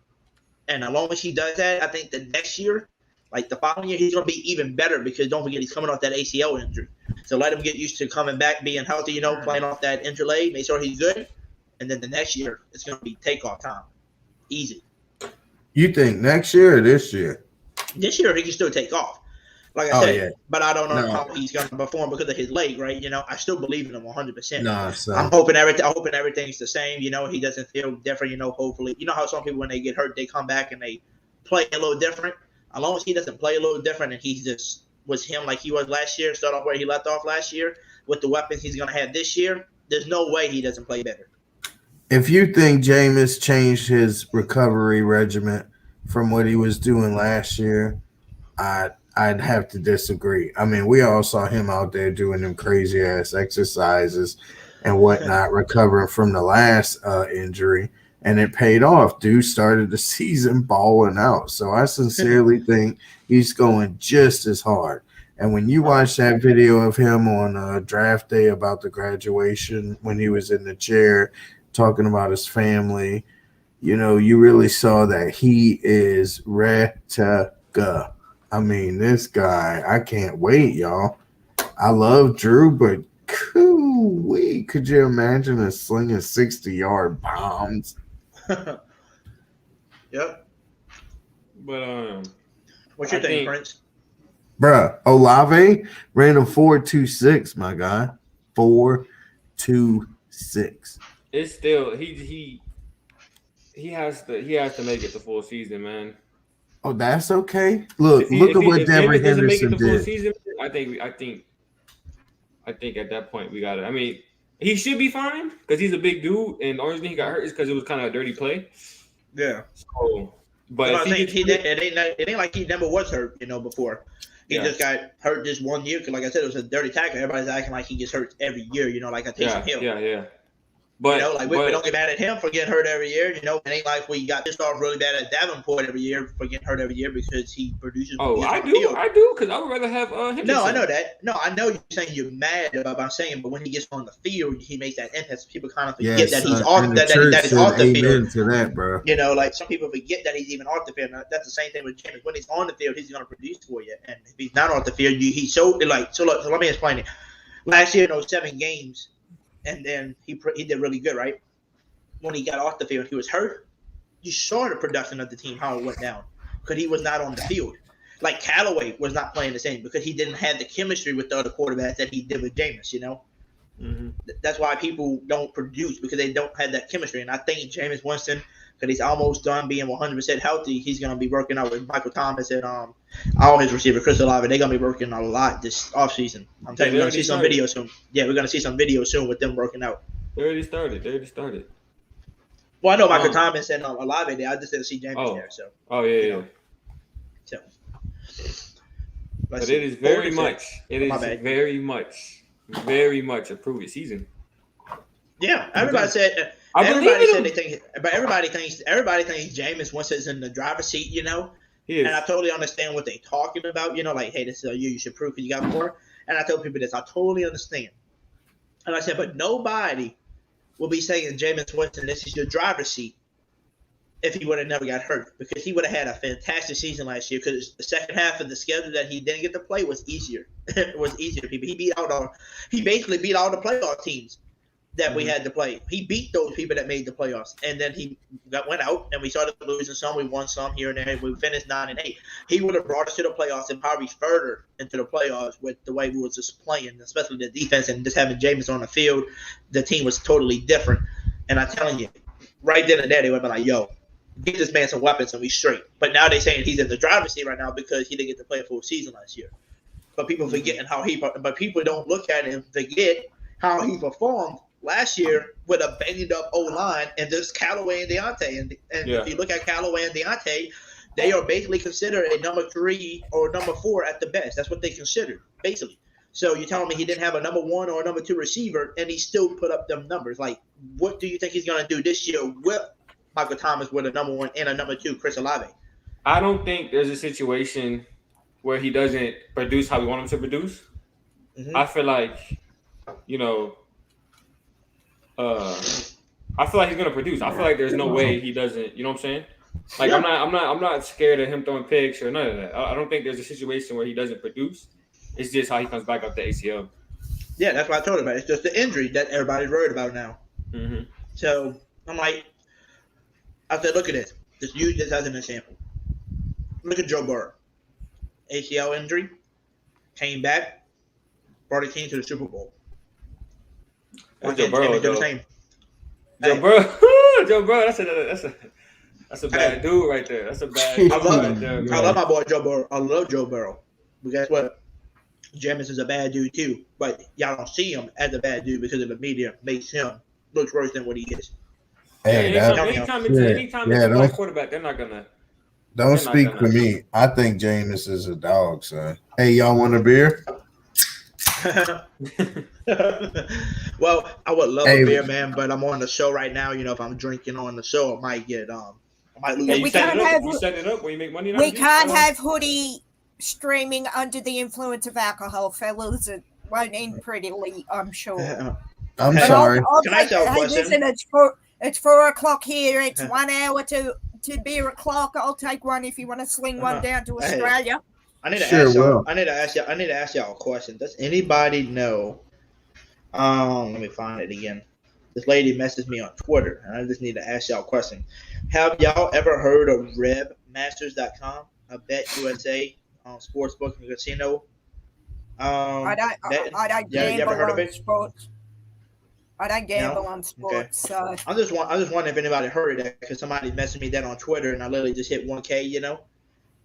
And as long as he does that, I think the next year, like the following year, he's going to be even better because don't forget he's coming off that ACL injury. So let him get used to coming back, being healthy, playing off that injury leg, make sure he's good. And then the next year, it's going to be takeoff time. Easy. You think next year or this year? This year, he can still take off. Like I said, but I don't know how he's going to perform because of his leg, right? I still believe in him 100%. No, I'm hoping everything's the same. He doesn't feel different. Hopefully, how some people when they get hurt, they come back and they play a little different. As long as he doesn't play a little different and he just was him like he was last year, start off where he left off last year with the weapons he's going to have this year, there's no way he doesn't play better. If you think Jameis changed his recovery regimen from what he was doing last year, I'd have to disagree. I mean, we all saw him out there doing them crazy ass exercises and whatnot, recovering from the last injury, and it paid off. Dude started the season balling out. So I sincerely think he's going just as hard. And when you watch that video of him on draft day about the graduation, when he was in the chair talking about his family, you really saw that he is ready to go. I mean, this guy, I can't wait, y'all. I love Drew, but could you imagine us slinging 60-yard bombs? Yep. But what you think, Prince? Bruh, Olave ran a 4.26, my guy. 4.26. It's still he has to make it the full season, man. Oh, that's okay. Look at what Deborah Henderson did. Season, I think at that point we got it. I mean, he should be fine because he's a big dude, and the only reason he got hurt is because it was kind of a dirty play. Yeah. So, but it ain't like he never was hurt, before. He just got hurt this one year because, like I said, it was a dirty tackle. Everybody's acting like he gets hurt every year, like I Taysom Hill. Yeah. But we don't get mad at him for getting hurt every year. It ain't like we got pissed off really bad at Davenport every year for getting hurt every year because he produces. Oh, I do, because I would rather have him. No, I know that. No, I know you're saying you're mad about what I'm saying, but when he gets on the field, he makes that impact. People kind of forget that he's off. That he's off the field. To that, bro. Like some people forget that he's even off the field. Now, that's the same thing with James. When he's on the field, he's going to produce for you, and if he's not off the field, he's so like. So let me explain it. Last year, in those 7 games, and then he did really good, right? When he got off the field, he was hurt. You saw the production of the team, how it went down, because he was not on the field. Like Callaway was not playing the same because he didn't have the chemistry with the other quarterbacks that he did with Jameis, Mm-hmm. That's why people don't produce because they don't have that chemistry. And I think Jameis Winston, because he's almost done being 100% healthy, he's going to be working out with Michael Thomas and all his receivers, Chris Olave. They're going to be working a lot this offseason. I'm telling you, we're going to see some videos soon. Yeah, we're going to see some videos soon with them working out. They already started. Well, I know Michael Thomas and Olave there. I just didn't see Jameis there. So. Oh yeah. So. But it is very much. It is very much a proven season. Yeah, everybody said. Everybody said they think, but everybody thinks Jameis once is in the driver's seat. You know, and I totally understand what they're talking about. You know, like, hey, this is you. You should prove it. You got more. And I tell people this. I totally understand. And I said, but nobody will be saying Jameis Winston, this is your driver's seat, if he would have never got hurt, because he would have had a fantastic season last year. Because the second half of the schedule that he didn't get to play was easier. It was easier. People, he basically beat all the playoff teams that we had to play. He beat those people that made the playoffs, and then he went out, and we started losing some. We won some here and there. We finished 9-8. He would have brought us to the playoffs and probably further into the playoffs with the way we was just playing, especially the defense and just having Jameis on the field. The team was totally different. And I'm telling you, right then and there, they would have been like, "Yo, get this man some weapons and we straight." But now they're saying he's in the driver's seat right now because he didn't get to play a full season last year. But people forgetting but people don't look at it and forget how he performed last year with a banged up O-line and just Callaway and Deontay. And if you look at Callaway and Deontay, they are basically considered a number 3 or number 4 at the best. That's what they consider, basically. So you're telling me he didn't have a number 1 or a number 2 receiver, and he still put up them numbers. Like, what do you think he's going to do this year with Michael Thomas with a number 1 and a number 2, Chris Olave? I don't think there's a situation where he doesn't produce how we want him to produce. Mm-hmm. I feel like, I feel like he's gonna produce. I feel like there's no way he doesn't. You know what I'm saying? Like, I'm not scared of him throwing picks or none of that. I don't think there's a situation where he doesn't produce. It's just how he comes back up the ACL. Yeah, that's what I told him about. It's just the injury that everybody's worried about now. Mm-hmm. So I'm like, I said, look at this. Just use this as an example. Look at Joe Burrow. ACL injury, came back, brought a team to the Super Bowl. Joe Burrow, Joe Burrow, that's a bad dude right there. That's a bad dude right there. I love my boy Joe Burrow. I love Joe Burrow. But guess what? Jameis is a bad dude too. But y'all don't see him as a bad dude because of the media makes him look worse than what he is. Hey, anytime it's a black quarterback, they're not gonna. Don't speak for me. I think Jameis is a dog, son. Hey, y'all want a beer? Well, I would love a beer, man, but I'm on the show right now. If I'm drinking on the show, I might get I might lose. You set it up when you make money. We can't have Hoodie streaming under the influence of alcohol, fellas. It won't end prettily, I'm sure. I'm sorry. Can I tell a question? Listen, it's 4 o'clock here. It's 1 hour to beer o'clock. I'll take one if you want to sling one down to Australia. I need to ask y'all a question. Does anybody know? Let me find it again. This lady messaged me on Twitter, and I just need to ask y'all a question. Have y'all ever heard of RebMasters.com? A Bet USA sportsbook and casino. I don't gamble on sports. I don't gamble on sports. So I just wondering if anybody heard of that, because somebody messaged me that on Twitter, and I literally just hit 1K,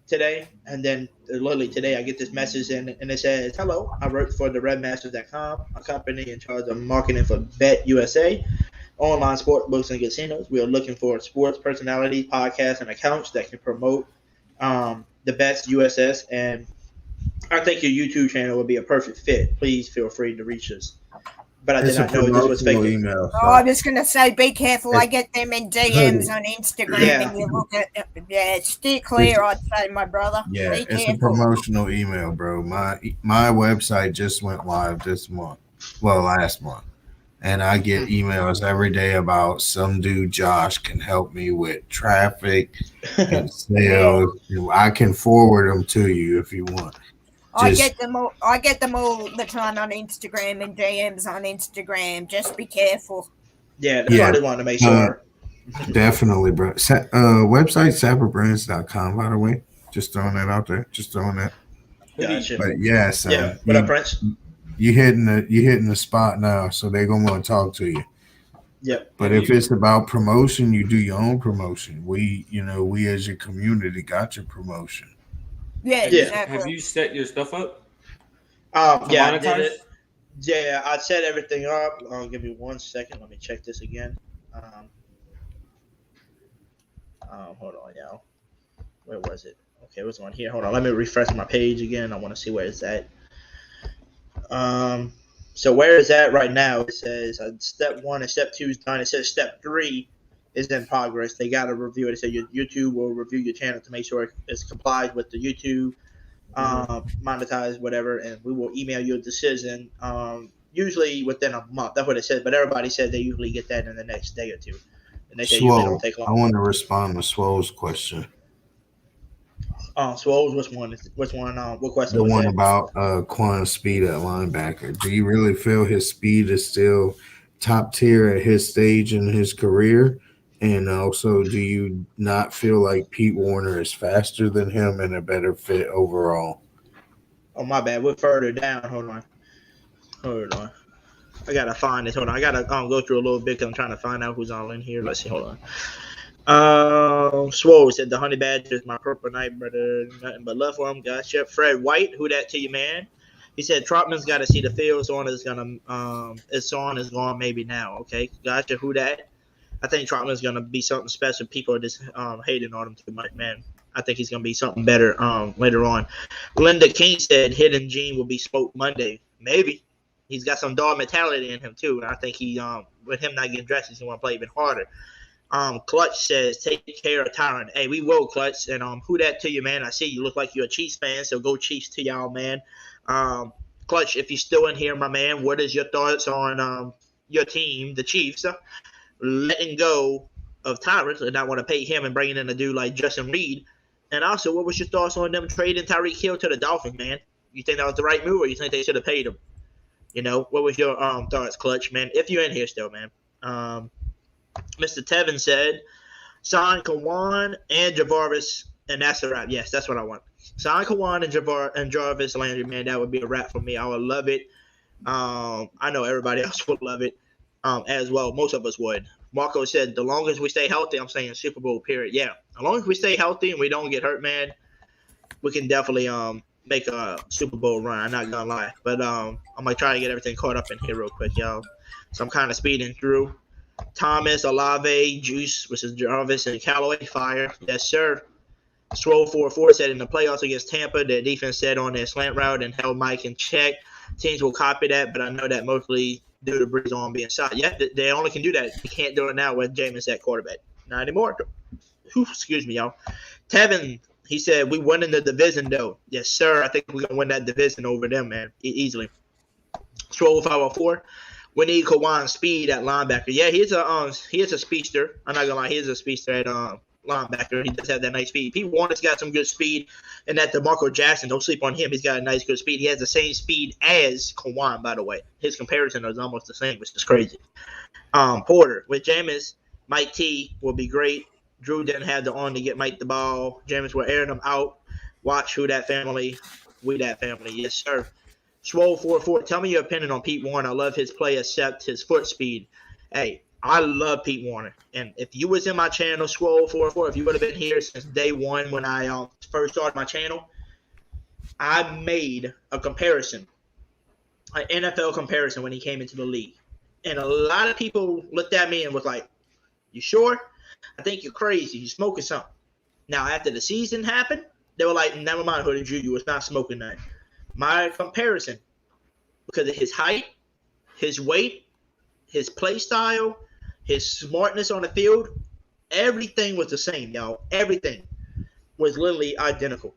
today. And then literally today I get this message, and it says, "Hello, I work for the RebMasters.com, a company in charge of marketing for Bet USA, online sport books and casinos. We are looking for sports personalities, podcasts, and accounts that can promote the best USS, and I think your YouTube channel would be a perfect fit. Please feel free to reach us." But I did not know this was fake. Email, so. I was going to say, be careful. I get them in DMs on Instagram, and you look at steer clear, I'd say, my brother. Yeah, it's a promotional email, bro. My website just went live last month. And I get emails every day about some dude, Josh, can help me with traffic and sales. I can forward them to you if you want. I get them all the time on Instagram and DMs on Instagram. Just be careful. Yeah, that's what I wanted to make sure. Definitely, bro. Website sapperbrands.com, by the way. Just throwing that out there. Just throwing that. Gotcha. But yeah, son, yeah. What up, Prince? You hitting the spot now, so they're gonna want to talk to you. Yep. But if it's about promotion, you do your own promotion. We as your community got your promotion. Yeah, exactly. Have you set your stuff up? Yeah, I did it. Yeah, I set everything up. Give me 1 second. Let me check this again. Hold on, y'all. Where was it? Okay, it was on here. Hold on. Let me refresh my page again. I want to see where it's at. So where is that right now? It says step 1 and step 2 is done. It says step 3 is in progress. They got to review it. It says YouTube will review your channel to make sure it's complies with the YouTube monetize whatever, and we will email you a decision usually within a month. That's what it says, but everybody said they usually get that in the next day or two, and they say usually don't take long. I want to respond to Swole's question. Swole's, which one? What question? The was one that? about Quan's speed at linebacker. Do you really feel his speed is still top tier at his stage in his career? And also, do you not feel like Pete Warner is faster than him and a better fit overall? Oh, my bad. We're further down. Hold on. I gotta find this. Hold on. I gotta go through a little bit because I'm trying to find out who's all in here. Let's see. Hold on. Swole said the Honey Badger is my purple night brother. Nothing but love for him. Gotcha. Fred White, who that to you, man? He said Trotman's got to see the field. Son is gone maybe now. Okay, gotcha. Who that? I think Trotman's gonna be something special. People are just hating on him too much, man. I think he's gonna be something better later on. Linda King said Hidden Gene will be smoked Monday. Maybe. He's got some dog mentality in him too, and I think he with him not getting dressed, he's gonna play even harder. Clutch says take care of Tyrann. Hey, we will, Clutch. And who that to you, man? I see you look like you're a Chiefs fan, so go Chiefs to y'all, man. Clutch, if you're still in here, my man, what is your thoughts on your team, the Chiefs, letting go of Tyrann and not want to pay him and bringing in a dude like Justin Reed? And also, what was your thoughts on them trading Tyreek Hill to the Dolphins, man? You think that was the right move, or you think they should have paid him? You know, what was your thoughts, Clutch, man? If you're in here still, man. Mr. Tevin said, sign Kawan and Javaris, and that's a wrap. Yes, that's what I want. Sign Kawan and Jarvis Landry, man. That would be a wrap for me. I would love it. I know everybody else would love it as well. Most of us would. Marco said, the longest we stay healthy, I'm saying Super Bowl period. Yeah, as long as we stay healthy and we don't get hurt, man, we can definitely make a Super Bowl run. I'm not gonna lie, but I'm gonna try to get everything caught up in here real quick, y'all. So I'm kind of speeding through. Thomas, Olave, Juice, which is Jarvis, and Callaway, fire. Yes, sir. Swole 4-4 said in the playoffs against Tampa, their defense set on their slant route and held Mike in check. Teams will copy that, but I know that mostly due to Breeze on being shot. Yeah, they only can do that. They can't do it now with Jameis at quarterback. Not anymore. Excuse me, y'all. Tevin, he said, we won in the division, though. Yes, sir. I think we're going to win that division over them, man, easily. Swole 504. We need Kawan's speed at linebacker. Yeah, he is a speedster. I'm not gonna lie, he is a speedster at linebacker. He does have that nice speed. Pete Warner's got some good speed, and that DeMarco Jackson, don't sleep on him. He's got a nice, good speed. He has the same speed as Kawan, by the way. His comparison is almost the same, which is crazy. Porter with Jameis, Mike T will be great. Drew didn't have the arm to get Mike the ball. Jameis will air them out. Watch who that family. We that family. Yes, sir. Swole 4-4. Tell me your opinion on Pete Warner. I love his play, except his foot speed. Hey, I love Pete Warner. And if you was in my channel, Swole 4-4, if you would have been here since day one when I first started my channel, I made a comparison, an NFL comparison when he came into the league. And a lot of people looked at me and was like, you sure? I think you're crazy. You're smoking something. Now, after the season happened, they were like, never mind, Hoodie Drew, you was not smoking nothing. My comparison, because of his height, his weight, his play style, his smartness on the field, everything was the same, y'all. Everything was literally identical.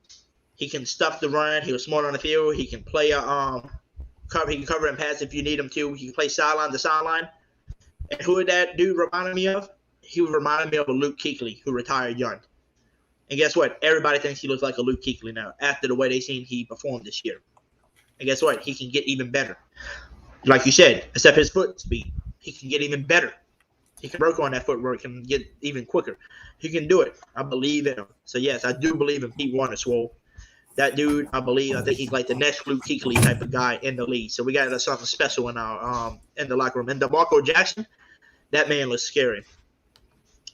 He can stuff the run. He was smart on the field. He can play cover. He can cover and pass if you need him to. He can play sideline to sideline. And who did that dude reminded me of? He reminded me of a Luke Kuechly who retired young. And guess what? Everybody thinks he looks like a Luke Kuechly now after the way they seen he performed this year. And guess what? He can get even better. Like you said, except his foot speed. He can get even better. He can work on that footwork and get even quicker. He can do it. I believe in him. So, yes, I do believe in Pete Warner, Swole. That dude, I think he's like the next Luke Kuechly type of guy in the league. So we got something special in our in the locker room. And DeMarco Jackson, that man looks scary.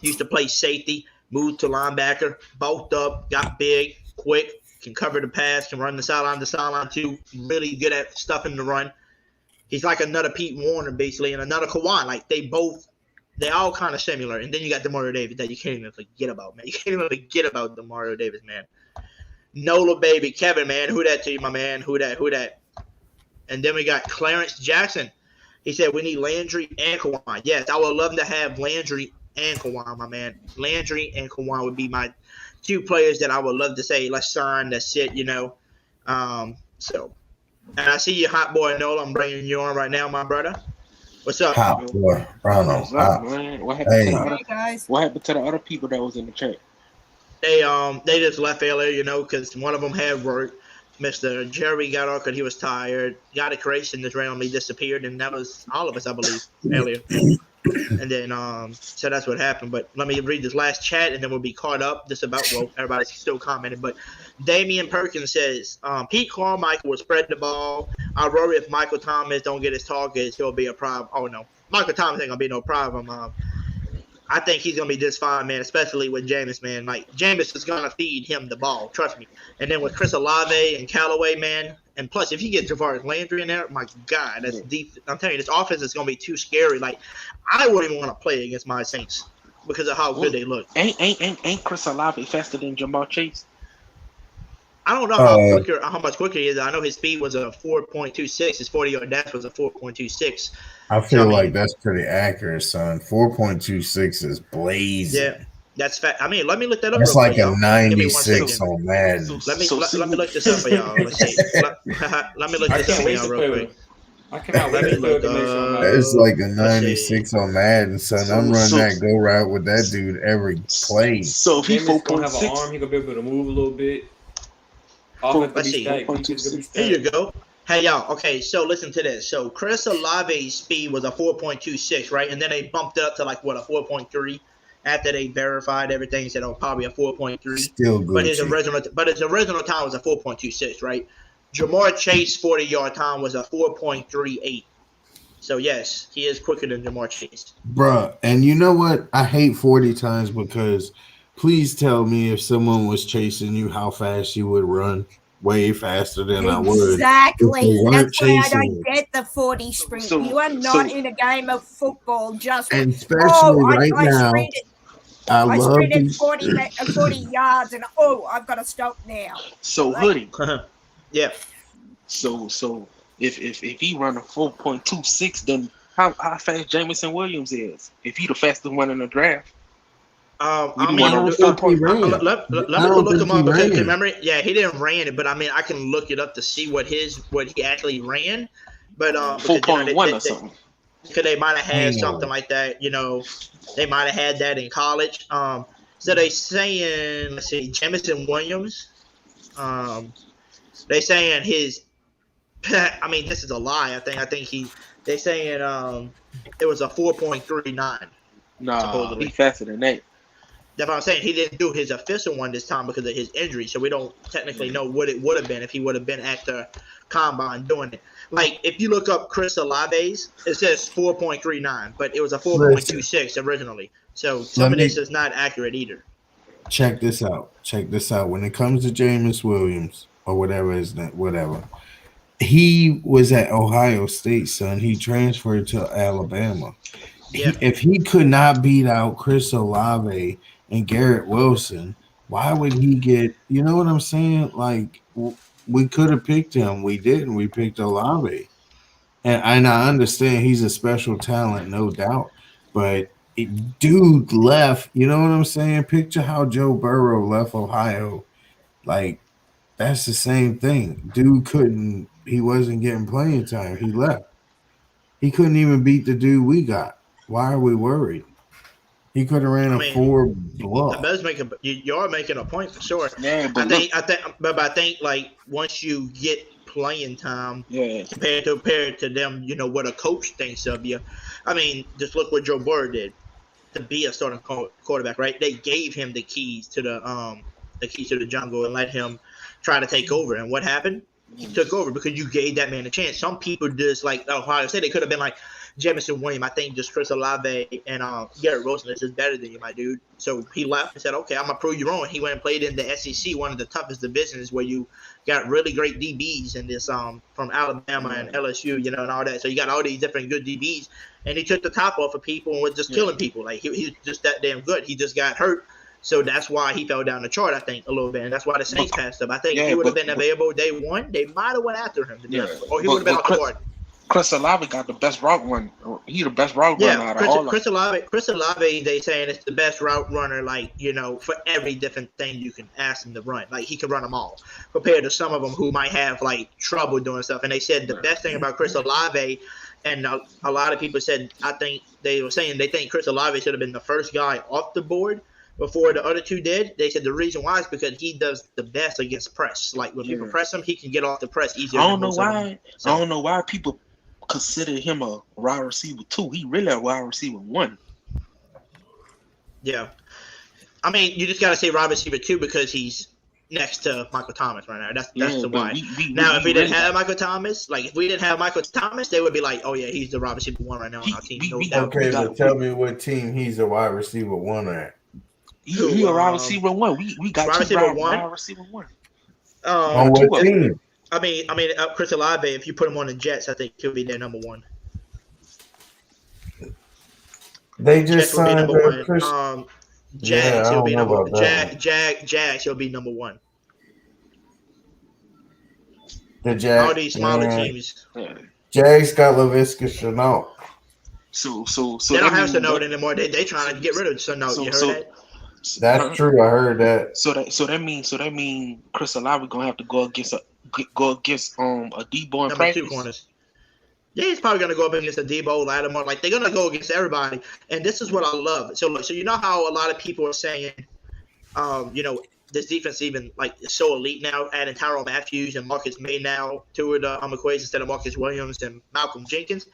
He used to play safety, moved to linebacker, bulked up, got big, quick, can cover the pass, can run the sideline to sideline too, really good at stuffing the run. He's like another Pete Warner, basically, and another Kawan. Like, they all kind of similar. And then you got DeMario Davis that you can't even forget about, man. You can't even forget about DeMario Davis, man. Nola, baby. Kevin, man. Who that to you, my man? Who that? And then we got Clarence Jackson. He said we need Landry and Kawhi. Yes, I would love to have Landry and Kawhi, my man. Landry and Kawhi would be my two players that I would love to say, let's sign, that's it, So, and I see you, hot boy Nola. I'm bringing you on right now, my brother. What's up? Hot boy, Ronald. Man? What happened to the other people that was in the chat? They just left earlier, because one of them had work. Mr. Jerry got off because he was tired. Got a creation just randomly disappeared, and that was all of us, I believe, earlier. And then, so that's what happened. But let me read this last chat, and then we'll be caught up. Everybody's still commenting. But Damian Perkins says, Pete Carmichael will spread the ball. I worry if Michael Thomas don't get his targets, he'll be a problem. Oh, no. Michael Thomas ain't going to be no problem. I think he's going to be just fine, man, especially with Jameis, man. Like, Jameis is going to feed him the ball, trust me. And then with Chris Olave and Callaway, man, and plus, if you get Jarvis Landry in there, my God, that's deep. I'm telling you, this offense is going to be too scary. Like, I wouldn't even want to play against my Saints because of how good they look. Ain't Chris Olave faster than Jamar Chase? I don't know how much quicker he is. I know his speed was a 4.26. His 40-yard dash was a 4.26. I feel like that's pretty accurate, son. 4.26 is blazing. Yeah, that's fat. I mean, let me look that up. That's real like quick, a y'all. 96 on Madden. Let me look this up for y'all. Let's see. Let me look this up for y'all real quick. I cannot wait to look It's like a 96 on Madden, son. I'm running that go route with that dude every play. So if he gonna have an arm, he gonna be able to move a little bit. Let's see. Here you go. Hey, y'all. Okay, so listen to this. So Chris Olave's speed was a 4.26, right? And then they bumped it up to a 4.3 after they verified everything. Said, probably a 4.3. Still good. But his original time was a 4.26, right? Jamar Chase 40-yard time was a 4.38. So yes, he is quicker than Jamar Chase. Bruh, and you know what? I hate 40 times because please tell me if someone was chasing you how fast you would run. Way faster than I would. Exactly. That's why I don't get the 40 sprint. You are not in a game of football. Just and especially right now. I sprinted 40 yards, and I've got to stop now. So Hoodie. Yeah. So if he run a 4.26, then how fast Jameson Williams is? If he the fastest one in the draft. Let me look him up because remember, he didn't ran it, but I mean I can look it up to see what he actually ran. But 4.1 or something. Because they might have had something like that, they might have had that in college. So they saying, let's see, Jameson Williams. They saying his. I mean, this is a lie. I think they saying it was a 4.39. No, he faster than that. That's what I'm saying. He didn't do his official one this time because of his injury, so we don't technically know what it would have been if he would have been at the combine doing it. Like, if you look up Chris Olave's, it says 4.39, but it was a 4.26 originally. So some of this is not accurate either. Check this out. When it comes to Jameis Williams or whatever, he was at Ohio State, son. He transferred to Alabama. Yeah. If he could not beat out Chris Olave and Garrett Wilson, why would he get, you know what I'm saying? Like, we could have picked him. We didn't. We picked Olave. And I understand he's a special talent, no doubt. But dude left, you know what I'm saying? Picture how Joe Burrow left Ohio. Like, that's the same thing. Dude he wasn't getting playing time. He left. He couldn't even beat the dude we got. Why are we worried? He could have ran a 4 bluff. You are making a point for sure. Yeah, but I think like once you get playing time, compared to them, what a coach thinks of you. I mean, just look what Joe Burrow did to be a starting quarterback, right? They gave him the keys to the jungle and let him try to take over. And what happened? He took over because you gave that man a chance. Some people just like Ohio State, they could have been like Jameson Williams. I think just Chris Olave and Garrett Wilson is just better than you, my dude. So he left and said, okay, I'm going to prove you wrong. He went and played in the SEC, one of the toughest divisions where you got really great DBs in this from Alabama and LSU, and all that. So you got all these different good DBs. And he took the top off of people and was just killing people. Like, he's just that damn good. He just got hurt. So that's why he fell down the chart, I think, a little bit. And that's why the Saints passed him. I think if he would have been available day one, they might have went after him, to be honest. Or he would have been off the board. Chris Olave got the best route run. He the best route runner out of all. Chris Olave, they saying it's the best route runner, like, you know, for every different thing you can ask him to run. Like, he can run them all, compared to some of them who might have, like, trouble doing stuff. And they said the best thing about Chris Olave, and a lot of people said, I think they were saying they think Chris Olave should have been the first guy off the board before the other two did. They said the reason why is because he does the best against press. Like, when people press him, he can get off the press easier. I don't know why people consider him a wide receiver 2. He really a wide receiver 1. Yeah. I mean, you just got to say wide receiver 2 because he's next to Michael Thomas right now. That's the why. If we didn't have Michael Thomas, like, if we didn't have Michael Thomas, they would be like, oh, yeah, he's the wide receiver 1 right now on our team. Okay, but tell me what team he's a wide receiver 1 at. He a wide receiver 1. We got wide receiver 1. Wide receiver 1. On what team? I mean, Chris Olave, if you put him on the Jets, I think he'll be their number 1. They just signed Chris. Jags, he'll be number 1. Jags, he'll be number 1. The Jags. All these smaller teams. Jags got Laviska Shenault. So they don't have Shenault anymore. They trying to get rid of Shenault. You heard that? That's true. I heard that. So that means Chris Olave gonna have to go against a Debo in practice. 2 corners. Yeah, he's probably gonna go up against a Debo, Lattimore. Like, they're gonna go against everybody. And this is what I love. So you know how a lot of people are saying, you know, this defense even like is so elite now, adding Tyrann Mathieu and Marcus May now to the equation instead of Marcus Williams and Malcolm Jenkins.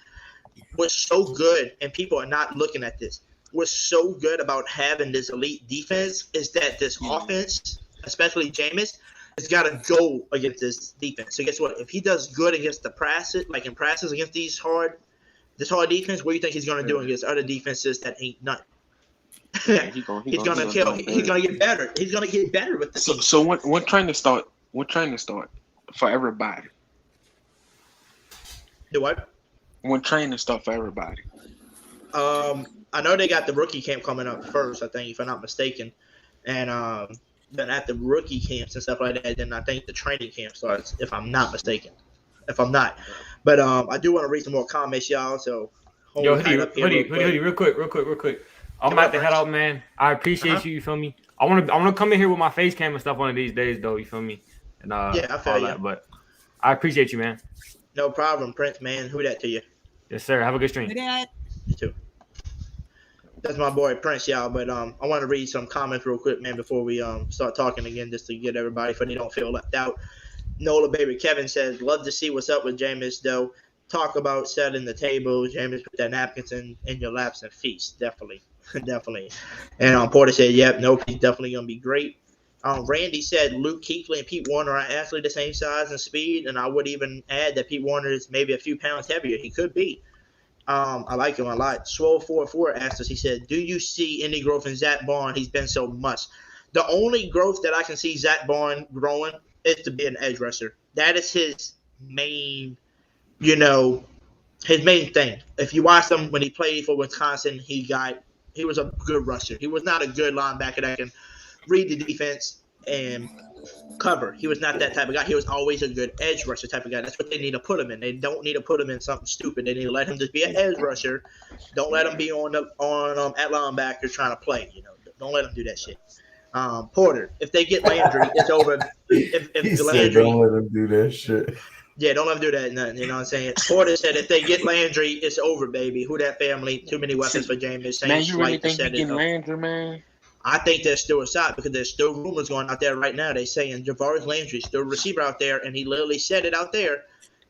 Was so good, and people are not looking at this. What's so good about having this elite defense is that this offense, especially Jameis, has got to go against this defense. So guess what? If he does good against the passes, like in passes against this hard defense, what do you think he's going to do against other defenses that ain't none? He's going to kill. He's going to get better. He's going to get better with the team. So when trying to start for everybody. Do what? When training start for everybody. I know they got the rookie camp coming up first, I think, if I'm not mistaken. And then at the rookie camps and stuff like that, then I think the training camp starts, if I'm not mistaken. If I'm not. But I do want to read some more comments, y'all. So Hoodie, real quick. I'm about to head out, man. I appreciate you feel me? I wanna come in here with my face cam and stuff one of these days though, you feel me? And yeah, I feel you. That, but I appreciate you, man. No problem, Prince, man. Who that to you? Yes, sir. Have a good stream. You too. That's my boy Prince, y'all. But I want to read some comments real quick, man, before we start talking again, just to get everybody so they don't feel left out. Nola Baby Kevin says, love to see what's up with Jameis, though. Talk about setting the table. Jameis, put that napkins in your laps and feast. Definitely. Definitely. And Porter said, yep, nope, he's definitely going to be great. Randy said Luke Kuechly and Pete Warner are actually the same size and speed, and I would even add that Pete Warner is maybe a few pounds heavier. He could be. I like him a lot. Swole44 asked us, he said, do you see any growth in Zach Barn? He's been so much. The only growth that I can see Zach Barn growing is to be an edge rusher. That is his main, his main thing. If you watch him when he played for Wisconsin, he was a good rusher. He was not a good linebacker that can read the defense and cover. He was not that type of guy. He was always a good edge rusher type of guy. That's what they need to put him in. They don't need to put him in something stupid. They need to let him just be an edge rusher. Don't let him be on at linebacker trying to play. Don't let him do that shit. Porter, if they get Landry, it's over. Don't let him do that shit. Yeah, don't let him do that. Nothing. You know what I'm saying? Porter said if they get Landry, it's over, baby. Who that family? Too many weapons for Jameis. Man, you really think they get Landry, man? I think there's still a shot because there's still rumors going out there right now. They saying Javaris Landry's still a receiver out there, and he literally said it out there.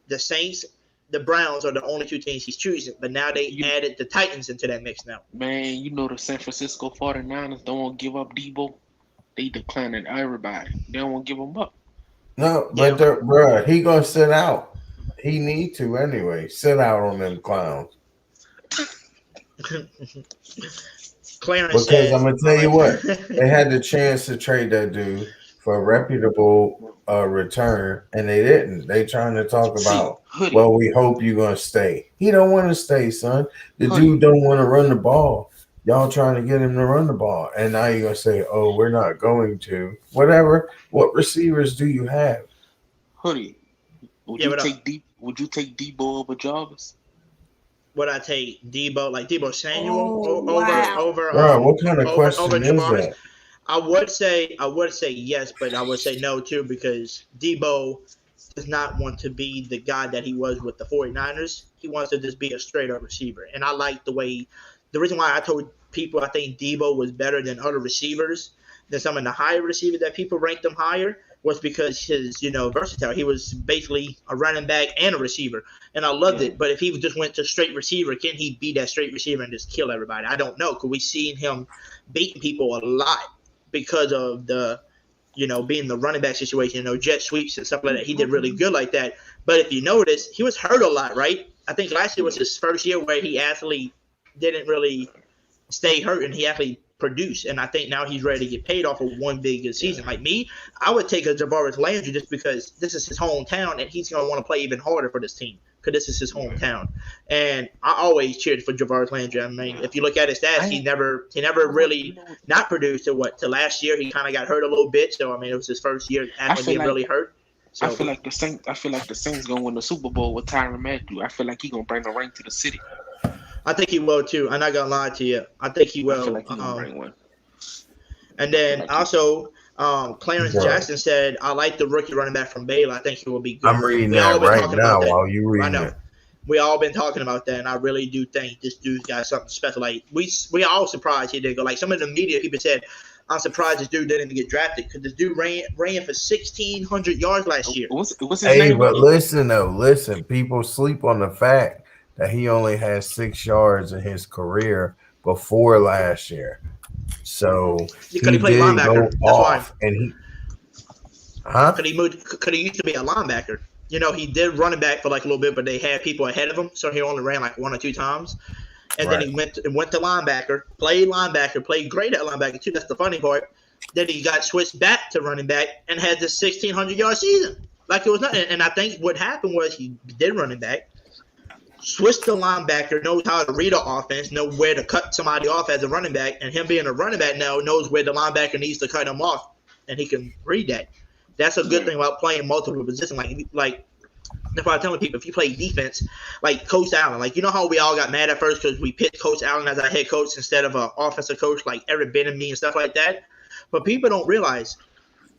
The Saints, the Browns are the only two teams he's choosing, but now they added the Titans into that mix now. Man, the San Francisco 49ers don't want to give up Debo. They declining everybody. They don't want to give him up. No, but bruh, he gonna sit out. He need to anyway. Sit out on them clowns. Clarence because I'm gonna tell you what, they had the chance to trade that dude for a reputable return, and they didn't. They trying to talk about, Hoodie. Well, we hope you're gonna stay. He don't want to stay, son. The dude don't want to run the ball. Y'all trying to get him to run the ball, and now you're gonna say, "Oh, we're not going to." Whatever. What receivers do you have? Hoodie, would you take Debo over Jarvis? Would I take Debo, like Debo Samuel, over Bro, what kind of question over is Javaris? that? I would say yes, but I would say no too, because Debo does not want to be the guy that he was with the 49ers. He wants to just be a straight up receiver. And I like the reason why I told people I think Debo was better than other receivers, than some of the higher receivers that people ranked him higher, was because his, versatile. He was basically a running back and a receiver. And I loved it. But if he just went to straight receiver, can he be that straight receiver and just kill everybody? I don't know, because we've seen him beating people a lot because of the, being the running back situation, jet sweeps and stuff like that. He did really good like that. But if you notice, he was hurt a lot, right? I think last year was his first year where he actually didn't really stay hurt and he actually produced. And I think now he's ready to get paid off of one big good season. Like me, I would take a Javaris Landry just because this is his hometown and he's going to want to play even harder for this team, because this is his hometown. And I always cheered for Javaris Landry. I mean, if you look at his stats, he never really not produced till last year. He kind of got hurt a little bit. So I mean, it was his first year after being really hurt. So, I feel like the Saints gonna win the Super Bowl with Tyrann Mathieu. I feel like he's gonna bring the ring to the city. I think he will too. I'm not gonna lie to you. I think he will. I feel like he's gonna bring one. And then also, Clarence Jackson said, "I like the rookie running back from Baylor. I think he will be good." I'm reading that right now while you read it. I know. We all been talking about that, and I really do think this dude's got something special. Like we all surprised he didn't go. Like some of the media people said, "I'm surprised this dude didn't even get drafted because this dude ran for 1,600 yards last year." What's his Hey, name? but listen. People sleep on the fact that he only has 6 yards in his career before last year. So he played linebacker. That's why. And he, Could he used to be a linebacker? He did running back for like a little bit, but they had people ahead of him, so he only ran like 1 or 2 times. And then he went to linebacker, played great at linebacker too. That's the funny part. Then he got switched back to running back and had this 1,600-yard season. Like it was nothing. And I think what happened was he did running back, switched to linebacker, knows how to read an offense, know where to cut somebody off as a running back, and him being a running back now knows where the linebacker needs to cut him off, and he can read that. That's a good thing about playing multiple positions. Like if I'm telling people, if you play defense, like Coach Allen, like how we all got mad at first because we picked Coach Allen as our head coach instead of an offensive coach like Eric Bieniemy and stuff like that. But people don't realize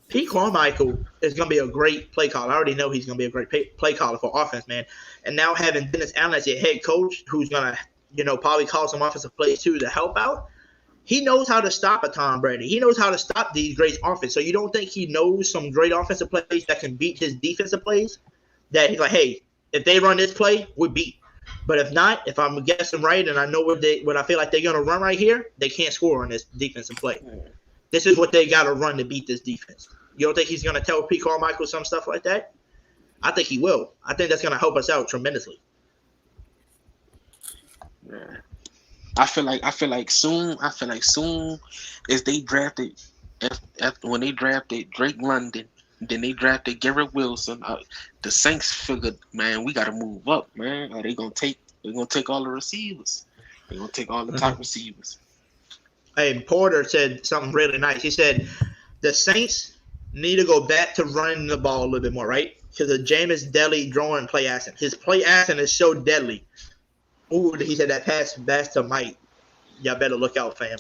Pete Carmichael is going to be a great play caller. I already know he's going to be a great play caller for offense, man. And now having Dennis Allen as your head coach, who's going to, probably call some offensive plays too to help out, he knows how to stop a Tom Brady. He knows how to stop these great offense. So you don't think he knows some great offensive plays that can beat his defensive plays? That he's like, hey, if they run this play, we beat. But if not, if I'm guessing right and I know what I feel like they're going to run right here, they can't score on this defensive play. This is what they got to run to beat this defense. You don't think he's going to tell Pete Carmichael some stuff like that? I think he will. I think that's going to help us out tremendously. Yeah. I feel like soon as they drafted, when they drafted Drake London, then they drafted Garrett Wilson. The Saints figured, man, we got to move up, man. They're gonna take all the receivers. They're gonna take all the top receivers. Hey, Porter said something really nice. He said the Saints need to go back to running the ball a little bit more, right? Because of Jameis deadly drawing play action. His play action is so deadly. Ooh, he said that pass to Mike. Y'all better look out, fam.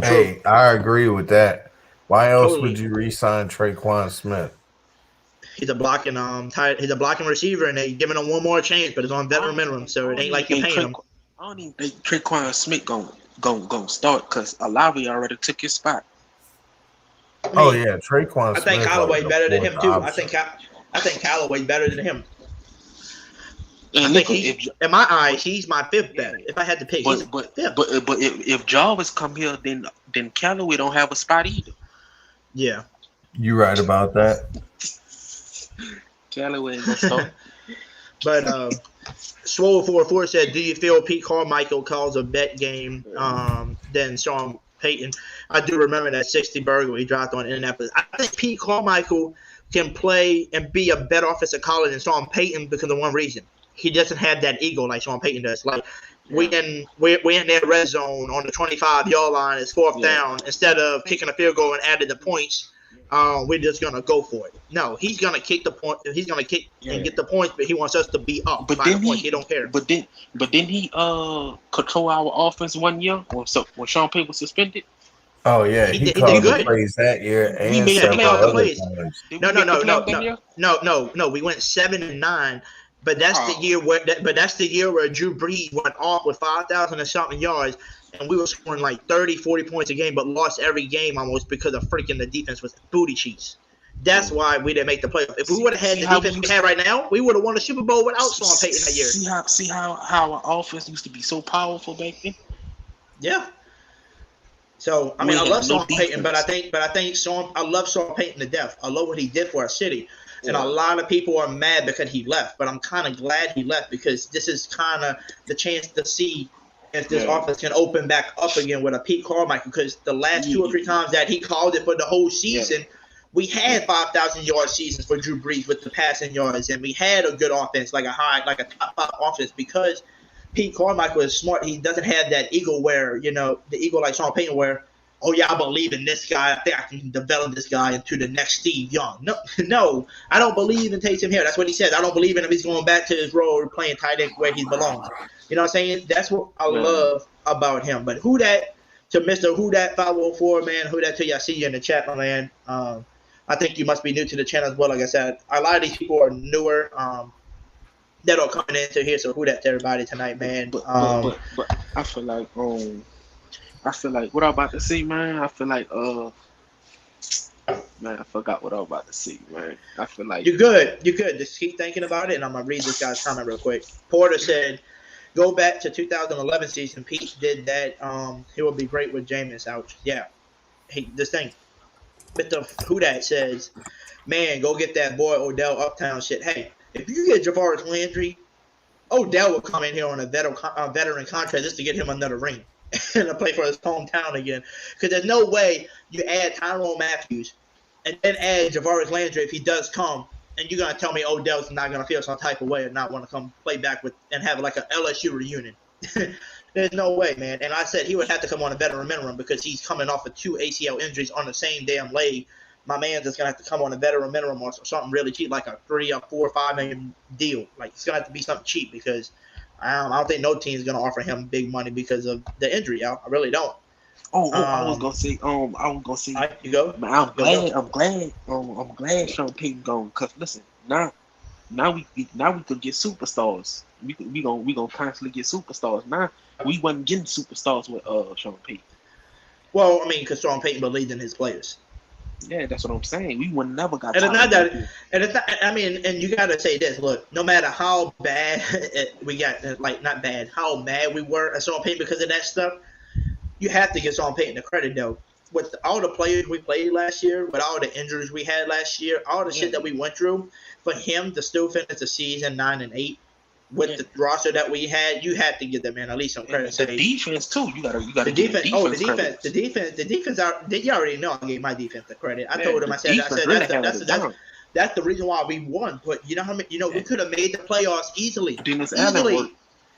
Hey, I agree with that. Why else would you re-sign Traquan Smith? He's a blocking receiver, and they giving him one more chance, but it's on veteran minimum, so it ain't like you're paying him. I don't even think Traquan Smith gon' start because Alavi already took his spot. Oh yeah, Traquan Smith. I think Callaway better than him too. I think Callaway better than him. And I think in my eyes, he's my 5th bet. If I had to pick, but if Jarvis come here, then Callaway don't have a spot either. Yeah, you right about that. Callaway ain't gonna start. But Swole44 said, "Do you feel Pete Carmichael calls a bet game than Sean Payton?" I do remember that 60 burger he dropped on Indianapolis. I think Pete Carmichael can play and be a better offensive caller than Sean Payton because of one reason. He doesn't have that ego like Sean Payton does. Like we in their red zone on the 25-yard line. It's fourth down. Instead of kicking a field goal and adding the points, we're just gonna go for it. No, he's gonna kick the point. He's gonna kick and get the points, but he wants us to be up. But then he don't care. But then he control our offense 1 year when Sean Payton was suspended. Oh yeah, he called the plays that year and several other plays. No. We went 7-9. But that's the year where Drew Brees went off with 5,000 and something yards, and we were scoring like 30, 40 points a game, but lost every game almost because of freaking the defense was booty cheeks. That's why we didn't make the playoffs. If we would have had the defense we have right now, we would have won the Super Bowl without Sean Payton that year. See how our offense used to be so powerful back then. Yeah. So I mean, I love Sean Payton, but I think I love Sean Payton to death. I love what he did for our city. And a lot of people are mad because he left, but I'm kind of glad he left because this is kind of the chance to see if this offense can open back up again with a Pete Carmichael. Because the last 2 or 3 times that he called it for the whole season, we had 5,000-yard seasons for Drew Brees with the passing yards, and we had a good offense, like a top 5 offense, because Pete Carmichael is smart. He doesn't have that ego where the ego like Sean Payton where. Oh yeah, I believe in this guy. I think I can develop this guy into the next Steve Young. No, I don't believe in Taysom Hill. That's what he says. I don't believe in him. He's going back to his role playing tight end where he belongs. You know what I'm saying? That's what I love about him. But who that to Mr. Who that 504 man? Who that to you? I see you in the chat, my man. I think you must be new to the channel as well. Like I said, a lot of these people are newer. That are coming into here. So who that to everybody tonight, man? But I feel like what I'm about to see, man. I feel like man, I forgot what I'm about to see, man. I feel like you're good. Just keep thinking about it, and I'm gonna read this guy's comment real quick. Porter said, "Go back to 2011 season. Pete did that. He will be great with Jameis out. Yeah, this thing. Mr. Who that says, man, go get that boy Odell Uptown shit. Hey, if you get Jarvis Landry, Odell will come in here on a veteran contract just to get him another ring." And to play for his hometown again. Because there's no way you add Tyrone Matthews and then add Jarvis Landry if he does come, and you're going to tell me Odell's not going to feel some type of way and not want to come play back with and have like an LSU reunion. There's no way, man. And I said he would have to come on a veteran minimum because he's coming off of 2 ACL injuries on the same damn leg. My man's just going to have to come on a veteran minimum or something really cheap, like a 3 or 4 or 5 million deal. Like, it's going to have to be something cheap because I don't think no team is gonna offer him big money because of the injury, y'all. I really don't. I was gonna say. Right, you go. Man, I'm glad Sean Payton gone. Cause listen, now we could get superstars. We gonna constantly get superstars. Now we wasn't getting superstars with Sean Payton. Well, I mean, because Sean Payton believed in his players. Yeah, that's what I'm saying. We would never got. And it's not that. And it's not. I mean, and you gotta say this. Look, no matter how bad we got, like not bad, how mad we were at Sean Payton because of that stuff, you have to give Sean Payton the credit though. With all the players we played last year, with all the injuries we had last year, all the shit that we went through, for him to still finish the season 9-8 with the roster that we had, you have to give that man at least some credit. The defense too. You gotta the defense. The defense. You already know I gave my defense the credit. I told him. I said that's the reason why we won. But you know how many? We could have made the playoffs easily.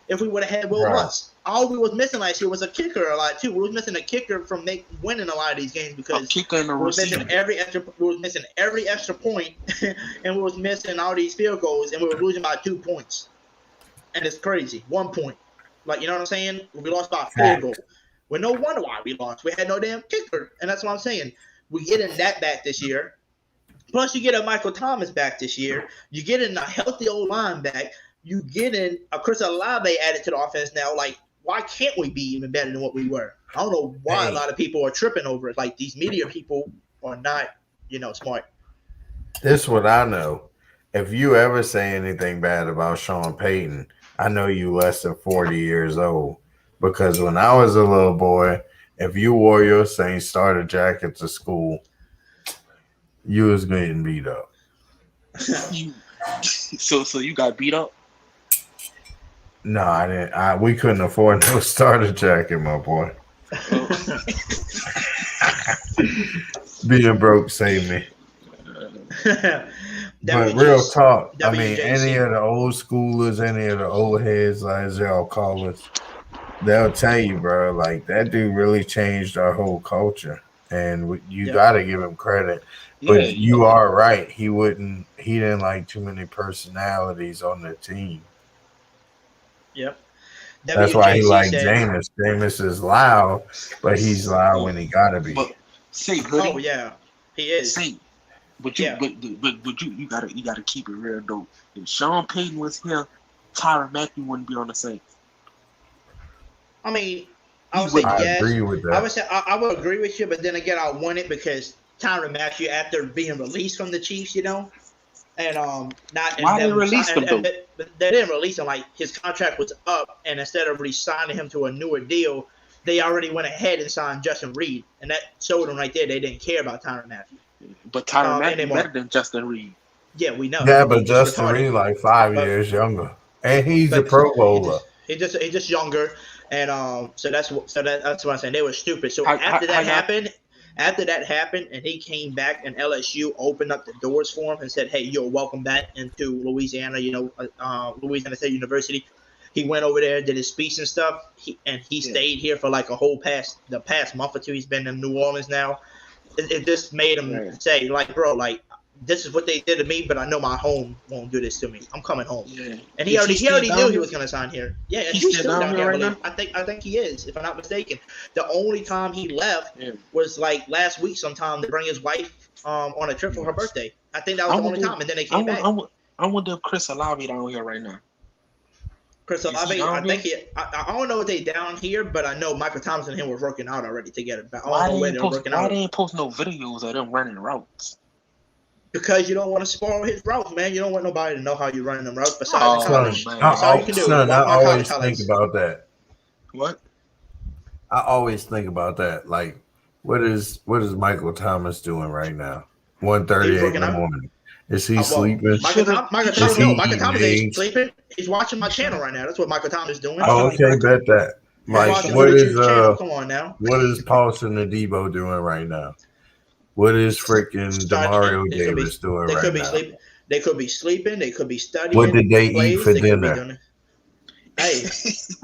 If we would have had Will Lutz. All we was missing last year was a kicker a lot too. We was missing a kicker from winning a lot of these games because we was missing every extra point, and we was missing all these field goals, and we were losing by 2 points. And it's crazy. 1 point. Like, you know what I'm saying? We lost by a field goal. Well, no wonder why we lost. We had no damn kicker. And that's what I'm saying. We getting that back this year. Plus, you get a Michael Thomas back this year. You get in a healthy old line back. You get in a Chris Olave added to the offense now. Like, why can't we be even better than what we were? I don't know why a lot of people are tripping over it. Like, these media people are not, smart. This is what I know. If you ever say anything bad about Sean Payton, I know you less than 40 years old. Because when I was a little boy, if you wore your Saint starter jacket to school, you was getting beat up. So you got beat up? No, I didn't. We couldn't afford no starter jacket, my boy. Being broke saved me. But real talk, I mean, any of the old schoolers, any of the old heads, as y'all call us, they'll tell you, bro. Like that dude really changed our whole culture, and you Yeah. got to give him credit. But you are right. He didn't like too many personalities on the team. Yep. That's why he WJC liked said, Jameis. Jameis is loud, but he's loud when he gotta be. But say, Hoodie, "Oh yeah, he is." say, but you, Yeah. but you gotta keep it real though. If Sean Payton was here, Tyrann Mathieu wouldn't be on the Saints. I mean, I would say I yes. agree with that. I would say I would agree with you, but then again, I want it because Tyrann Mathieu, after being released from the Chiefs, you know, and Why they released him though? But they didn't release him. Like his contract was up, and instead of re-signing him to a newer deal, they already went ahead and signed Justin Reed, and that showed them right there they didn't care about Tyrann Mathieu. But Tyrann Mathieu anymore. better than Justin Reed. Yeah, we know. Yeah, I mean, but he's Justin retarded. Reed like 5 years younger, and he's a Pro Bowler. He's just younger, and so that's what I'm saying. They were stupid. So after that happened, and he came back, and LSU opened up the doors for him and said, "Hey, you're welcome back into Louisiana. You know, Louisiana State University." He went over there, did his speech and stuff. He stayed here for like the past month or two. He's been in New Orleans now. It just made him say, like, bro, like, this is what they did to me, but I know my home won't do this to me. I'm coming home. Yeah. And he already knew he was going to sign here. Yeah, and he's still down here, right now? I think he is, if I'm not mistaken. The only time he left was like last week sometime to bring his wife on a trip for her birthday. I think that was the only time, and then they came back. I wonder if Chris Olave down here right now. Chris Olave, I think I don't know if they down here, but I know Michael Thomas and him were working out already together. Why they ain't post no videos of them running routes? Because you don't want to spoil his routes, man. You don't want nobody to know how you're running them routes besides college. Son, That's all you can do. Son, I always think about that. What? I always think about that. Like, what is Michael Thomas doing right now? 1:38 in the morning. Is he sleeping? Michael Thomas ain't sleeping. He's watching my channel right now. That's what Michael Thomas is doing. Oh, okay, bet that. Like, Come on now. What is Paulson Adebo doing right now? What is freaking Demario Davis doing right now? They could be sleeping. They could be studying. What did they eat for dinner? Hey,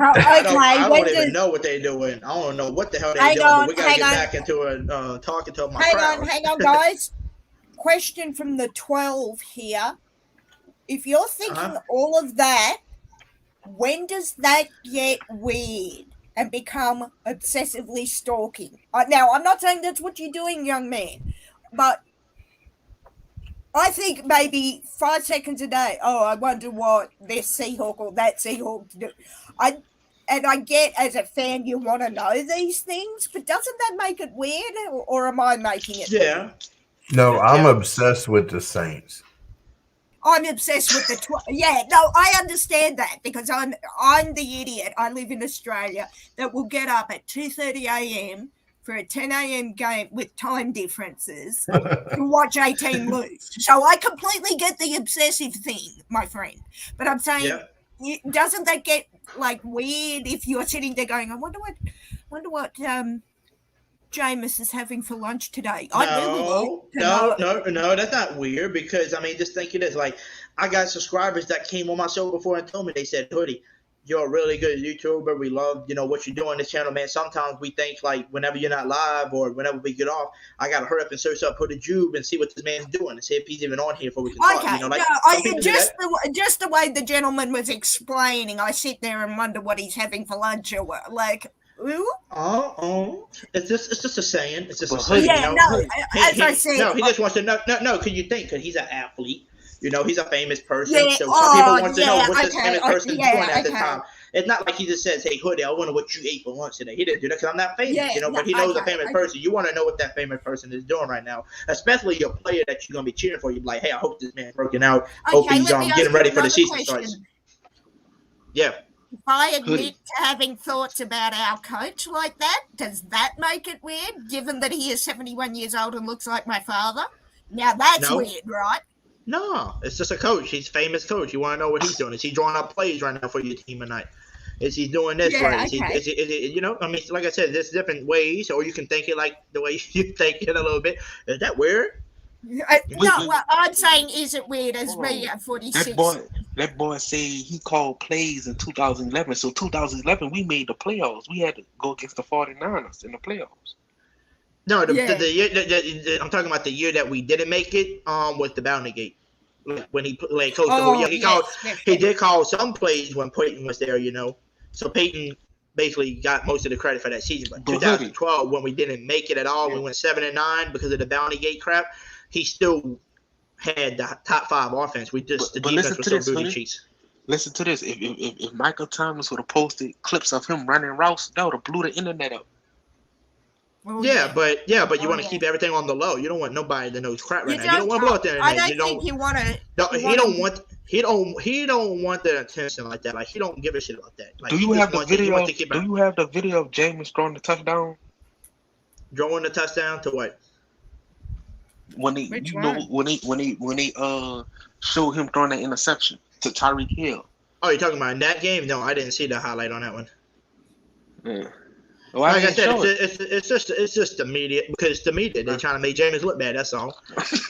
I don't even know what they're doing. I don't know what the hell they're doing. But we gotta get back into talking to my crowd. Hang on, guys. Question from the 12 here. If you're thinking all of that, when does that get weird and become obsessively stalking? Now, I'm not saying that's what you're doing, young man, but I think maybe 5 seconds a day. Oh, I wonder what this Seahawk or that Seahawk do. I get as a fan you want to know these things, but doesn't that make it weird, or am I making it weird? No, I'm obsessed with the Saints. I'm obsessed with the I understand that because I'm the idiot. I live in Australia that will get up at 2:30 a.m. for a 10 a.m. game with time differences to watch a team lose. So I completely get the obsessive thing, my friend. But I'm saying, doesn't that get like weird if you're sitting there going, I wonder what Jameis is having for lunch today? No, that's not weird because, I mean, just think it is. Like, I got subscribers that came on my show before and told me, they said, Hoodie, you're a really good YouTuber. We love, what you do on this channel, man. Sometimes we think, like, whenever you're not live or whenever we get off, I got to hurry up and search up Hoodie Jube and see what this man's doing and see if he's even on here before we can talk. Just the way the gentleman was explaining, I sit there and wonder what he's having for lunch or what, like... It's just a saying. It's just a saying. Yeah, I said. No, he just wants to know. No, because you think, because he's an athlete. He's a famous person. Yeah, so some people want to know what this famous person is doing at the time. It's not like he just says, "Hey, Hoodie, I wonder what you ate for lunch today." He didn't do that because I'm not famous, but he knows a famous person. You want to know what that famous person is doing right now, especially your player that you're gonna be cheering for. You're like, "Hey, I hope this man's working out. Hope he's getting ready for the season starts." Yeah. If I admit to having thoughts about our coach like that, does that make it weird, given that he is 71 years old and looks like my father? Now that's weird, right? No, it's just a coach. He's a famous coach. You want to know what he's doing. Is he drawing up plays right now for your team tonight? Is he doing this right? Is he, I mean, like I said, there's different ways, or you can think it like the way you think it a little bit. Is that weird? No, well, I'm saying, is it weird as me at 46? That boy said he called plays in 2011. So 2011, we made the playoffs. We had to go against the 49ers in the playoffs. No, the year I'm talking about the year that we didn't make it. Was the Bounty Gate. When he played coach the whole year, he did call some plays when Peyton was there. So Peyton basically got most of the credit for that season. But 2012, when we didn't make it at all, we went 7-9 because of the Bounty Gate crap. He still had the top 5 offense. The defense was so booty cheeks. Listen to this. If Michael Thomas would have posted clips of him running routes, that would have blew the internet up. But you want to keep everything on the low. You don't want nobody to know crap right now. You don't want to blow up the internet. I don't think you want to. He don't want the attention like that. Like he don't give a shit about that. Like, do you have the video? Do you have the video of Jameis throwing the touchdown? Throwing the touchdown to what? When they showed him throwing that interception to Tyreek Hill. Oh, you're talking about in that game? No, I didn't see the highlight on that one. Yeah. Well, like I said, it's just the media, because the media, they're trying to make Jameis look bad. That's all.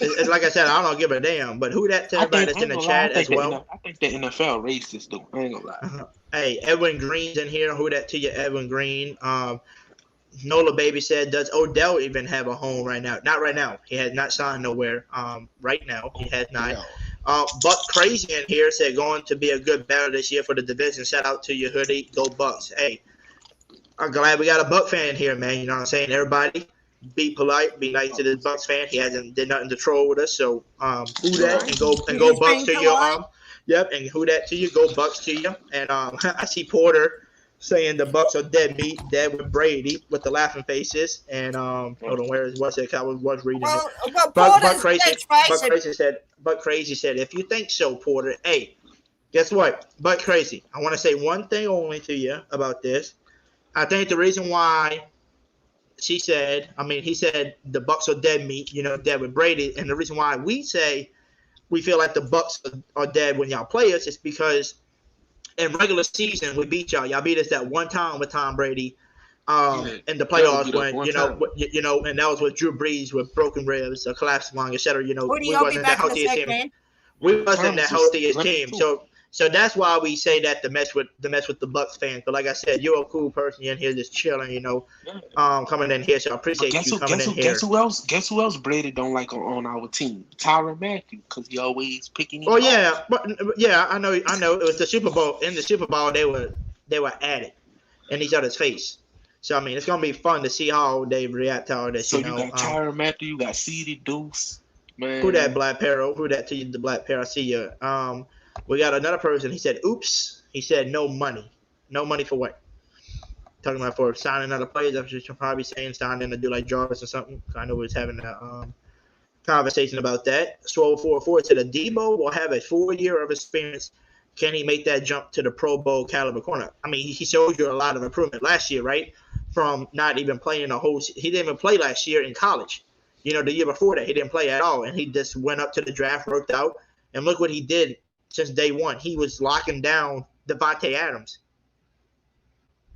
It's like I said, I don't give a damn. But who that to everybody that's in the chat as well? I think the NFL racist though. I ain't gonna lie. Hey, Edwin Green's in here. Who that to you, Edwin Green? Nola Baby said, does Odell even have a home right now? Not right now. He has not signed nowhere. Right now, he has not. Buck Crazy in here said, going to be a good battle this year for the division. Shout out to your Hoodie. Go Bucks. Hey, I'm glad we got a Buck fan here, man. You know what I'm saying? Everybody, be polite, be nice to this Bucks fan. He hasn't did nothing to troll with us, so who that and go Bucks to you. Yep, and who that to you? Go Bucks to you. And I see Porter saying the Bucks are dead meat, dead with Brady with the laughing faces. And hold on, what's it? I was reading it. Buck Crazy said, if you think so, Porter, hey, guess what? Buck Crazy, I want to say one thing only to you about this. I think the reason why he said the Bucks are dead meat, dead with Brady, and the reason why we say we feel like the Bucks are dead when y'all play us is because in regular season we beat y'all. Y'all beat us that one time with Tom Brady in the playoffs when and that was with Drew Brees with broken ribs, a collapsed lung, etc. We wasn't that healthiest team. We wasn't that healthiest team. So that's why we say that the mess with the Bucks fans. But like I said, you're a cool person in here just chilling, coming in here. So I appreciate you coming in here. Guess who else Brady don't like on our team? Tyrann Mathieu, because he always picking. Oh yeah, I know. It was the Super Bowl. In the Super Bowl, they were at it in each other's face. So I mean, it's gonna be fun to see how they react to all this. So you got Tyrann Mathieu, you got CD Deuce, man. Who that Black Parrot? Who that to you? The Black Parrot. I see you. We got another person. He said, oops. He said, no money. No money for what? Talking about for signing other players. I'm just probably saying signing to do like Jarvis or something. I know we was having a conversation about that. Swole 44 said, Debo will have a full year of experience. Can he make that jump to the Pro Bowl caliber corner? I mean, he showed you a lot of improvement last year, right? From not even playing he didn't even play last year in college. The year before that, he didn't play at all. And he just went up to the draft, worked out. And look what he did. Since day one, he was locking down Devontae Adams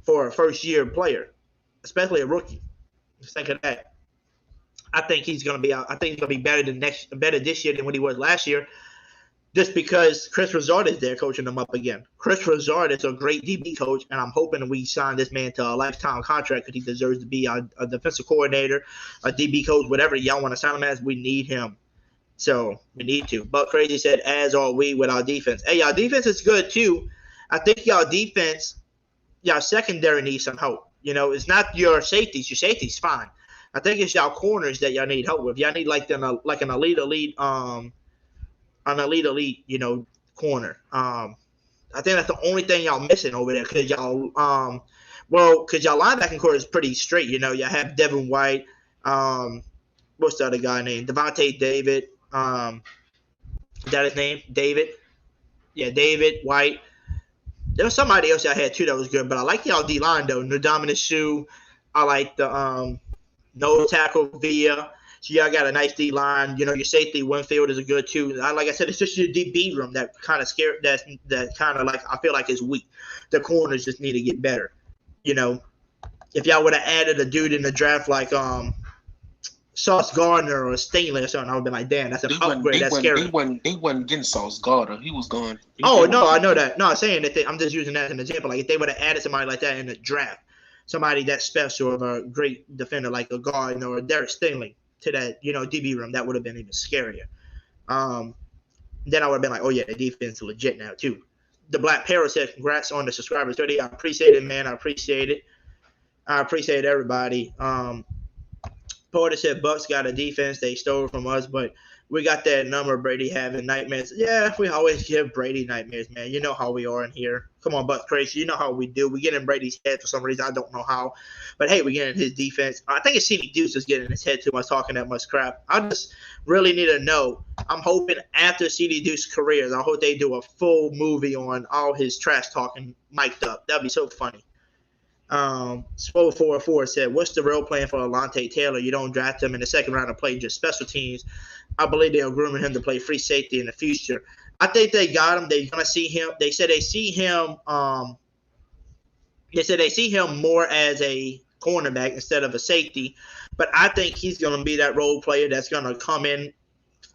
for a first-year player, especially a rookie. Just think of that. I think he's going to be out. I think he's going to be better this year than what he was last year, just because Chris Resort is there coaching him up again. Chris Resort is a great DB coach, and I'm hoping we sign this man to a lifetime contract because he deserves to be a defensive coordinator, a DB coach, whatever y'all want to sign him as. We need him. So we need to. Buck Crazy said, as are we with our defense. Hey, y'all defense is good too. I think y'all secondary needs some help. It's not your safeties. Your safety's fine. I think it's y'all corners that y'all need help with. Y'all need like an elite, corner. I think that's the only thing y'all missing over there because y'all linebacking core is pretty straight. You have Devin White. What's the other guy named? Devontae David. Is that his name? David? Yeah, David White. There was somebody else I had too that was good, but I like y'all D-line though. Ndamukong Suh. I like the no tackle via. So y'all got a nice D-line. Your safety Winfield is a good too. Like I said, it's just your DB room that kind of scared. That kind of like I feel like is weak. The corners just need to get better. If y'all would have added a dude in the draft like Sauce Gardner or Stingley or something, I would have been like, damn, that's an upgrade. That's scary. They wasn't getting Sauce Gardner. He was gone. Oh, no, I know that. No, I'm saying that I'm just using that as an example. Like, if they would have added somebody like that in the draft, somebody that special of a great defender like a Gardner or Derek Stingley to that, DB room, that would have been even scarier. Then I would have been like, oh, yeah, the defense is legit now, too. The Black Parrot said, congrats on the subscribers 30. I appreciate it, man. I appreciate it. I appreciate everybody. Porter said Bucks got a defense they stole from us, but we got that number Brady having nightmares. Yeah, we always give Brady nightmares, man. You know how we are in here. Come on, Bucks crazy. You know how we do. We get in Brady's head for some reason. I don't know how. But, hey, we get in his defense. I think it's CD Deuce is getting in his head too much, talking that much crap. I just really need to know. I'm hoping after CD Deuce's career, I hope they do a full movie on all his trash talking mic'd up. That'd be so funny. Spo44 said, what's the real plan for Alontae Taylor? You don't draft him in the second round to play just special teams. I believe they are grooming him to play free safety in the future. I think they got him. They're gonna see him. They said they see him. They said they see him more as a cornerback instead of a safety. But I think he's gonna be that role player that's gonna come in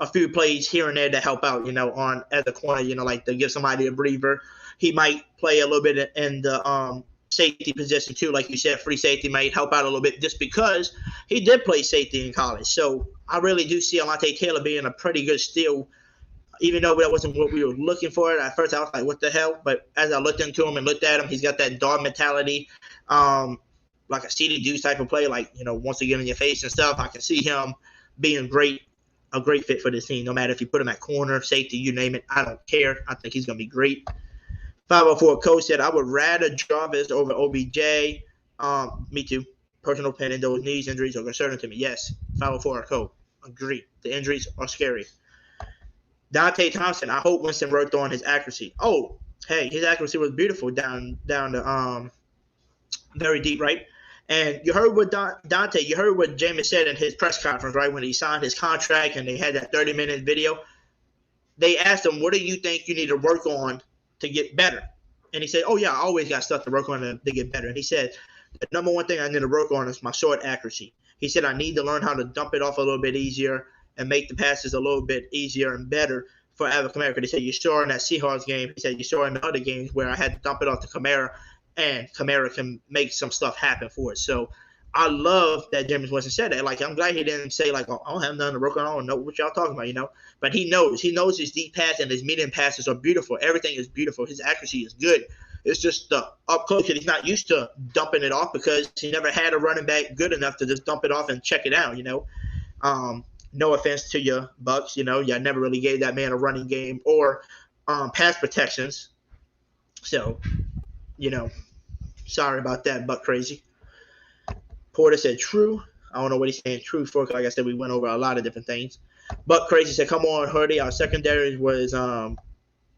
a few plays here and there to help out. On as a corner. Like to give somebody a breather. He might play a little bit in the safety position too, like you said, free safety might help out a little bit just because he did play safety in college. So I really do see Alontae Taylor being a pretty good steal, even though that wasn't what we were looking for. At first, I was like, what the hell? But as I looked into him and looked at him, he's got that dog mentality, like a CD Deuce type of play, like, wants to get in your face and stuff. I can see him being a great fit for this team, no matter if you put him at corner, safety, you name it. I don't care. I think he's going to be great. 504 Coach said, I would rather Jarvis over OBJ. Me too. Personal opinion, those knees injuries are concerning to me. Yes. 504 Coach. Agree. The injuries are scary. Dante Thompson, I hope Winston worked on his accuracy. Oh, hey, his accuracy was beautiful down to very deep, right? And you heard what Dante, you heard what Jameis said in his press conference, right, when he signed his contract and they had that 30-minute video. They asked him, what do you think you need to work on to get better? And he said, oh, yeah, I always got stuff to work on to get better. And he said, the number one thing I need to work on is my short accuracy. He said, I need to learn how to dump it off a little bit easier and make the passes a little bit easier and better for Alvin Kamara. He said, you saw in that Seahawks game. He said, you saw in the other games where I had to dump it off to Kamara, and Kamara can make some stuff happen for us. So I love that Jameis Winston said that. Like, I'm glad he didn't say, like, oh, I don't have nothing to work on. I don't know what y'all talking about, But he knows. He knows his deep pass and his medium passes are beautiful. Everything is beautiful. His accuracy is good. It's just the up close that he's not used to dumping it off because he never had a running back good enough to just dump it off and check it out, No offense to your Bucks, y'all never really gave that man a running game or pass protections. So, sorry about that, Buck crazy. Porter said true. I don't know what he's saying true for. Like I said, we went over a lot of different things. Buck crazy said, come on, Hoodie. Our secondary was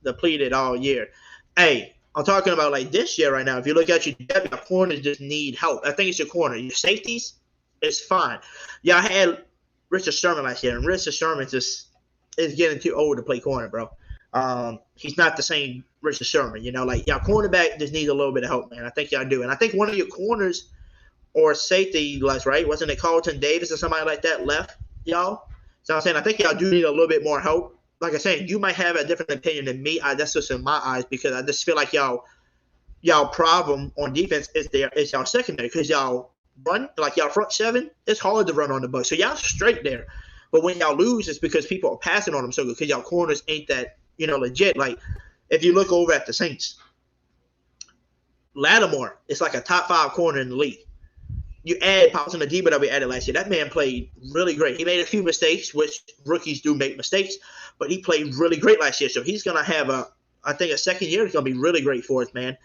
depleted all year. Hey, I'm talking about like this year right now. If you look at your depth, your corners just need help. I think it's your corner. Your safeties, it's fine. Y'all had Richard Sherman last year, and Richard Sherman just is getting too old to play corner, bro. He's not the same Richard Sherman, Like, y'all cornerback just needs a little bit of help, man. I think y'all do. And I think one of your corners or safety left, right? Wasn't it Carlton Davis or somebody like that left, y'all? So I'm saying I think y'all do need a little bit more help. Like I said, you might have a different opinion than me. That's just in my eyes because I just feel like y'all problem on defense is y'all secondary because y'all run, like y'all front seven, it's hard to run on the Bucks. So y'all straight there. But when y'all lose, it's because people are passing on them so good because y'all corners ain't that, legit. Like, if you look over at the Saints, Lattimore is like a top 5 corner in the league. You add Paulson Adebo that we added last year. That man played really great. He made a few mistakes, which rookies do make mistakes, but he played really great last year. So he's going to have a second year is going to be really great for us, man.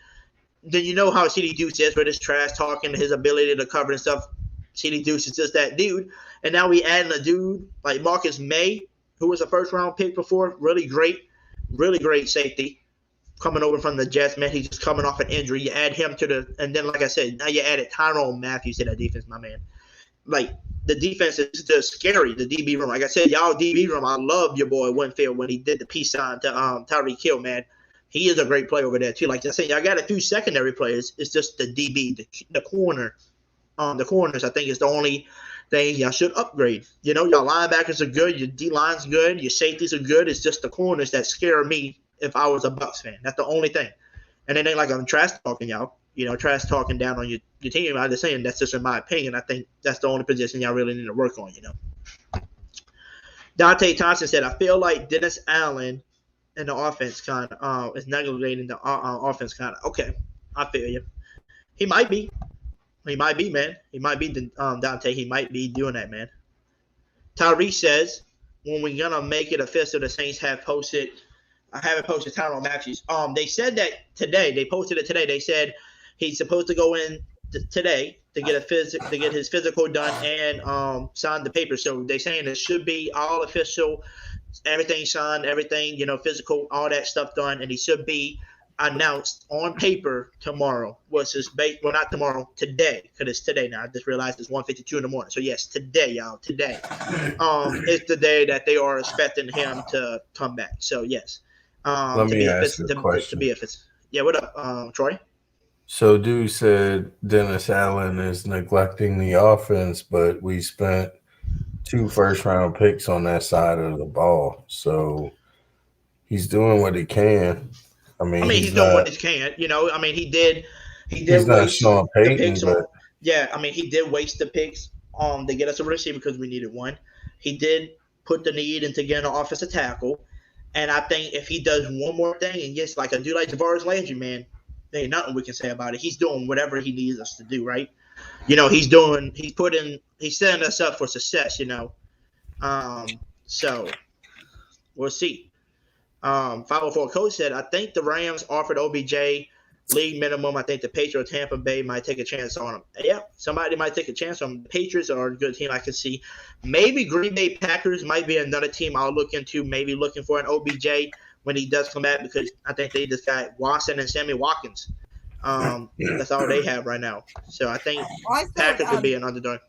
Then you know how CD Deuce is with his trash talking, his ability to cover and stuff. CD Deuce is just that dude. And now we adding a dude like Marcus May, who was a first-round pick before. Really great safety. Coming over from the Jets, man, he's just coming off an injury. You add him to and then, like I said, now you added Tyrone Mathieu to that defense, my man. Like, the defense is just scary, the DB room. Like I said, y'all DB room, I love your boy Winfield when he did the peace sign to Tyreek Hill, man. He is a great player over there, too. Like I said, y'all got a few secondary players. It's just the DB, the corner. The corners, I think, is the only things y'all should upgrade. You know, y'all linebackers are good, your D line's good, your safeties are good. It's just the corners that scare me if I was a Bucs fan. That's the only thing. And it ain't like I'm trash talking y'all. You know, trash talking down on your team. I'm just saying that's just in my opinion. I think that's the only position y'all really need to work on, you know. Dante Thompson said, I feel like Dennis Allen in the offense kind of is neglecting the offense kind of. Okay, I feel you. He might be. He might be, man. He might be Dante. He might be doing that, man. Tyree says, when we're going to make it official, the Saints have posted – I haven't posted Tyrone Matthews. They said that today. They posted it today. They said he's supposed to go in today to get his physical done and sign the paper. So they're saying it should be all official, everything signed, everything, you know, physical, all that stuff done, and he should be announced on paper tomorrow. Well, not tomorrow, today, because it's today now. I just realized it's 1:52 in the morning. So yes, today, y'all, today. It's the day that they are expecting him to come back. So yes. Let me ask you a question. Yeah, what up, Troy? So dude said Dennis Allen is neglecting the offense, but we spent 2 first-round picks on that side of the ball. So he's doing what he can. I mean he's doing what he can. You know, I mean, he did he's not Sean Payton, but yeah, I mean, he did waste the picks to get us a receiver because we needed one. He did put the need into getting an offensive tackle. And I think if he does one more thing and gets like a dude like Javarius Landry, man, there ain't nothing we can say about it. He's doing whatever he needs us to do, right? You know, he's setting us up for success, you know. So we'll see. 504 coach said, I think the Rams offered OBJ league minimum. I think the Patriots, Tampa Bay might take a chance on him. Yeah, somebody might take a chance on him. The Patriots are a good team I can see. Maybe Green Bay Packers might be another team I'll look into, maybe looking for an OBJ when he does come back, because I think they just got Watson and Sammy Watkins. That's all they have right now. So I think Packers could be an underdog.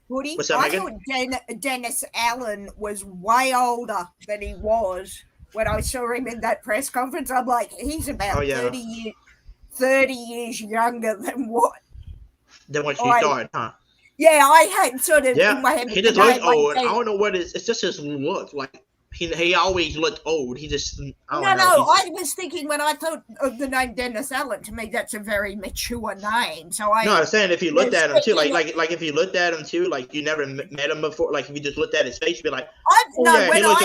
Hoodie, What's up, I Megan? thought Dennis Allen was way older than he was when I saw him in that press conference. I'm like, he's about 30 years younger than what? Than what you thought, huh? Yeah, I had sort of in my head. He just looks old. I don't know what it's just his look. Like he always looked old. He just I was thinking when I thought of the name Dennis Allen, to me that's a very mature name. So I'm saying if you looked at him too, like if you looked at him too, like you never met him before, like if you just looked at his face, you'd be like,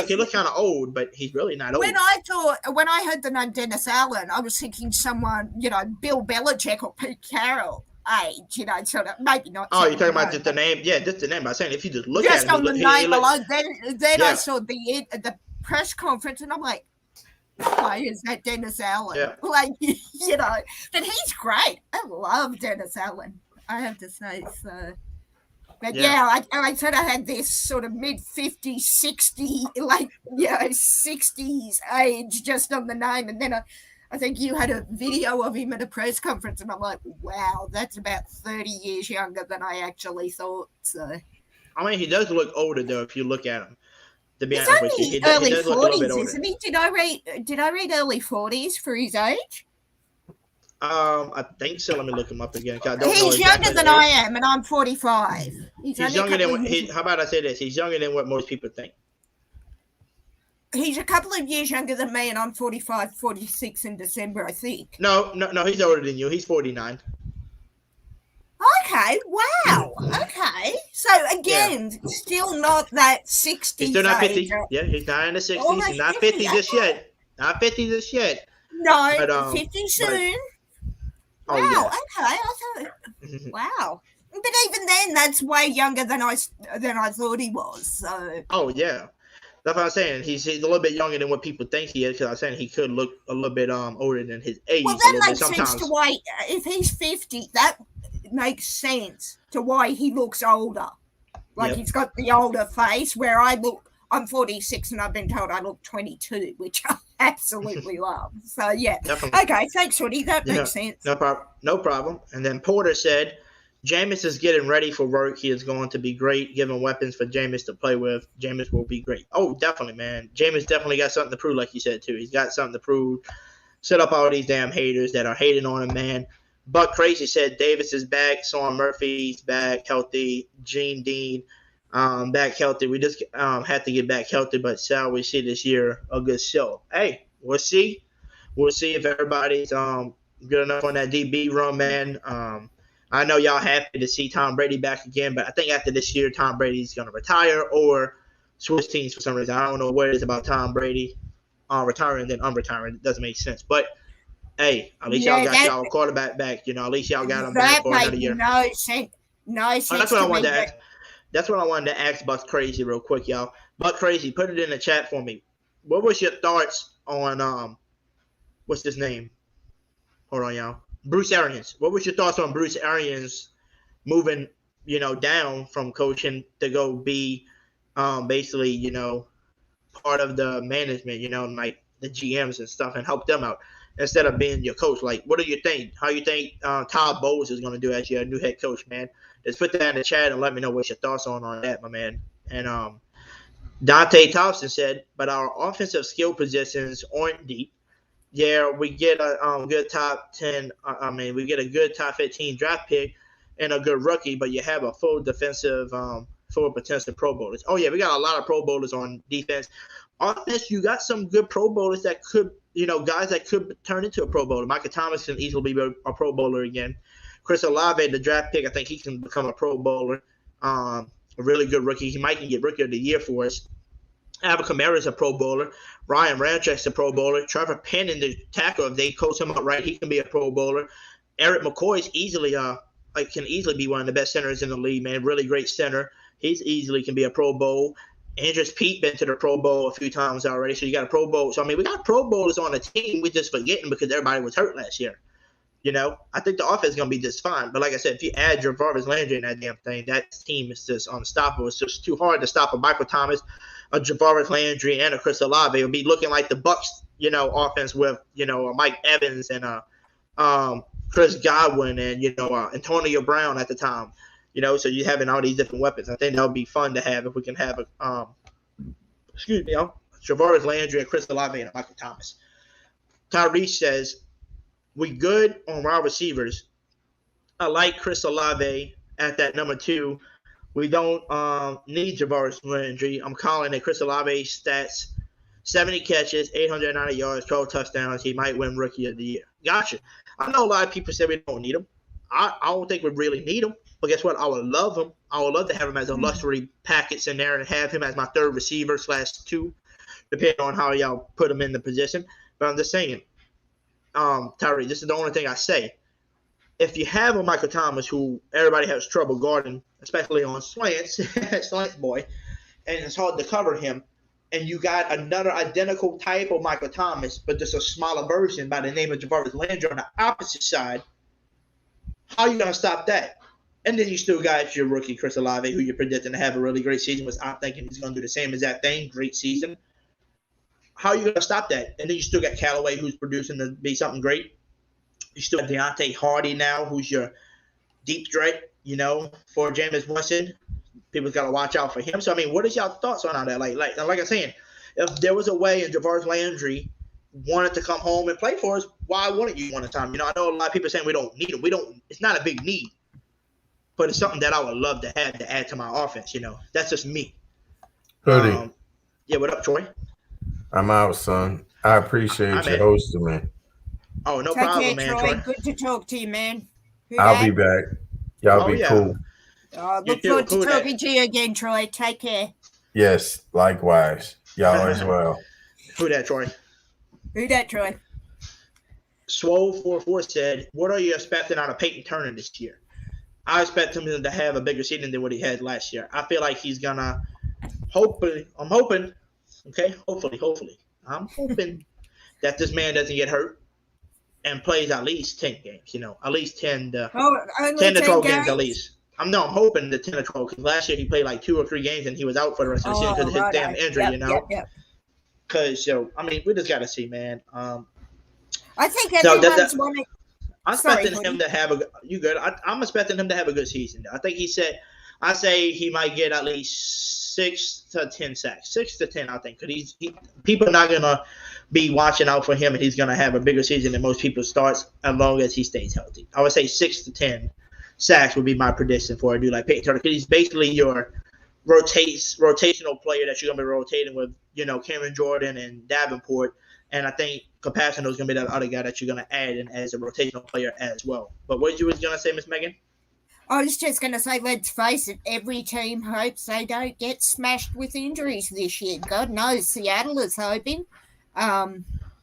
he looks kind of old, but he's really not old. When I heard the name Dennis Allen, I was thinking someone, you know, Bill Belichick or Pete Carroll age, you know, sort of maybe not. Oh, you're talking about just the name? Yeah, just the name. I'm saying if you just look at him, on the name alone, then I saw the press conference and I'm like, why is that Dennis Allen? Yeah. Like, you know, but he's great. I love Dennis Allen, I have to say. So, but I sort of had this sort of mid-50s, 60, like, 60s age just on the name. And then I think you had a video of him at a press conference, and I'm like, wow, that's about 30 years younger than I actually thought. So, I mean, he does look older though if you look at him. To be he's honest only with you, he early does look a little bit 40s, older. isn't he? Did I read early 40s for his age? I think so. Let me look him up again. He's younger than I am, and I'm 45. He's younger than how about I say this? He's younger than what most people think. He's a couple of years younger than me, and I'm 45, 46 in December, I think. No, he's older than you. He's 49. Okay, wow. Okay. So, again, still not that 60. He's still not 50. Yeah, he's not in the 60s. He's not 50 just yet. Not 50 just yet. No, but, 50 soon. Wow, okay. I thought, wow. But even then, that's way younger than I thought he was. So. Oh, yeah. That's what I'm saying. He's a little bit younger than what people think he is, because I'm saying he could look a little bit older than his age. Well, that makes sense to why, if he's 50, that makes sense to why he looks older. Like he's got the older face, where I'm 46 and I've been told I look 22, which I absolutely love. So, yeah. Definitely. Okay, thanks, Hoodie. That makes sense. No problem. And then Porter said, Jameis is getting ready for work. He is going to be great, given weapons for Jameis to play with. Jameis will be great. Oh, definitely, man. Jameis definitely got something to prove, like you said, too. He's got something to prove. Set up all these damn haters that are hating on him, man. Buck Crazy said Davis is back. Sean Murphy's back healthy. Gene Dean back healthy. We just had to get back healthy, but shall we see this year a good show? Hey, we'll see. We'll see if everybody's good enough on that DB run, man. I know y'all happy to see Tom Brady back again, but I think after this year, Tom Brady's going to retire or switch teams for some reason. I don't know what it is about Tom Brady retiring and then unretiring. It doesn't make sense. But, hey, at least y'all got y'all quarterback back. At least y'all got him back for another year. No sense. That's what I wanted to ask. That's what I wanted to ask Buck Crazy real quick, y'all. Buck Crazy, put it in the chat for me. What was your thoughts on what's his name? Hold on, y'all. Bruce Arians. What was your thoughts on Bruce Arians moving, down from coaching to go be basically, part of the management, like the GMs and stuff and help them out instead of being your coach? Like, what do you think? How you think Todd Bowles is going to do as your new head coach, man? Just put that in the chat and let me know what your thoughts on that, my man. And Dante Thompson said, but our offensive skill positions aren't deep. Yeah, we get a good top 10. We get a good top 15 draft pick and a good rookie, but you have a full defensive, full potential Pro Bowlers. Oh, yeah, we got a lot of Pro Bowlers on defense. Offense, you got some good Pro Bowlers that could, guys that could turn into a Pro Bowler. Michael Thomas can easily be a Pro Bowler again. Chris Olave, the draft pick, I think he can become a Pro Bowler. A really good rookie. He might can get Rookie of the Year for us. Alvin Kamara is a Pro Bowler. Ryan Ramchek's a Pro Bowler. Trevor Penn in the tackle, if they coach him up right, he can be a Pro Bowler. Eric McCoy's easily can easily be one of the best centers in the league, man. Really great center. He's easily can be a Pro Bowl. Andrews Pete been to the Pro Bowl a few times already, so you got a Pro Bowl. So, we got Pro Bowlers on the team. We just forgetting because everybody was hurt last year. I think the offense is going to be just fine. But like I said, if you add Jarvis Landry in that damn thing, that team is just unstoppable. It's just too hard to stop a Michael Thomas, a Jarvis Landry, and a Chris Olave. It'll be looking like the Bucks, offense with, a Mike Evans and Chris Godwin and, Antonio Brown at the time. So you're having all these different weapons. I think that would be fun to have if we can have Jarvis Landry and Chris Olave and Michael Thomas. Tyrese says, we good on wide receivers. I like Chris Olave at that number 2. We don't need Jarvis Landry. I'm calling it Chris Olave stats. 70 catches, 890 yards, 12 touchdowns. He might win Rookie of the Year. Gotcha. I know a lot of people say we don't need him. I don't think we really need him. But guess what? I would love him. I would love to have him as a luxury package in there and have him as my third receiver /2, depending on how y'all put him in the position. But I'm just saying, Tyree, this is the only thing I say. If you have a Michael Thomas who everybody has trouble guarding, especially on slants, slants boy, and it's hard to cover him, and you got another identical type of Michael Thomas, but just a smaller version by the name of Jarvis Landry on the opposite side, how are you going to stop that? And then you still got your rookie, Chris Olave, who you're predicting to have a really great season, which I'm thinking he's going to do the same exact thing, great season. How are you going to stop that? And then you still got Callaway, who's producing to be something great. You still have Deontay Hardy now, who's your deep threat, for Jameis Winston. People's got to watch out for him. So, what is y'all thoughts on all that? Like I'm saying, if there was a way and Jarvis Landry wanted to come home and play for us, why wouldn't you want to time? I know a lot of people saying we don't need him. It's not a big need. But it's something that I would love to have to add to my offense, That's just me. Hoodie. Yeah, what up, Troy? I'm out, son. I appreciate you hosting me. Oh, no problem, man, Troy. Good to talk to you, man. I'll be back. Y'all be cool. Look forward to talking to you again, Troy. Take care. Yes, likewise. Y'all as well. Who that, Troy? Swole44 said, what are you expecting out of Peyton Turner this year? I expect him to have a bigger season than what he had last year. I feel like he's going to hopefully I'm hoping that this man doesn't get hurt and plays at least 10 games, at least 10 to 12 games at least. I'm hoping the 10 or 12 because last year he played like 2 or 3 games and he was out for the rest of the season because of his damn injury, Because, we just got to see, man. I think everyone's wanting. I'm expecting him to have I'm expecting him to have a good season. I think he said I say he might get at least 6 to 10 sacks. 6 to 10, I think, because people are not gonna be watching out for him, and he's gonna have a bigger season than most people starts as long as he stays healthy. I would say 6 to 10 sacks would be my prediction for a dude like Peyton Turner, because he's basically your rotational player that you're gonna be rotating with, Cameron Jordan and Davenport. And I think Capasano is going to be that other guy that you're going to add in as a rotational player as well. But what you was going to say, Miss Megan? I was just going to say, let's face it, every team hopes they don't get smashed with injuries this year. God knows Seattle is hoping,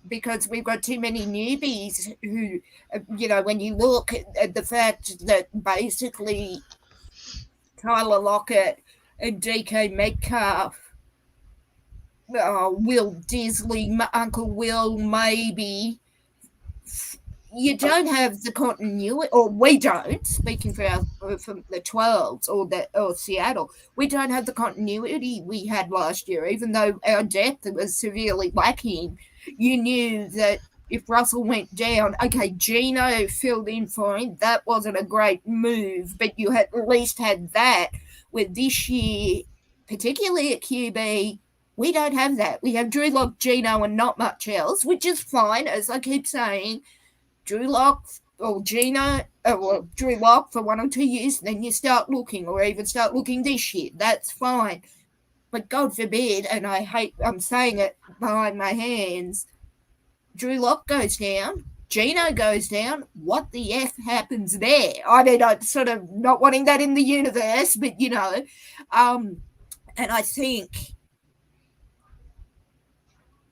because we've got too many newbies who, when you look at the fact that basically Tyler Lockett and DK Metcalf, Will Disley, Uncle Will, maybe. You don't have the continuity, or we don't. Speaking from the 12s or Seattle, we don't have the continuity we had last year. Even though our depth was severely lacking, you knew that if Russell went down, okay, Gino filled in for him. That wasn't a great move, but you had at least had that. With this year, particularly at QB, we don't have that. We have Drew Lock, Gino, and not much else, which is fine, as I keep saying. Drew Lock or Gino, Drew Lock for 1 or 2 years, then you start looking, or even start looking this year. That's fine. But God forbid, and I'm saying it behind my hands, Drew Lock goes down, Gino goes down. What the F happens there? I mean, I'm sort of not wanting that in the universe, but, and I think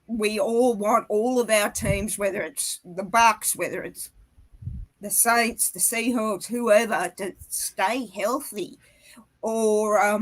we all want all of our teams, whether it's the Bucks, whether it's the Saints, the Seahawks, whoever, to stay healthy. Or,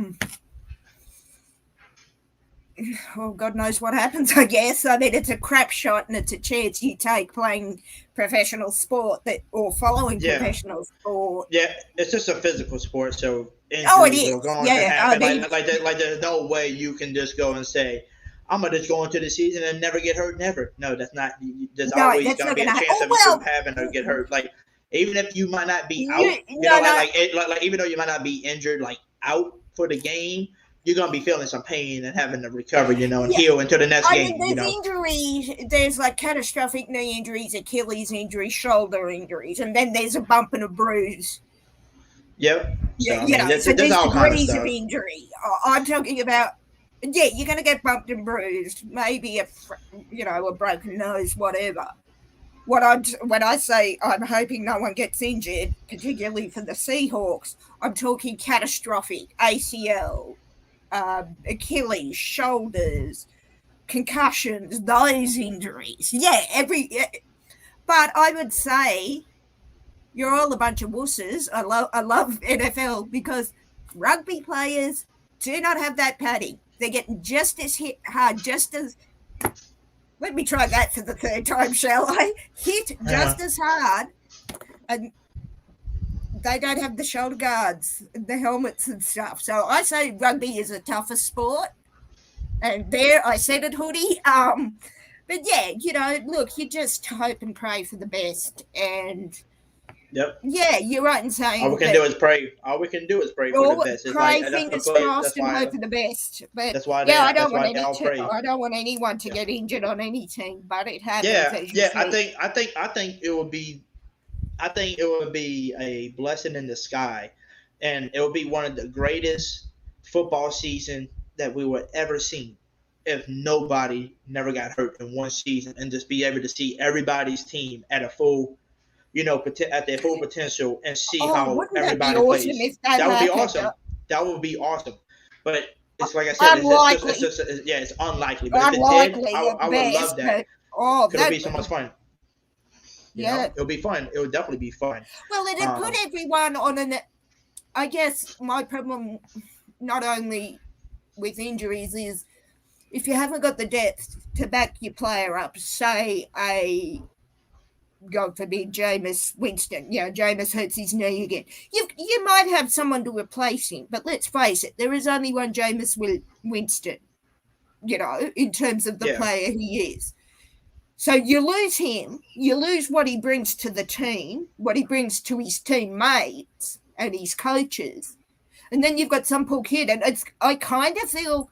God knows what happens, I guess. I mean, it's a crap shot and it's a chance you take playing professional sport or following professional sport. Yeah, it's just a physical sport, so it is. Are going to happen. I mean, like there's no way you can just go and say, I'm going to just go into the season and never get hurt, never. No, that's not. There's always going to be a chance of you having to get hurt. Like, even if you might not be out, even though you might not be injured, like out for the game, you're going to be feeling some pain and having to recover, and heal into the next game. There's injuries. There's like catastrophic knee injuries, Achilles injuries, shoulder injuries, and then there's a bump and a bruise. Yep. So there's degrees of injury. I'm talking about. Yeah, you're going to get bumped and bruised, maybe a broken nose, whatever. When I say I'm hoping no one gets injured, particularly for the Seahawks, I'm talking catastrophic ACL, Achilles, shoulders, concussions, those injuries. Yeah, but I would say you're all a bunch of wusses. I love NFL because rugby players do not have that padding. They're getting just as hit hard, let me try that for the third time, shall I? Hit just as hard, and they don't have the shoulder guards, the helmets and stuff. So I say rugby is a tougher sport. And there, I said it, Hoodie. But yeah, look, you just hope and pray for the best. And yep. Yeah, you're right in saying all we can do is pray. All we can do is pray for the best. Pray, fingers crossed, and hope for the best. But that's why. I don't want anyone to get injured on any team, but it happens. Yeah. I think it would be. I think it would be a blessing in the sky, and it would be one of the greatest football season that we would ever see if nobody never got hurt in one season, and just be able to see everybody's team at a full. At their full potential, and see how everybody plays. That would be awesome. That would be awesome. But it's like I said, it's unlikely. But if it did, I would love that. Because it would be so much fun. It would be fun. It would definitely be fun. Well, it'd put everyone on I guess my problem, not only with injuries, is if you haven't got the depth to back your player up, say God forbid, Jameis Winston. Jameis hurts his knee again. You might have someone to replace him, but let's face it, there is only one Jameis Winston, in terms of the player he is. So you lose him, you lose what he brings to the team, what he brings to his teammates and his coaches, And then you've got some poor kid, and I kind of feel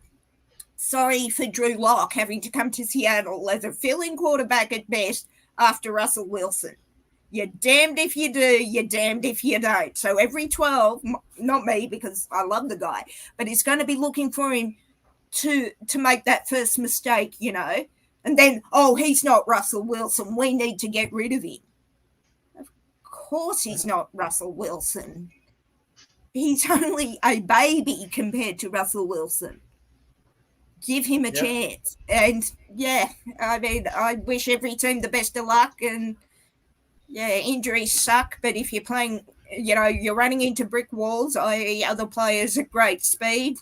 sorry for Drew Lock having to come to Seattle as a fill-in quarterback at best after Russell Wilson. You're damned if you do, you're damned if you don't. So every 12, not me because I love the guy, but he's going to be looking for him to make that first mistake, you know. And then, oh, he's not Russell Wilson. We need to get rid of him. Of course he's not Russell Wilson. He's only a baby compared to Russell Wilson. Give him a chance. And, yeah, I mean, I wish every team the best of luck. And, yeah, injuries suck. But if you're playing, you know, you're running into brick walls, i.e. other players at great speed,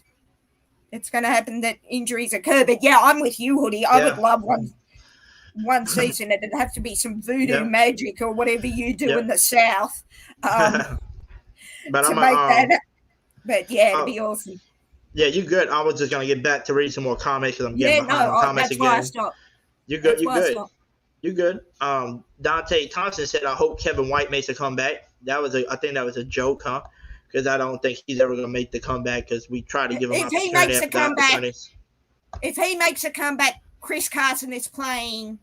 it's going to happen that injuries occur. But, yeah, I'm with you, Hoodie. I would love one season. It'd have to be some voodoo magic or whatever you do in the South But to I'm make that. But, yeah, it'd be awesome. Yeah, you good. I was just going to get back to reading some more comments because I'm getting behind on comments that's again. Why I stopped. You're good. You're good. You're good. Dante Thompson said, I hope Kevin White makes a comeback. I think that was a joke, huh? Because I don't think he's ever going to make the comeback because we try to give him opportunity. If he makes a comeback, Chris Carson is playing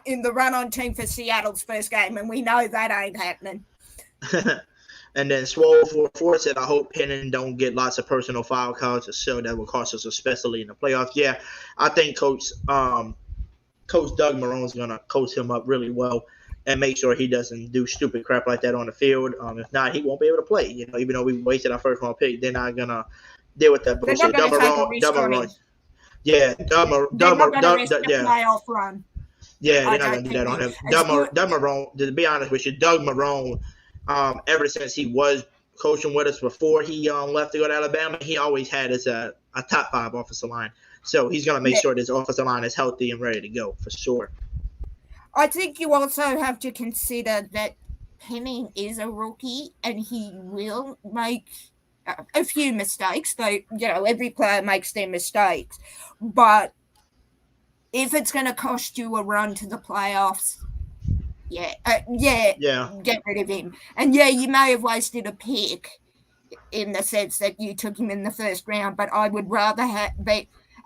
in the run-on team for Seattle's first game, and we know that ain't happening. And then Swole44 said, I hope Pennon don't get lots of personal foul calls, so that will cost us, especially in the playoffs. Yeah, I think Coach Doug Marrone's going to coach him up really well and make sure he doesn't do stupid crap like that on the field. If not, he won't be able to play. You know, even though we wasted our first round pick, they're not going to deal with that bullshit. Doug Marrone. Yeah, Doug playoff run. Yeah, they're not going to do that on him. Doug Marrone, to be honest with you, Doug Marrone, ever since he was coaching with us before he left to go to Alabama, he always had us a top 5 offensive line. So he's going to make sure this offensive line is healthy and ready to go for sure. I think you also have to consider that Penning is a rookie and he will make a few mistakes. Though, you know, every player makes their mistakes. But if it's going to cost you a run to the playoffs, get rid of him. And yeah, you may have wasted a pick in the sense that you took him in the first round, but I would rather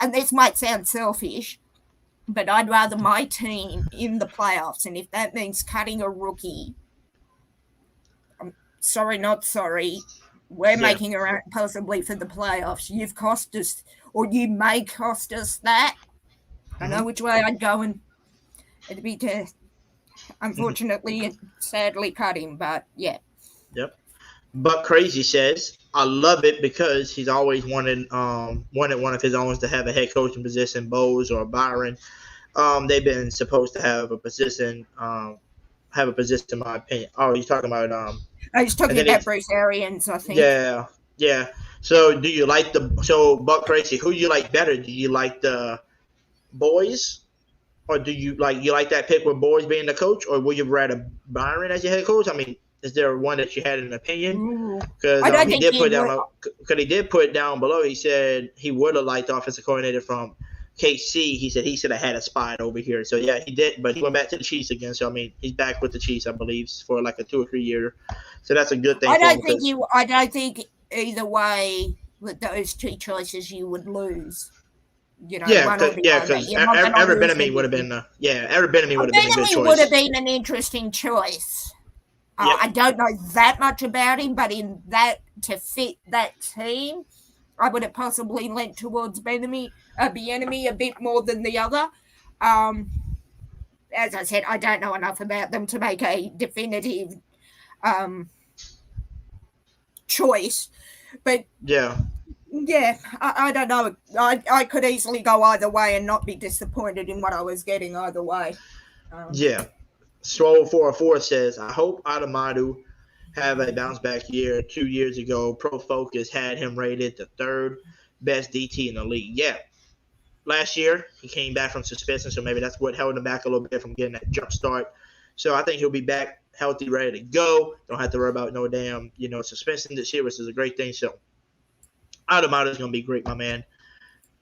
and this might sound selfish, but I'd rather my team in the playoffs. And if that means cutting a rookie, I'm sorry, not sorry. We're making a run possibly for the playoffs. You've cost us, or you may cost us that. I know which way I'd go, and it'd be to, unfortunately and sadly, cut him. But yeah. Yep. But Crazy says, I love it because he's always wanted one of his own to have a head coaching position, Bowles or Byron. They've been supposed to have a position, in my opinion. Oh, he's talking about he's talking about Bruce Arians, I think. Yeah. So do you like Buck Crazy, who do you like better? Do you like the boys? Or do you like that pick with Boys being the coach, or would you rather Byron as your head coach? I mean, is there one that you had an opinion? Because he did put down below. He said he would have liked the offensive coordinator from KC. He said he should have had a spot over here. So yeah, he did, but he went back to the Chiefs again. So I mean, he's back with the Chiefs, I believe, for like a 2 or 3 year. So that's a good thing. I don't think either way with those two choices you would lose. You know, because every bit of me would have been a good choice. Would have been an interesting choice. I don't know that much about him, but in that to fit that team, I would have possibly leant towards Bieniemy a bit more than the other. As I said, I don't know enough about them to make a definitive choice, but I don't know. I could easily go either way and not be disappointed in what I was getting either way. Swole44 says, I hope Adamadu have a bounce back year. 2 years ago, Pro Focus had him rated the 3rd best DT in the league. Yeah. Last year, he came back from suspension, so maybe that's what held him back a little bit from getting that jump start. So I think he'll be back healthy, ready to go. Don't have to worry about no damn, suspension this year, which is a great thing. So Adamadu is going to be great, my man.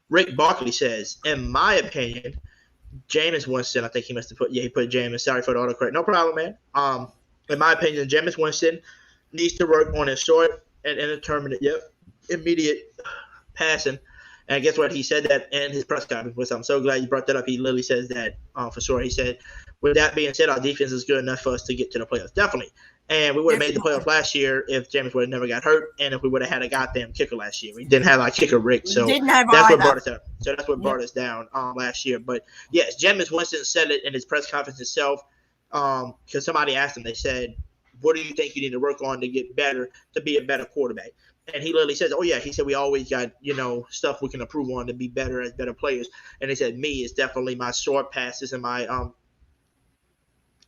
Rick Barkley says, in my opinion, Jameis Winston, I think he must have put Jameis. Sorry for the autocorrect. No problem, man. In my opinion, Jameis Winston needs to work on his short indeterminate, immediate passing. And guess what? He said that in his press conference, which I'm so glad you brought that up. He literally says that for sure. He said, with that being said, our defense is good enough for us to get to the playoffs. Definitely. And we would have made the playoffs last year if James would have never got hurt and if we would have had a goddamn kicker last year. We didn't have our kicker, Rick. So that's what brought us up. So that's what brought us down last year. But, yes, Jameis Winston said it in his press conference himself because somebody asked him. They said, what do you think you need to work on to get better, to be a better quarterback? And he literally says, oh, yeah, he said we always got, stuff we can improve on to be better as better players. And he said, me, it's definitely my short passes and my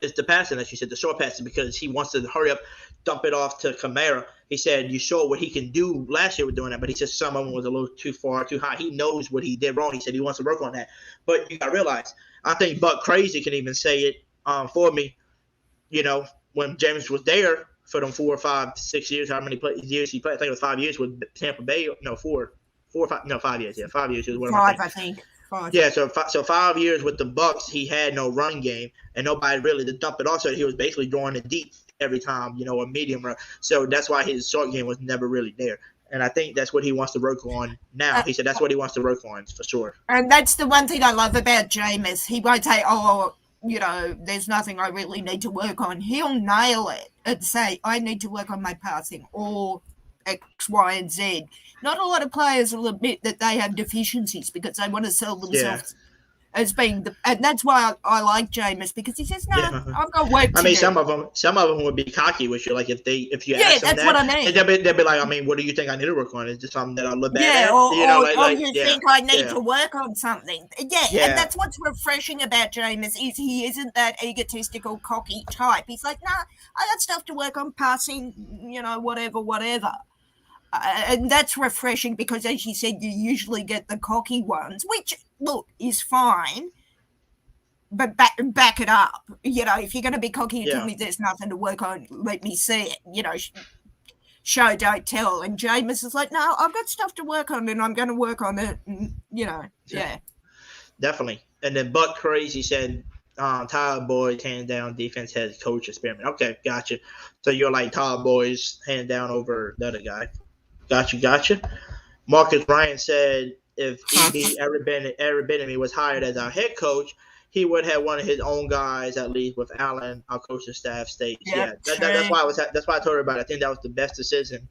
it's the passing, as you said, the short passes, because he wants to hurry up, dump it off to Kamara. He said you saw what he can do last year with doing that, but he said some of them was a little too far, too high. He knows what he did wrong. He said he wants to work on that. But you got to realize, I think Buck Crazy can even say it for me, when James was there for them 4 or 5, 6 years, how many years he played. I think it was 5 years with Tampa Bay. No, 4 or 5. No, 5 years. Yeah, 5 years. Is what 5, I think. 5. Yeah, so 5 years with the Bucks, he had no run game and nobody really to dump it off. So he was basically drawing it deep every time, a medium run. So that's why his short game was never really there. And I think that's what he wants to work on now. He said that's what he wants to work on for sure. And that's the one thing I love about Jameis. He won't say, there's nothing I really need to work on. He'll nail it and say, I need to work on my passing or X, Y, and Z. Not a lot of players will admit that they have deficiencies because they want to sell themselves as being and that's why I like Jameis, because he says, no, I've got work to do. Some of them would be cocky with you. Like if you ask them that's what I mean. They'll be like, what do you think I need to work on? Is it something that I look bad at? Or you think I need to work on something. And that's what's refreshing about Jameis is he isn't that egotistical, cocky type. He's like, nah, I got stuff to work on, passing, whatever. And that's refreshing because, as you said, you usually get the cocky ones, which, look, is fine, but back it up. If you're going to be cocky and tell me there's nothing to work on, let me see it. Show, don't tell. And Jameis is like, no, I've got stuff to work on and I'm going to work on it. And, Definitely. And then Buck Crazy said, Tyler Boyd's hands down defense head coach experiment. Okay, gotcha. So you're like Tyler Boyd's hand down over the other guy. Gotcha. Marcus Ryan said if Eric Bieniemy was hired as our head coach, he would have one of his own guys at least with Allen, our coaching staff states. That's why I told everybody I think that was the best decision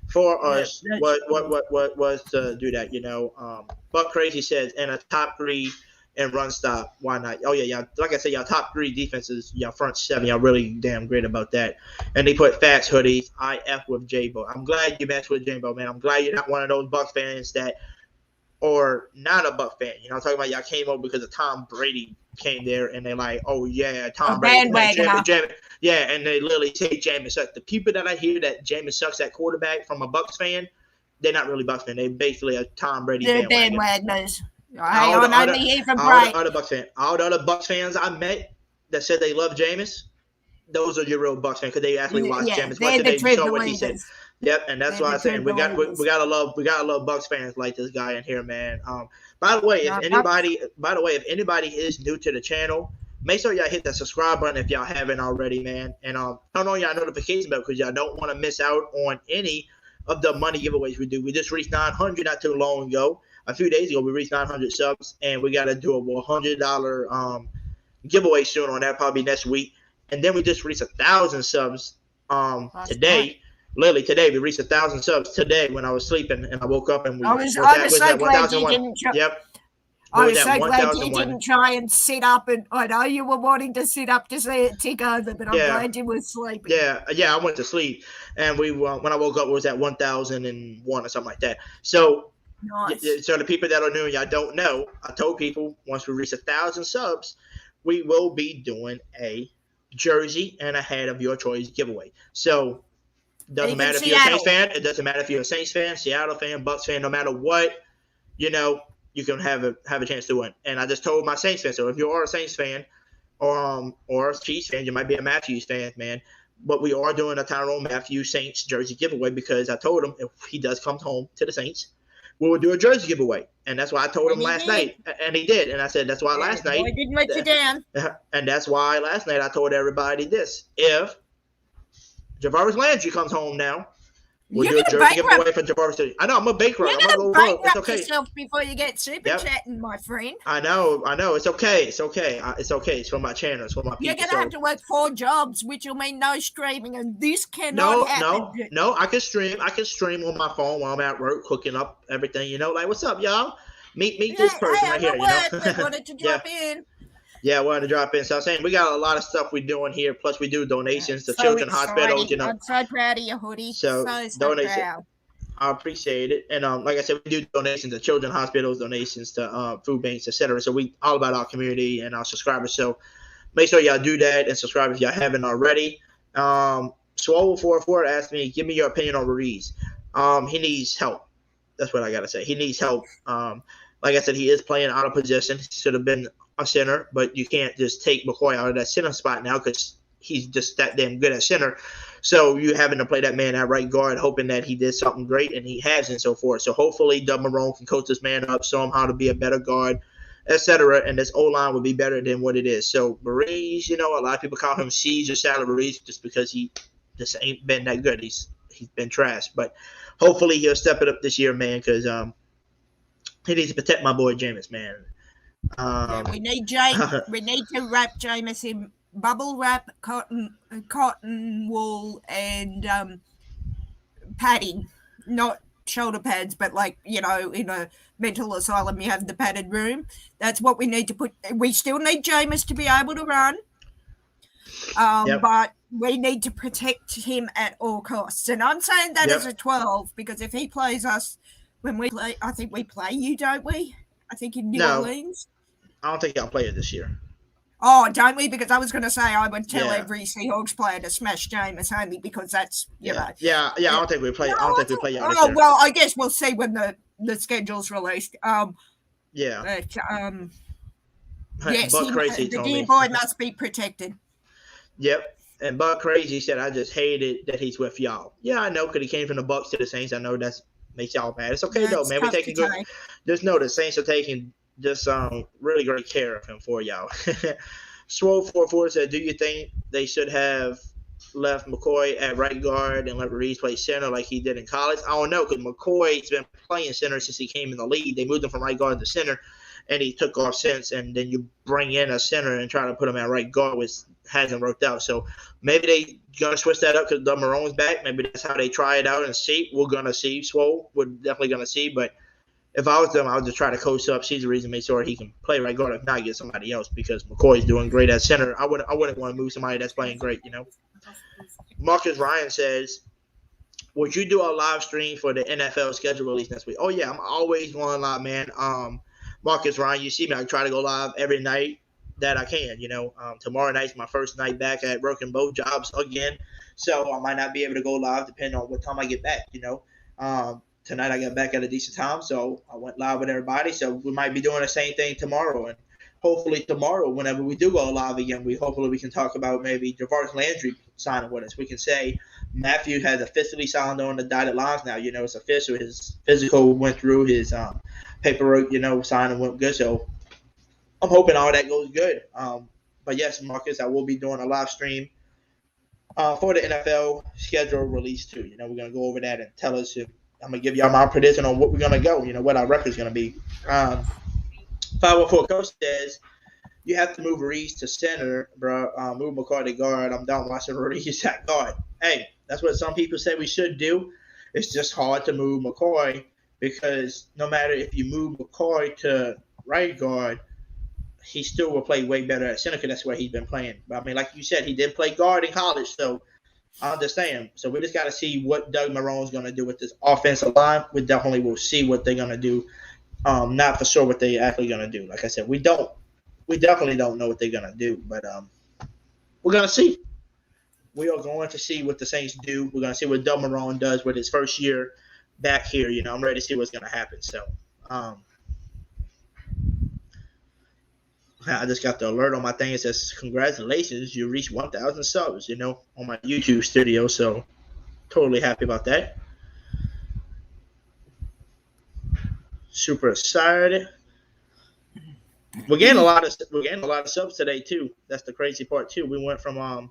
for us was to do that. Buck Crazy says in a top 3 and run stop, why not? Oh, yeah. Like I said, y'all top 3 defenses, y'all front 7, y'all really damn great about that. And they put facts, Hoodie, I F with J-Bo. I'm glad you messed with J-Bo, man. I'm glad you're not one of those Bucs fans that or not a Bucs fan. I'm talking about y'all came over because of Tom Brady came there and they're like, oh, yeah, Tom Brady. Yeah, and they literally say Jameis sucks. The people that I hear that Jameis sucks at quarterback from a Bucs fan, they're not really Bucs fan. They basically a Tom Brady bandwagoners. All the other Bucs fans I met that said they love Jameis, those are your real Bucs fans because they actually watch Jameis. They saw what he said. Yep, and that's why I'm saying we gotta love Bucs fans like this guy in here, man. By the way, if anybody is new to the channel, make sure y'all hit that subscribe button if y'all haven't already, man. And turn on y'all notification bell because y'all don't want to miss out on any of the money giveaways we do. We just reached 900 not too long ago. A few days ago, we reached 900 subs, and we got to do a $100 giveaway soon on that, probably next week. And then we just reached 1,000 subs today. Literally today, we reached 1,000 subs today when I was sleeping, and I woke up and we. I was so glad you didn't. Yep. I was so glad you didn't try and sit up, and I know you were wanting to sit up to see it tick over, but I'm glad you were sleeping. Yeah, I went to sleep, and we when I woke up, it was at 1,001 or something like that. So. Nice. So the people that are new and y'all don't know, I told people once we reach 1,000 subs, we will be doing a jersey and a hat of your choice giveaway. So it doesn't matter if you're a Saints fan. It doesn't matter if you're a Saints fan, Seattle fan, Bucs fan. No matter what, you can have a chance to win. And I just told my Saints fan. So if you are a Saints fan or a Chiefs fan, you might be a Mathieu fan, man. But we are doing a Tyrone Mathieu Saints jersey giveaway because I told him if he does come home to the Saints, we will do a jersey giveaway. And that's why I told him last night. And he did. And I said, that's why last night. I didn't let you down. And that's why last night I told everybody this. If Javaris Landry comes home now, We'll You're do a gonna jersey bankrupt. giveaway for Jabari. I know I'm a bankrupt. You're I'm gonna gonna go broke. It's bankrupt okay. yourself before you get super Yep. chatting, my friend. I know. It's okay. It's okay. It's okay. It's for my channel. It's for my You're people. gonna have to work 4 jobs, which will mean no streaming, and this cannot happen. No. I can stream. I can stream on my phone while I'm at work, cooking up everything. Like, what's up, y'all? Meet this person right here. We wanted to drop in. Yeah, I wanted to drop in. So I'm saying we got a lot of stuff we're doing here. Plus, we do donations to children's hospitals. I'm so proud of you, Hoodie. So donation. proud. I appreciate it. And like I said, we do donations to children's hospitals, donations to food banks, etc. So we all about our community and our subscribers. So make sure y'all do that and subscribe if y'all haven't already. Swole44 asked me, give me your opinion on Ruiz. He needs help. That's what I gotta say. He needs help. Like I said, he is playing out of position. He should have been a center, but you can't just take McCoy out of that center spot now because he's just that damn good at center. So you having to play that man at right guard, hoping that he did something great, and he has and so forth. So hopefully Doug Marrone can coach this man up, show him how to be a better guard, etc. And this O-line will be better than what it is. So Ruiz, a lot of people call him Caesar Salad Ruiz just because he just ain't been that good. He's been trash. But hopefully he'll step it up this year, man, because he needs to protect my boy Jameis, man. We need we need to wrap Jameis in bubble wrap, cotton wool, and padding. Not shoulder pads, but in a mental asylum you have the padded room. That's what we need to put. We still need Jameis to be able to run, but we need to protect him at all costs. And I'm saying that as a 12 because if he plays us when we play, I think we play you, don't we? I think in New Orleans. I don't think y'all play it this year. Oh, don't we? Because I was going to say I would tell every Seahawks player to smash Jameis only because that's know. Yeah. I don't think we play. I don't think we play y'all this year. Well, I guess we'll see when the schedule's released. But, yes, Buck Crazy the told dear me. boy must be protected. Yep. And Buck Crazy said, I just hated that he's with y'all. Yeah, I know, because he came from the Bucks to the Saints. I know that makes y'all mad. It's okay, though, man. We're taking good. Just know the Saints are taking just really great care of him for y'all. Swole44 said, do you think they should have left McCoy at right guard and let Ruiz play center like he did in college? I don't know, because McCoy's been playing center since he came in the league. They moved him from right guard to center, and he took off since. And then you bring in a center and try to put him at right guard, which hasn't worked out. So maybe they going to switch that up because Doug Marrone's back. Maybe that's how they try it out and see. We're going to see. Swole, we're definitely going to see. But if I was them, I would just try to coach up. She's the reason, make sure he can play right guard. If not, get somebody else because McCoy's doing great at center. I wouldn't want to move somebody that's playing great, Marcus Ryan says, would you do a live stream for the NFL schedule release next week? Oh, yeah, I'm always going live, man. Marcus Ryan, you see me. I try to go live every night that I can, Tomorrow night's my first night back at working both jobs again. So I might not be able to go live depending on what time I get back, Tonight I got back at a decent time, so I went live with everybody. So we might be doing the same thing tomorrow. And hopefully tomorrow, whenever we do go live again, hopefully we can talk about maybe Jarvis Landry signing with us. We can say Mathieu has officially signed on the dotted lines now. It's official. His physical went through, his paperwork, signing went good. So I'm hoping all that goes good. But yes, Marcus, I will be doing a live stream for the NFL schedule release too. We're going to go over that and tell us if I'm going to give y'all my prediction on what we're going to go, what our record's going to be. 504 Coach says, you have to move Ruiz to center, bro. Move McCoy to guard. I'm done watching Ruiz at guard. Hey, that's what some people say we should do. It's just hard to move McCoy because no matter if you move McCoy to right guard, he still will play way better at center because that's where he's been playing. But, like you said, he did play guard in college, so I understand. So we just got to see what Doug Marrone's going to do with this offensive line. We definitely will see what they're going to do. Not for sure what they're actually going to do. Like I said, we definitely don't know what they're going to do, but we're going to see. We are going to see what the Saints do. We're going to see what Doug Marrone does with his first year back here. I'm ready to see what's going to happen. So I just got the alert on my thing. It says, congratulations, you reached 1,000 subs, on my YouTube studio. So totally happy about that. Super excited. We're getting a lot of subs today too. That's the crazy part too. We went from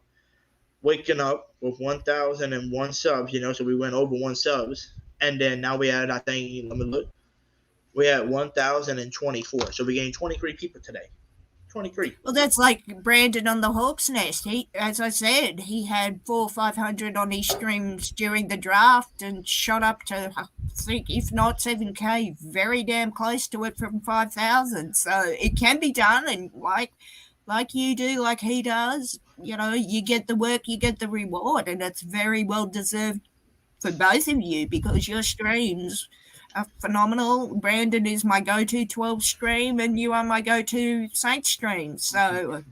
waking up with 1,001 subs, so we went over 1 subs. And then now we had, I think, let me look, we had 1,024. So we gained 23 people today. 23. Well, that's like Brandon on the Hawks Nest. He, as I said, he had 400 or 500 on his streams during the draft and shot up to, I think, if not 7K, very damn close to it from 5,000. So it can be done, and like you do, like he does, you get the work, you get the reward, and it's very well deserved for both of you because your streams are phenomenal. Brandon is my go-to 12 stream, and you are my go-to Saints stream. So,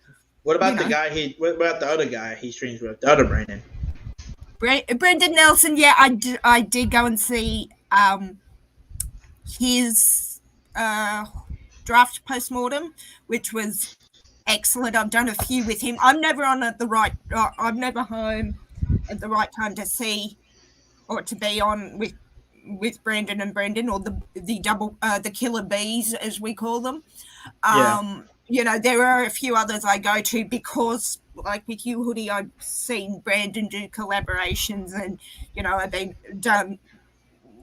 what about the guy? What about the other guy he streams with? The other Brandon. Brendan Nelson. Yeah, I did go and see his draft postmortem, which was excellent. I've done a few with him. I'm never on at the right. I'm never home at the right time to see or to be on with Brandon and Brendan, or the double the killer bees as we call them. There are a few others I go to because, like with you, Hoodie, I've seen Brandon do collaborations, and I've been done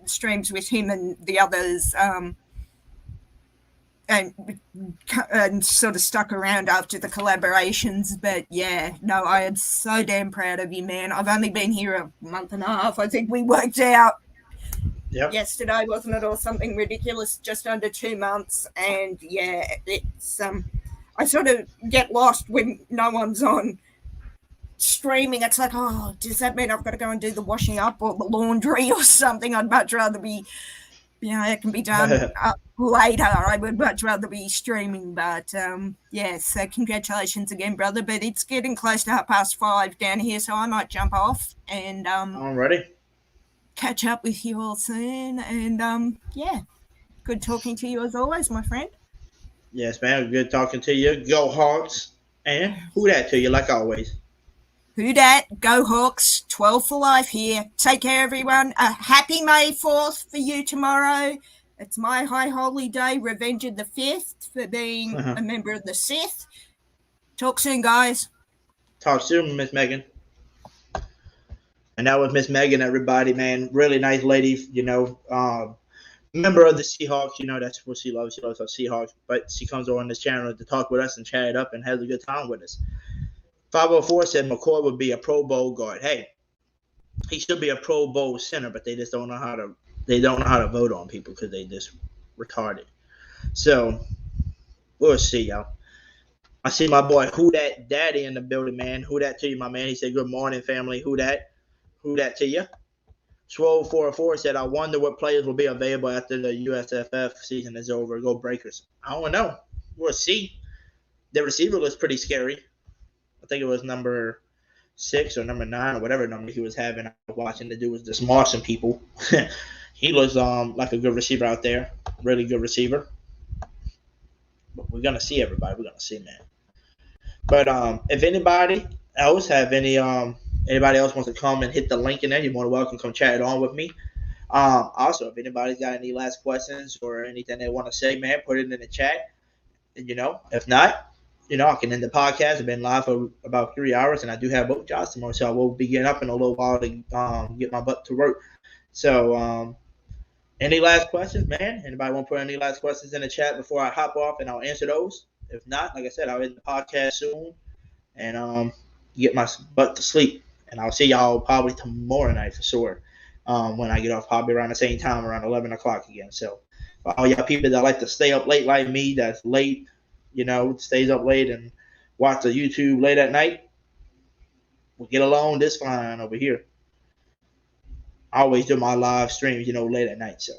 streams with him and the others, and sort of stuck around after the collaborations. But yeah, no, I am so damn proud of you, man. I've only been here a month and a half. I think we worked out yesterday, wasn't it, or something ridiculous, just under 2 months. And yeah, it's I sort of get lost when no one's on streaming. It's like, oh, does that mean I've got to go and do the washing up or the laundry or something? I'd much rather be, it can be done later. I would much rather be streaming. But so congratulations again, brother. But it's getting close to 5:30 down here, so I might jump off and alrighty, catch up with you all soon. And good talking to you as always, my friend. Yes, man. Good talking to you. Go Hawks. And who that to you, like always. Who dat? Go Hawks. 12 for life here. Take care, everyone. A happy May 4th for you tomorrow. It's my high holy day, Revenge of the 5th, for being a member of the Sith. Talk soon, guys. Talk soon, Miss Megan. And that was Miss Megan, everybody, man. Really nice lady, member of the Seahawks. That's what she loves. She loves our Seahawks. But she comes on this channel to talk with us and chat it up and has a good time with us. 504 said McCoy would be a Pro Bowl guard. Hey, he should be a Pro Bowl center, but they just don't know how to. They don't know how to vote on people because they just retarded. So we'll see, y'all. I see my boy Who Dat Daddy in the building, man. Who dat to you, my man? He said, "Good morning, family." Who dat? Who dat to you? Swole 404 said, "I wonder what players will be available after the USFF season is over. Go Breakers." I don't know. We'll see. The receiver looks pretty scary. I think it was number 6 or number 9 or whatever number he was having. I was watching the dude was just marching people. He looks like a good receiver out there. Really good receiver. But we're gonna see, everybody. We're gonna see, man. But if anybody else have anybody else wants to come and hit the link in there, you're more than welcome to come chat it on with me. Also, if anybody's got any last questions or anything they want to say, man, put it in the chat. And, if not, I can end the podcast. I've been live for about 3 hours, and I do have both jobs tomorrow, so I will be getting up in a little while to get my butt to work. So, any last questions, man? Anybody want to put any last questions in the chat before I hop off, and I'll answer those? If not, like I said, I'll end the podcast soon and get my butt to sleep. And I'll see y'all probably tomorrow night for sure when I get off, probably around the same time, around 11 o'clock again. So, for all y'all people that like to stay up late like me, that's late, stays up late and watch the YouTube late at night, we'll get along this fine over here. I always do my live streams, late at night. So,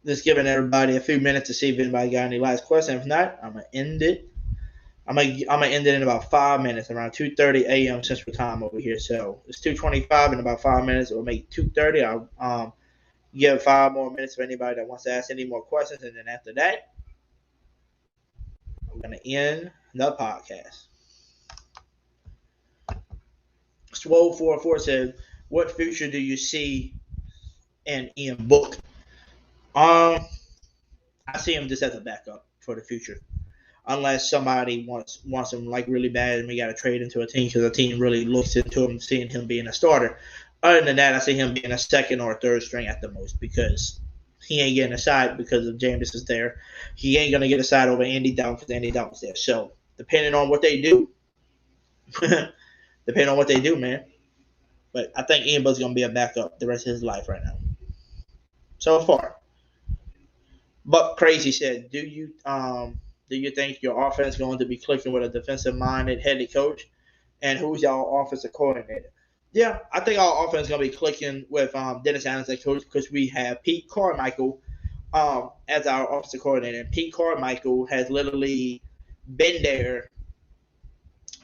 just giving everybody a few minutes to see if anybody got any last questions. If not, I'm gonna end it. I'm gonna end it in about 5 minutes, around 2:30 a.m. Central Time over here. So it's 2:25 in about 5 minutes. It'll make 2:30. I'll give 5 more minutes for anybody that wants to ask any more questions, and then after that, I'm gonna end the podcast. Swole44 said, "What future do you see in Ian Book?" I see him just as a backup for the future, unless somebody wants him like really bad, and we got to trade into a team because the team really looks into him, seeing him being a starter. Other than that, I see him being a second or third string at the most because he ain't getting a side because of Jameis is there. He ain't gonna get a side over Andy Dalton because Andy Dalton's there. So depending on what they do, man. But I think Ian Book's gonna be a backup the rest of his life right now. So far. Buck Crazy said, "Do you think your offense is going to be clicking with a defensive-minded head coach, and who's your offensive coordinator?" Yeah, I think our offense is going to be clicking with Dennis Allen as coach because we have Pete Carmichael as our offensive coordinator. And Pete Carmichael has literally been there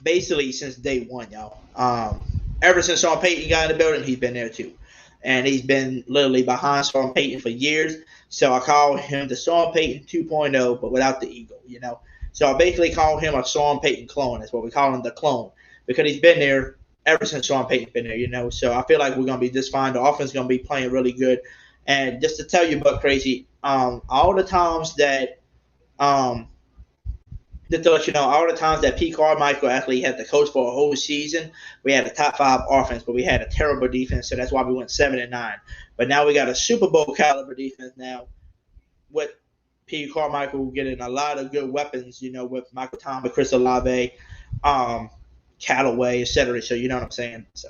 basically since day one, y'all. Ever since Sean Payton got in the building, he's been there too. And he's been literally behind Sean Payton for years. So I call him the Sean Payton 2.0, but without the ego, you know. So I basically call him a Sean Payton clone. That's what we call him, the clone, because he's been there ever since Sean Payton's been there, you know. So I feel like we're going to be just fine. The offense is going to be playing really good. And just to tell you, Buck Crazy, all the times that just to let you know, all the times that Pete Carmichael actually had the coach for a whole season, we had a top 5 offense, but we had a terrible defense, so that's why we went 7-9. But now we got a Super Bowl caliber defense now with Pete Carmichael getting a lot of good weapons, you know, with Michael Thomas, Chris Olave, Callaway, etc. So you know what I'm saying? So,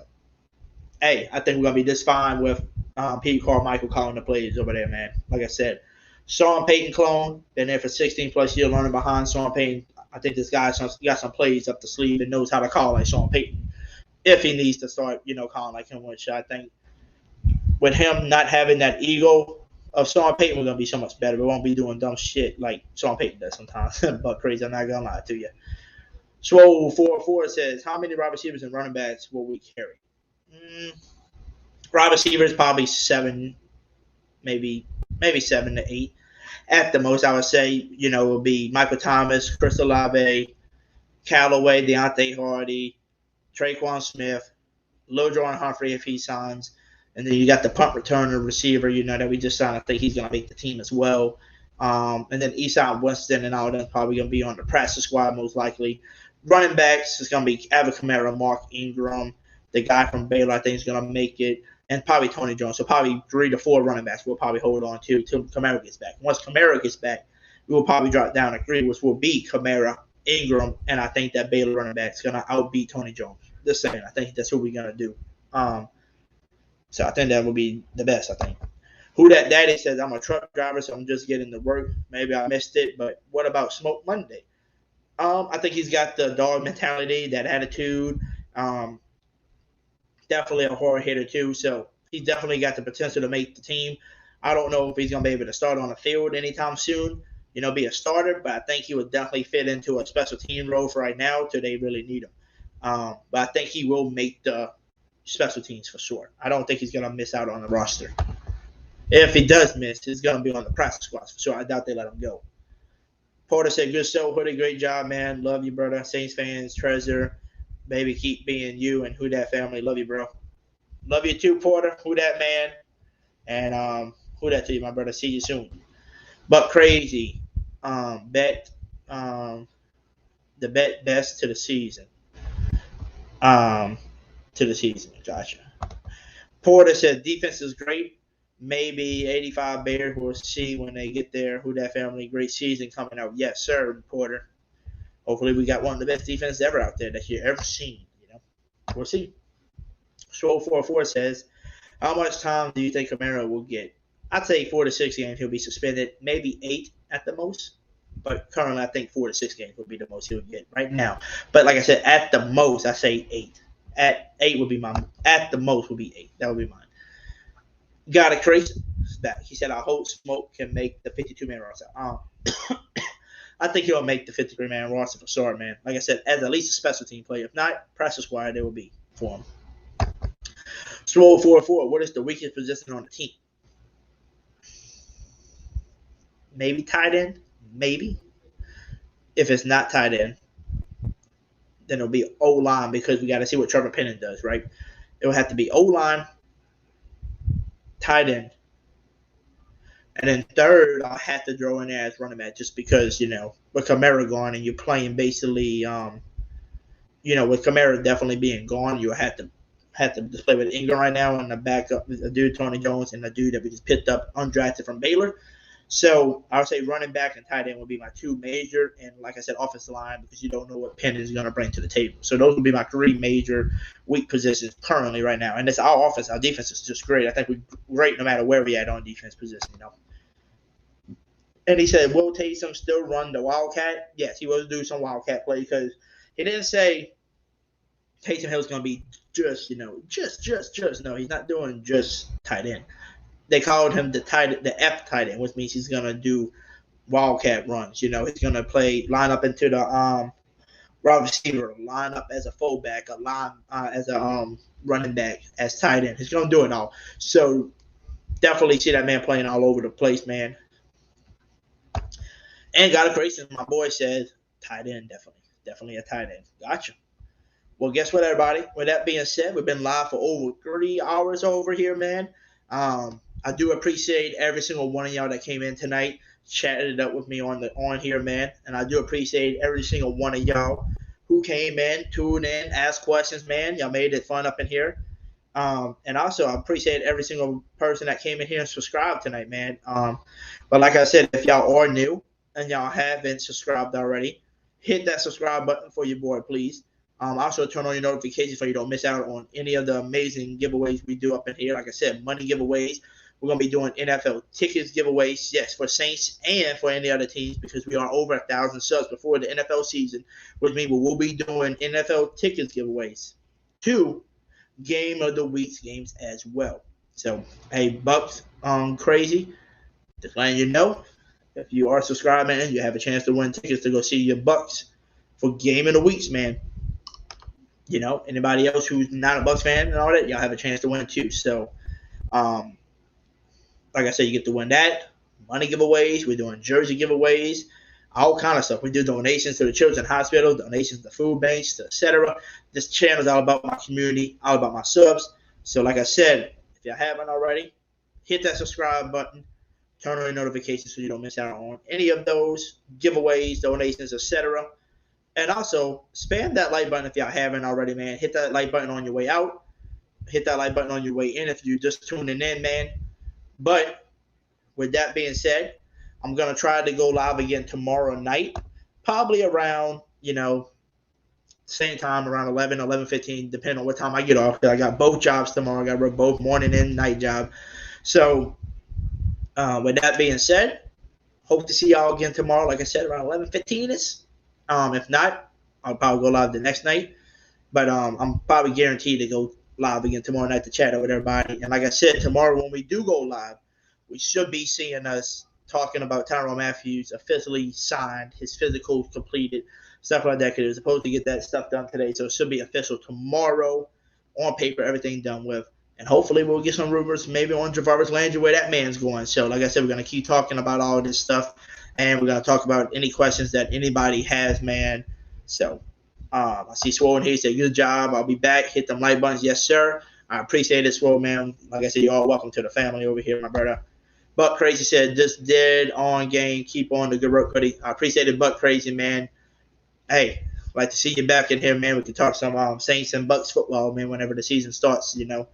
hey, I think we're going to be just fine with Pete Carmichael calling the plays over there, man. Like I said, Sean Payton clone, been there for 16 plus years, learning behind Sean Payton. I think this guy's got some plays up the sleeve and knows how to call like Sean Payton if he needs to start, you know, calling like him. Which I think with him not having that ego of Sean Payton, we're gonna be so much better. We won't be doing dumb shit like Sean Payton does sometimes. But crazy, I'm not gonna lie to you. Swole44 says, "How many wide receivers and running backs will we carry?" Wide receivers probably 7, maybe 7 to 8. At the most, I would say, you know, it would be Michael Thomas, Chris Olave, Callaway, Deontay Hardy, Traquan Smith, Lil Jordan Humphrey if he signs. And then you got the punt returner receiver, you know, that we just signed. I think he's going to make the team as well. And then Eastside Winston and all that probably going to be on the practice squad most likely. Running backs is going to be Alvin Kamara, Mark Ingram, the guy from Baylor I think is going to make it, and probably Tony Jones. So probably 3 to 4 running backs we'll probably hold on to till Kamara gets back. Once Kamara gets back, we will probably drop down to 3, which will be Kamara, Ingram, and I think that Baylor running back is going to outbeat Tony Jones. Just saying, I think that's what we're going to do. So I think that would be the best, I think. Who That Daddy says, "I'm a truck driver, so I'm just getting to work. Maybe I missed it, but what about Smoke Monday?" I think he's got the dog mentality, that attitude. Definitely a hard hitter too, so he's definitely got the potential to make the team. I don't know if he's going to be able to start on the field anytime soon, you know, be a starter, but I think he would definitely fit into a special team role for right now till they really need him. But I think he will make the special teams for sure. I don't think he's going to miss out on the roster. If he does miss, he's going to be on the practice squad for sure. I doubt they let him go. Porter said, "Good show, Hoodie. Great job, man. Love you, brother. Saints fans, treasure. Baby, keep being you and Who That family. Love you, bro." Love you too, Porter. Who That man. And who that to you, my brother. See you soon. But crazy. Bet the bet best to the season. To the season, gotcha. Porter said defense is great. Maybe 85 Bears. We'll see when they get there. Who That family. Great season coming out. Yes, sir, Porter. Hopefully we got one of the best defenses ever out there that you ever seen. You know, we'll see. Swole44 says, "How much time do you think Kamara will get?" I'd say 4 to 6 games he'll be suspended. Maybe 8 at the most. But currently I think 4 to 6 games will be the most he'll get right now. But like I said, at the most I say 8. At 8 would be mine. At the most would be 8. That would be mine. Got it, Chris. Back. He said, "I hope Smoke can make the 52-man roster." I think he'll make the 53-man roster for sure, man. Like I said, as at least a special team player. If not, practice squad, it will be for him. Swole44, "What is the weakest position on the team?" Maybe tight end. Maybe. If it's not tight end, then it'll be O-line because we got to see what Trevor Penning does, right? It'll have to be O-line, tight end. And then third, I'll have to throw in there as running back just because, with Kamara gone and you're playing basically, with Kamara definitely being gone, you have to play with Ingram right now and the backup, the dude Tony Jones and the dude that we just picked up undrafted from Baylor. So I would say running back and tight end would be my two major, and like I said, offensive line because you don't know what Penn is going to bring to the table. So those would be my three major weak positions currently right now. And it's our offense, our defense is just great. I think we're great no matter where we at on defense position, And he said, will Taysom still run the Wildcat? Yes, he will do some Wildcat play because he didn't say Taysom Hill's going to be just. No, he's not doing just tight end. They called him the F tight end, which means he's going to do Wildcat runs. He's going to line up into the wide receiver, line up as a fullback, as a running back, as tight end. He's going to do it all. So definitely see that man playing all over the place, man. And got a creation, my boy says, tight end, definitely a tight end. Gotcha. Well, guess what, everybody? With that being said, we've been live for over 3 hours over here, man. I do appreciate every single one of y'all that came in tonight, chatted it up with me on here, man. And I do appreciate every single one of y'all who came in, tuned in, asked questions, man. Y'all made it fun up in here. And also, I appreciate every single person that came in here and subscribed tonight, man. But like I said, if y'all are new and y'all haven't subscribed already, hit that subscribe button for your boy, please. Also, turn on your notifications so you don't miss out on any of the amazing giveaways we do up in here. Like I said, money giveaways. We're going to be doing NFL tickets giveaways, yes, for Saints and for any other teams because we are over 1,000 subs before the NFL season, which means we will be doing NFL tickets giveaways. 2 Game of the Week games as well. So, hey, Bucks crazy. Just letting you know, if you are subscribing, you have a chance to win tickets to go see your Bucks for Game of the Weeks, man. Anybody else who's not a Bucks fan and all that, y'all have a chance to win too. So, like I said, you get to win that. Money giveaways. We're doing jersey giveaways. All kind of stuff. We do donations to the children's hospital, donations to food banks, etc. This channel is all about my community, all about my subs. So, like I said, if you haven't already, hit that subscribe button. Turn on your notifications so you don't miss out on any of those giveaways, donations, etc. And also, spam that like button if y'all haven't already, man. Hit that like button on your way out. Hit that like button on your way in if you're just tuning in, man. But with that being said, I'm going to try to go live again tomorrow night, probably around, same time, around 11:15, depending on what time I get off. I got both jobs tomorrow. I got both morning and night job. So with that being said, hope to see y'all again tomorrow. Like I said, around 11:15-ish. If not, I'll probably go live the next night. But I'm probably guaranteed to go live again tomorrow night to chat with everybody. And like I said, tomorrow when we do go live, we should be seeing us talking about Tyrann Mathieu's officially signed, his physical completed, stuff like that. Because he was supposed to get that stuff done today. So it should be official tomorrow, on paper, everything done with. And hopefully we'll get some rumors maybe on Jarvis Landry where that man's going. So like I said, we're going to keep talking about all this stuff. And we're going to talk about any questions that anybody has, man. So I see Swole here. He said, good job. I'll be back. Hit them like buttons. Yes, sir. I appreciate it, Swole, man. Like I said, you're all welcome to the family over here, my brother. Buck Crazy said, just dead on game. Keep on the good work, Hoodie. I appreciate it, Buck Crazy, man. Hey, like to see you back in here, man. We can talk some Saints and Bucks football, man, whenever the season starts, And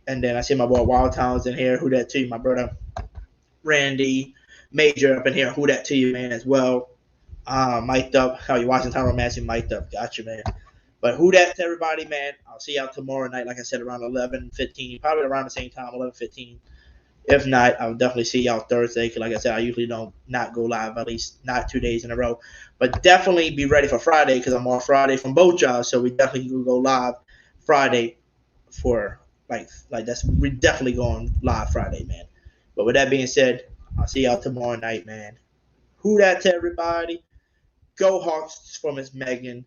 then I see my boy Wild Towns in here. Who that to you, my brother? Randy Major up in here. Who that to you, man, as well. Mic'd up. How you watching Tyrann Mathieu? Mic'd up. Gotcha, man. But who that to everybody, man? I'll see y'all tomorrow night, like I said, around 11:15. Probably around the same time, 11:15. If not, I'll definitely see y'all Thursday. Because like I said, I usually don't not go live, at least not 2 days in a row. But definitely be ready for Friday because I'm off Friday from both jobs. So we definitely will go live Friday for we're definitely going live Friday, man. But with that being said, I'll see y'all tomorrow night, man. Who that to everybody? Go Hawks for Miss Megan.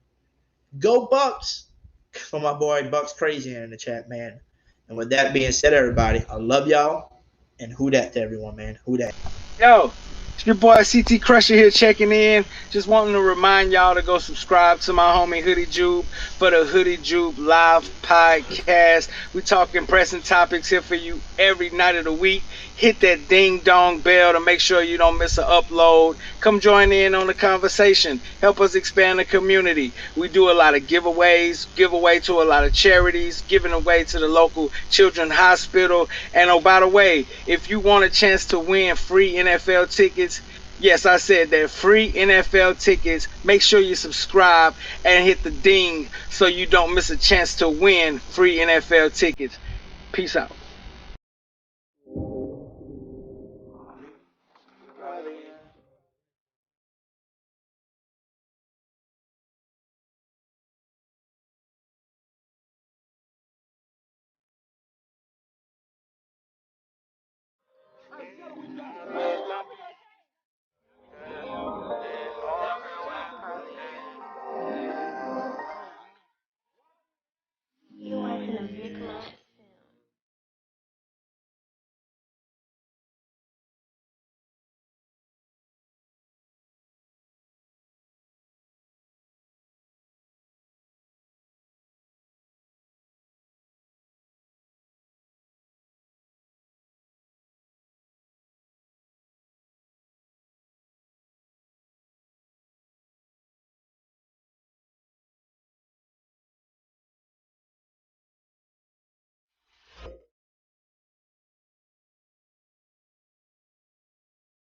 Go Bucks for my boy Bucks Crazy here in the chat, man. And with that being said, everybody, I love y'all. And who that to everyone, man. Who that? Yo, it's Your boy CT Crusher here checking in. Just wanting to remind y'all to go subscribe to my homie Hoodie Jube for the Hoodie Jube live podcast. We talking pressing topics here for you every night of the week. Hit that ding dong bell to make sure you don't miss an upload. Come join in on the conversation. Help us expand the community. We do a lot of giveaways, give away to a lot of charities, giving away to the local children's hospital. And oh, by the way, if you want a chance to win free NFL tickets, yes, I said that, free NFL tickets, make sure you subscribe and hit the ding so you don't miss a chance to win free NFL tickets. Peace out.